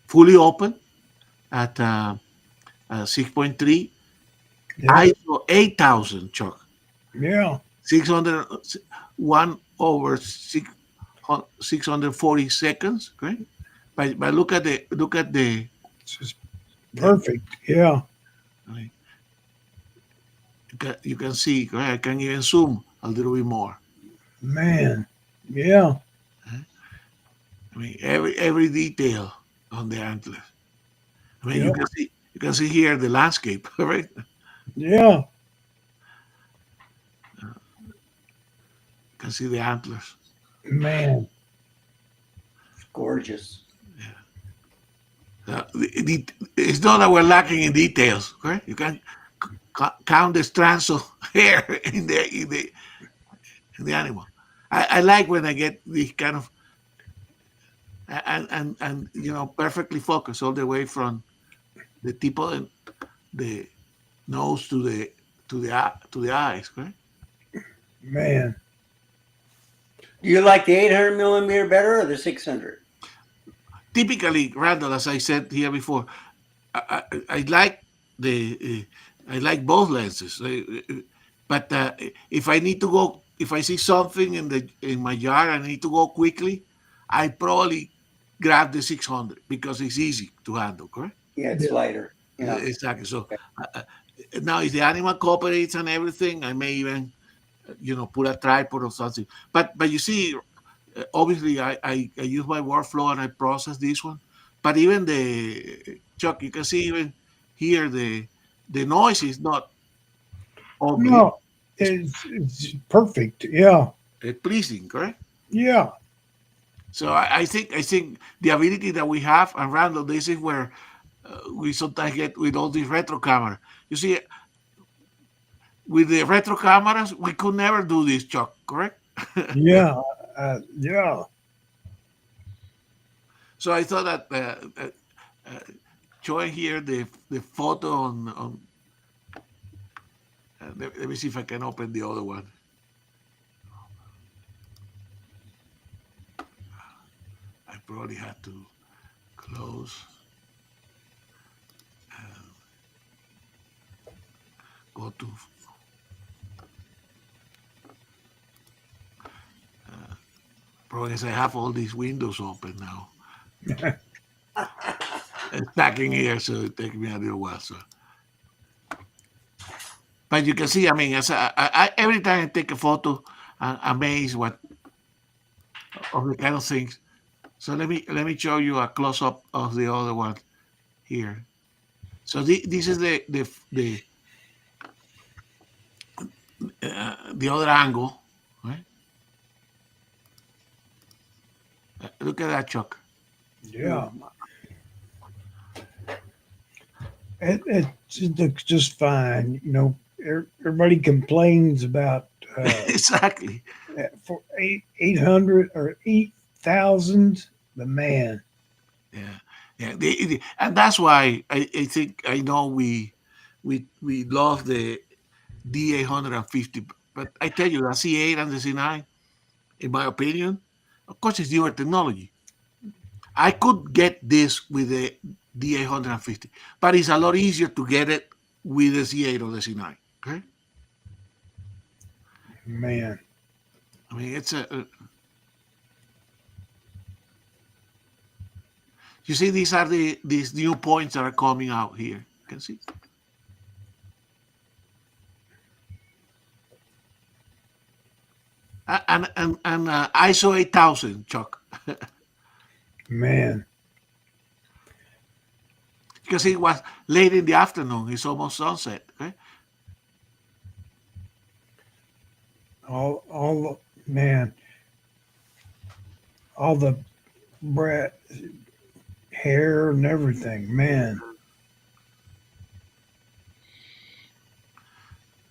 fully open at 6.3 Yeah. ISO 8000, Chuck. Yeah. 600 1 over 640 seconds, okay. But look at the It's just perfect. Yeah. I mean, you can see, right? I can even zoom a little bit more. Man. Yeah. I mean, every detail on the antlers. I mean, Yeah. you can see here the landscape, right? Yeah. You can see the antlers. Man. It's gorgeous. It's not that we're lacking in details, correct? You can count the strands of hair in the animal. I like when I get this kind of and perfectly focused all the way from the tip of the nose to the eyes, correct? Man. Do you like the 800 millimeter better or the 600? Typically, Randall, as I said here before, I like I like both lenses, but if I need to go, if I see something in my yard and I need to go quickly, I probably grab the 600 because it's easy to handle. Correct? Yeah, it's Yeah. lighter. Yeah. Exactly. So now, if the animal cooperates and everything, I may even put a tripod or something. But you see, obviously I use my workflow and I process this one. But even the Chuck, you can see even here the noise is not ugly. No. It's perfect. Yeah. It's pleasing, correct? Yeah. So I think the ability that we have, and Randall, this is where we sometimes get with all these retro cameras. You see, with the retro cameras, we could never do this, Chuck, correct? Yeah. Yeah. So I thought that uh, showing here the photo on let me see if I can open the other one. I probably had to close and go to. Probably as I have all these windows open now. It's packing here, so it takes me a little while. So, but you can see, I mean, every time I take a photo, I'm amazed what of the kind of things. So let me show you a close up of the other one here. So this is the other angle, right? Look at that, Chuck. Yeah. It looks just fine. Everybody complains about Exactly. for 800 or 8,000. But man, Yeah, yeah. And that's why I think I know we love the D850, but I tell you, the C8 and the C9, in my opinion, of course, it's newer technology. I could get this with the D850, but it's a lot easier to get it with the C8 or the C9. Okay, man, I mean it's a You see, these are these new points that are coming out here. You can see. And ISO 8000, Chuck, Man, because it was late in the afternoon. It's almost sunset. Okay? all man, all the brat hair and everything. Man,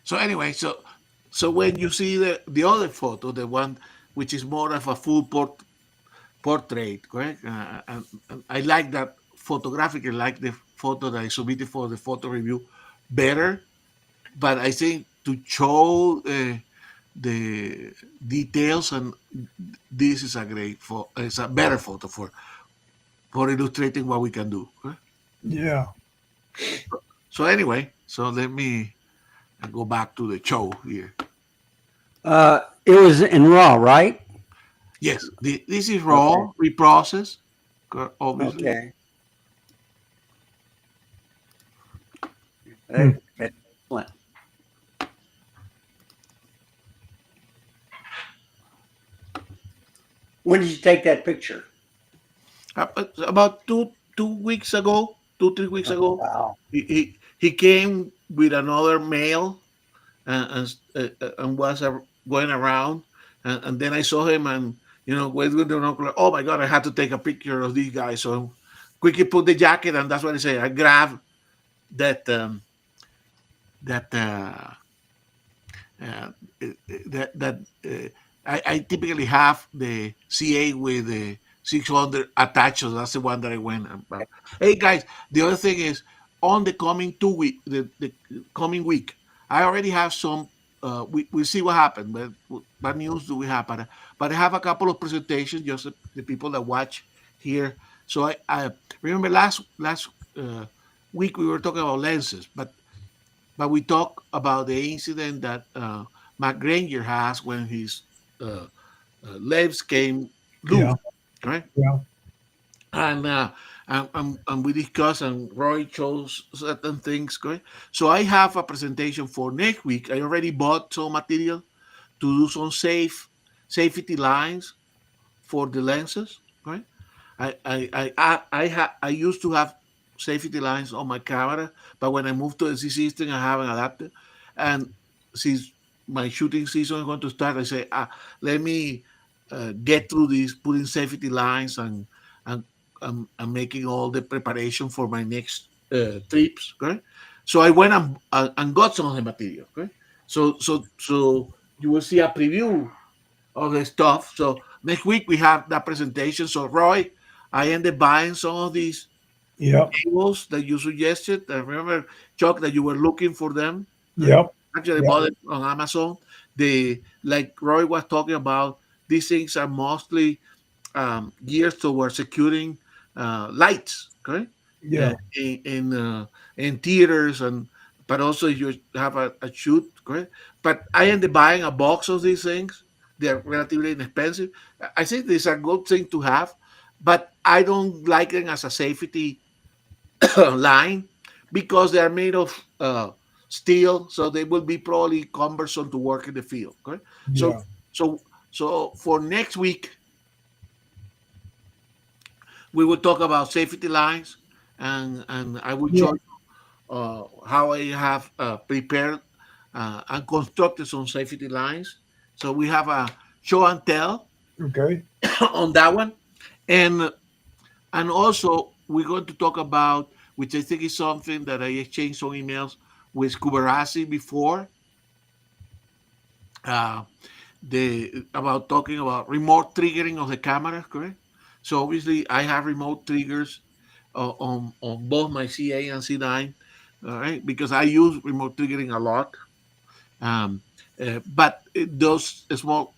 So anyway, so when you see the other photo, the one which is more of a full portrait, correct? And I like that photographically, like the photo that I submitted for the photo review better. But I think to show the details, and this is a great photo. It's a better photo for illustrating what we can do. Okay? yeah. So anyway, so let me go back to the show here. It was in RAW, right? Yes, this is raw, reprocessed, obviously. Okay. Hmm. Excellent. When did you take that picture? About 2 weeks ago, 3 weeks ago, Wow. he came with another male and was going around, and then I saw him and went with the binocular. Oh my God, I had to take a picture of these guys. So quickly put the jacket, and that's what I say. I grabbed that that uh, that I typically have the CA with the 600 attached. So that's the one that I went about. Hey guys, the other thing is on the coming 2 week, the coming week, I already have some. We'll see what happens. But what news do we have? But I have a couple of presentations. Just the people that watch here. So I remember last uh, week we were talking about lenses, but we talk about the incident that Matt Granger has when his uh, legs came loose, Yeah, right? yeah, And, and we discuss, and Roy chose certain things, right? So I have a presentation for next week. I already bought some material to do some safety lines for the lenses, right? I used to have safety lines on my camera, but when I moved to the Z system, I haven't adapted. And since my shooting season is going to start, I say, let me get through this, putting safety lines and and making all the preparation for my next trips. Okay, so I went and got some of the material. Okay, so you will see a preview of the stuff. So next week we have that presentation. So Roy, I ended buying some of these yep, tables that you suggested. I remember, Chuck, that you were looking for them. Right? yep, Actually, I yep, bought it on Amazon. They, like Roy was talking about, these things are mostly geared towards securing lights, okay, yeah, in theaters, and but also you have a shoot, correct. But I ended buying a box of these things. They're relatively inexpensive. I think this is a good thing to have, but I don't like them as a safety line because they are made of steel, so they will be probably cumbersome to work in the field. Okay, so yeah, so so for next week we will talk about safety lines, and I will yeah. show you how I have prepared and constructed some safety lines. So we have a show and tell Okay, on that one, and also we're going to talk about, which I think is something that I exchanged some emails with Kubarasi before, uh, the about talking about remote triggering of the camera, correct? So obviously I have remote triggers on both my CA and C9, all right, because I use remote triggering a lot. Um, but those small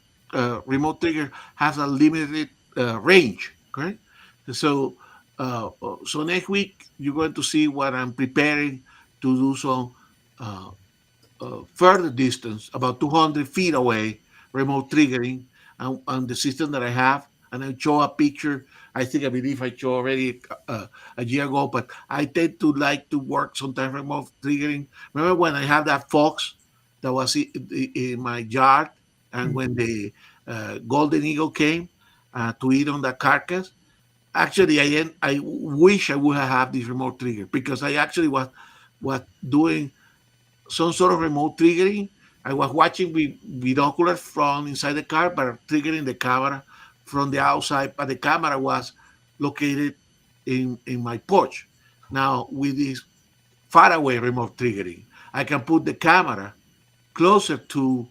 remote trigger has a limited range, correct? So so next week you're going to see what I'm preparing to do some uh, further distance, about 200 feet away, remote triggering, and the system that I have. and I show a picture. I believe I showed already a year ago, but I tend to like to work sometimes remote triggering. Remember when I had that fox that was in my yard, and when the golden eagle came to eat on the carcass? Actually, I wish I would have had this remote trigger because I actually was doing some sort of remote triggering. I was watching with binoculars from inside the car, but triggering the camera from the outside. But the camera was located in my porch. Now, with this far away remote triggering, I can put the camera closer to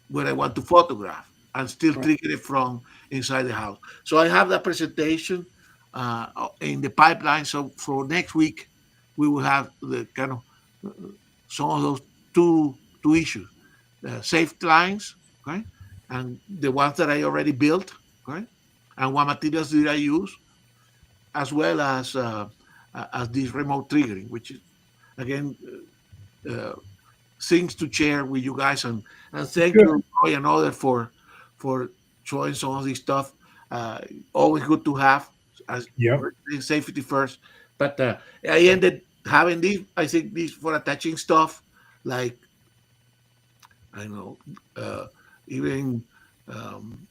where I want to photograph and still Right. trigger it from inside the house. So I have that presentation in the pipeline. So for next week, we will have the kind of some of those two issues: safe lines, okay, and the ones that I already built, okay, and what materials did I use, as well as this remote triggering, which is again uh, things to share with you guys. And thank Good. you, Roy, and other for showing some of this stuff. Uh, Always good to have as Yep. we're doing safety first. But I ended having this. I think this for attaching stuff like I don't know, uh, even um,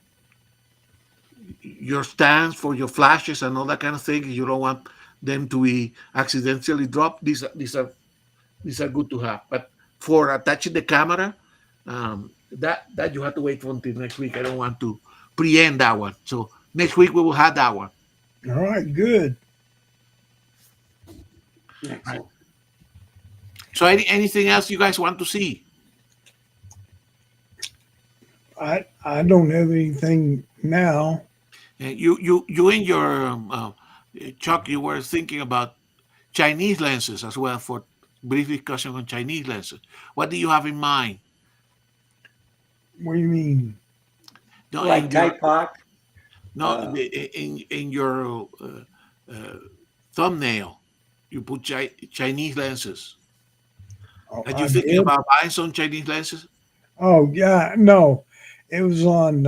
your stands for your flashes and all that kind of thing. You don't want them to be accidentally dropped. These are good to have. But for attaching the camera, that you have to wait for until next week. I don't want to preempt that one. So next week we will have that one. All right. Good. Excellent. So anything else you guys want to see? I don't have anything now. You in your Chuck, you were thinking about Chinese lenses as well for brief discussion on Chinese lenses. What do you have in mind? What do you mean? No, Like in your Type no in your uh, thumbnail, you put Chinese lenses. Oh, Are you I thinking did. about buying some Chinese lenses? Oh yeah. No, it was on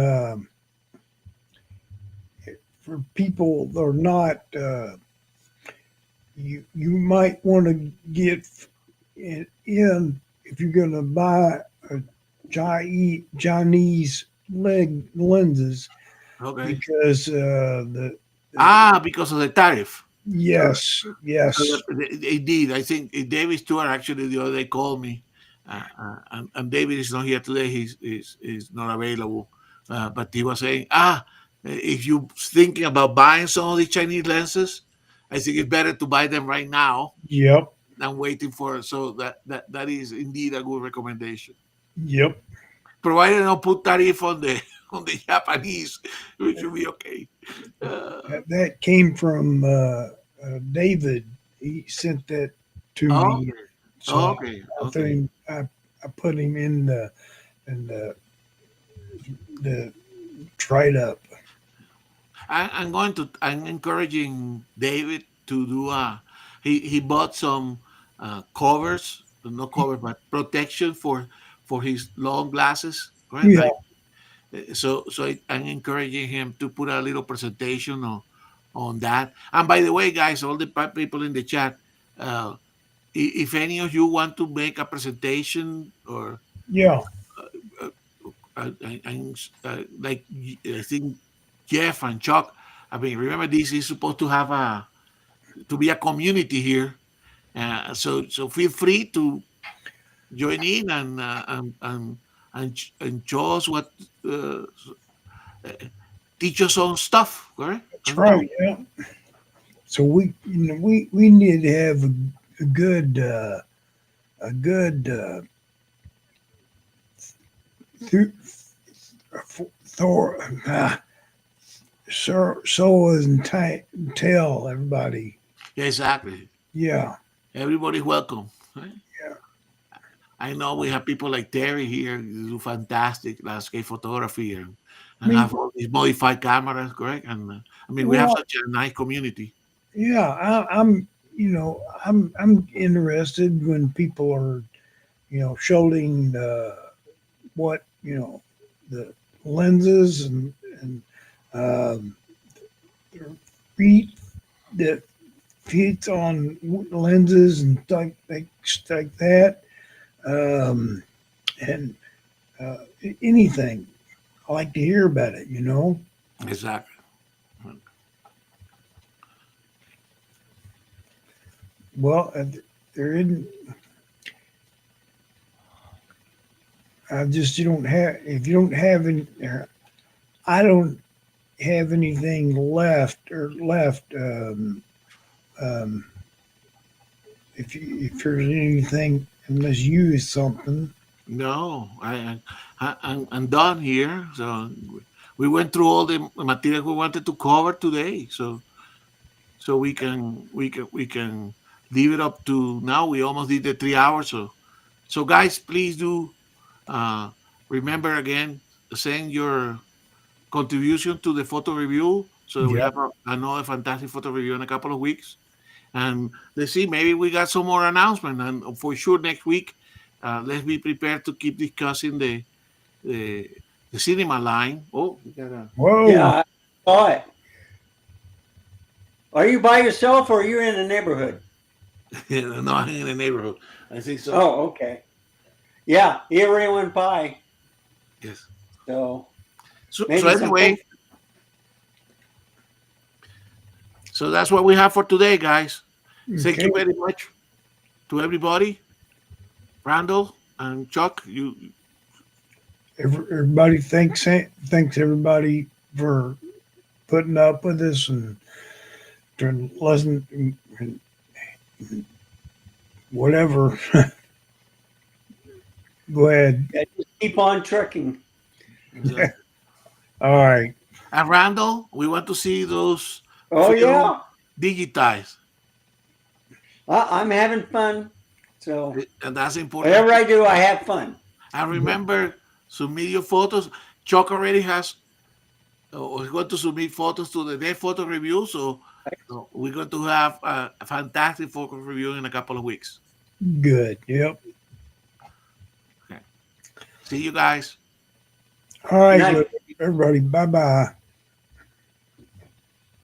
for people that are not. You might want to get in if you're going to buy a Chinese leg lenses Okay. because the Because of the tariff. yes, yes, They did. I think David Stewart actually the other day called me, and David is not here today. He's not available. But he was saying, if you thinking about buying some of the Chinese lenses, I think it's better to buy them right now yep, than waiting for. So that is indeed a good recommendation. yep. Provided don't put tariff on the on the Japanese, we should be okay. Uh, That came from David. He sent that to me, okay, so I put okay. him. I put him in the trade up. I'm encouraging David to do he bought some covers, not covers, but protection for his long glasses, right? Yeah, Like I'm encouraging him to put a little presentation on that. And by the way, guys, all the people in the chat, uh, if any of you want to make a presentation or yeah, uh, like I think Jeff and Chuck. I mean, remember this is supposed to have to be a community here. So feel free to join in and show us what uh, teach us on stuff, correct? that's right. Yeah. So we need to have a good a good th- Thor so and tell everybody. Yeah, exactly. Yeah, Everybody's welcome. Right? yeah. I know we have people like Terry here who do fantastic landscape photography I and mean, have all these modified cameras, correct? And I mean, we have well, such a nice community. yeah. I'm I'm interested when people are showing what the lenses and Um, their feet that fits on lenses and stuff like that, um, and anything. I like to hear about it. Exactly. Well, there isn't. I just you don't have if you don't have any. I don't have anything left. Um, if there's anything, unless you use something. No, I'm done here. So we went through all the material we wanted to cover today. So we can leave it up to now. We almost did the 3 hours. So guys, please do uh, remember again, send your contribution to the photo review so that we Yep. have another fantastic photo review in a couple of weeks. And let's see, maybe we got some more announcement. And for sure, next week, let's be prepared to keep discussing the, the cinema line. Oh, we got a Whoa. Yeah, I saw it. Are you by yourself or are you in the neighborhood? no, I'm in the neighborhood. I think so. Oh, okay. Yeah, he already went by. Yes. So So maybe anyway, something. so that's what we have for today, guys. Thank Okay. you very much to everybody. Randall and Chuck, you Everybody thanks everybody for putting up with us and to listen and whatever. Go ahead. Yeah, just keep on trucking. All right. and Randall, we want to see those Oh film yeah, digitized. I'm having fun. So And that's important. whatever I do, I have fun. And remember, submit your photos. Chuck already has, is going to submit photos to the day photo review. So we're going to have a fantastic photo review in a couple of weeks. Good. Yep. See you guys. All right. Night. Everybody. Bye bye.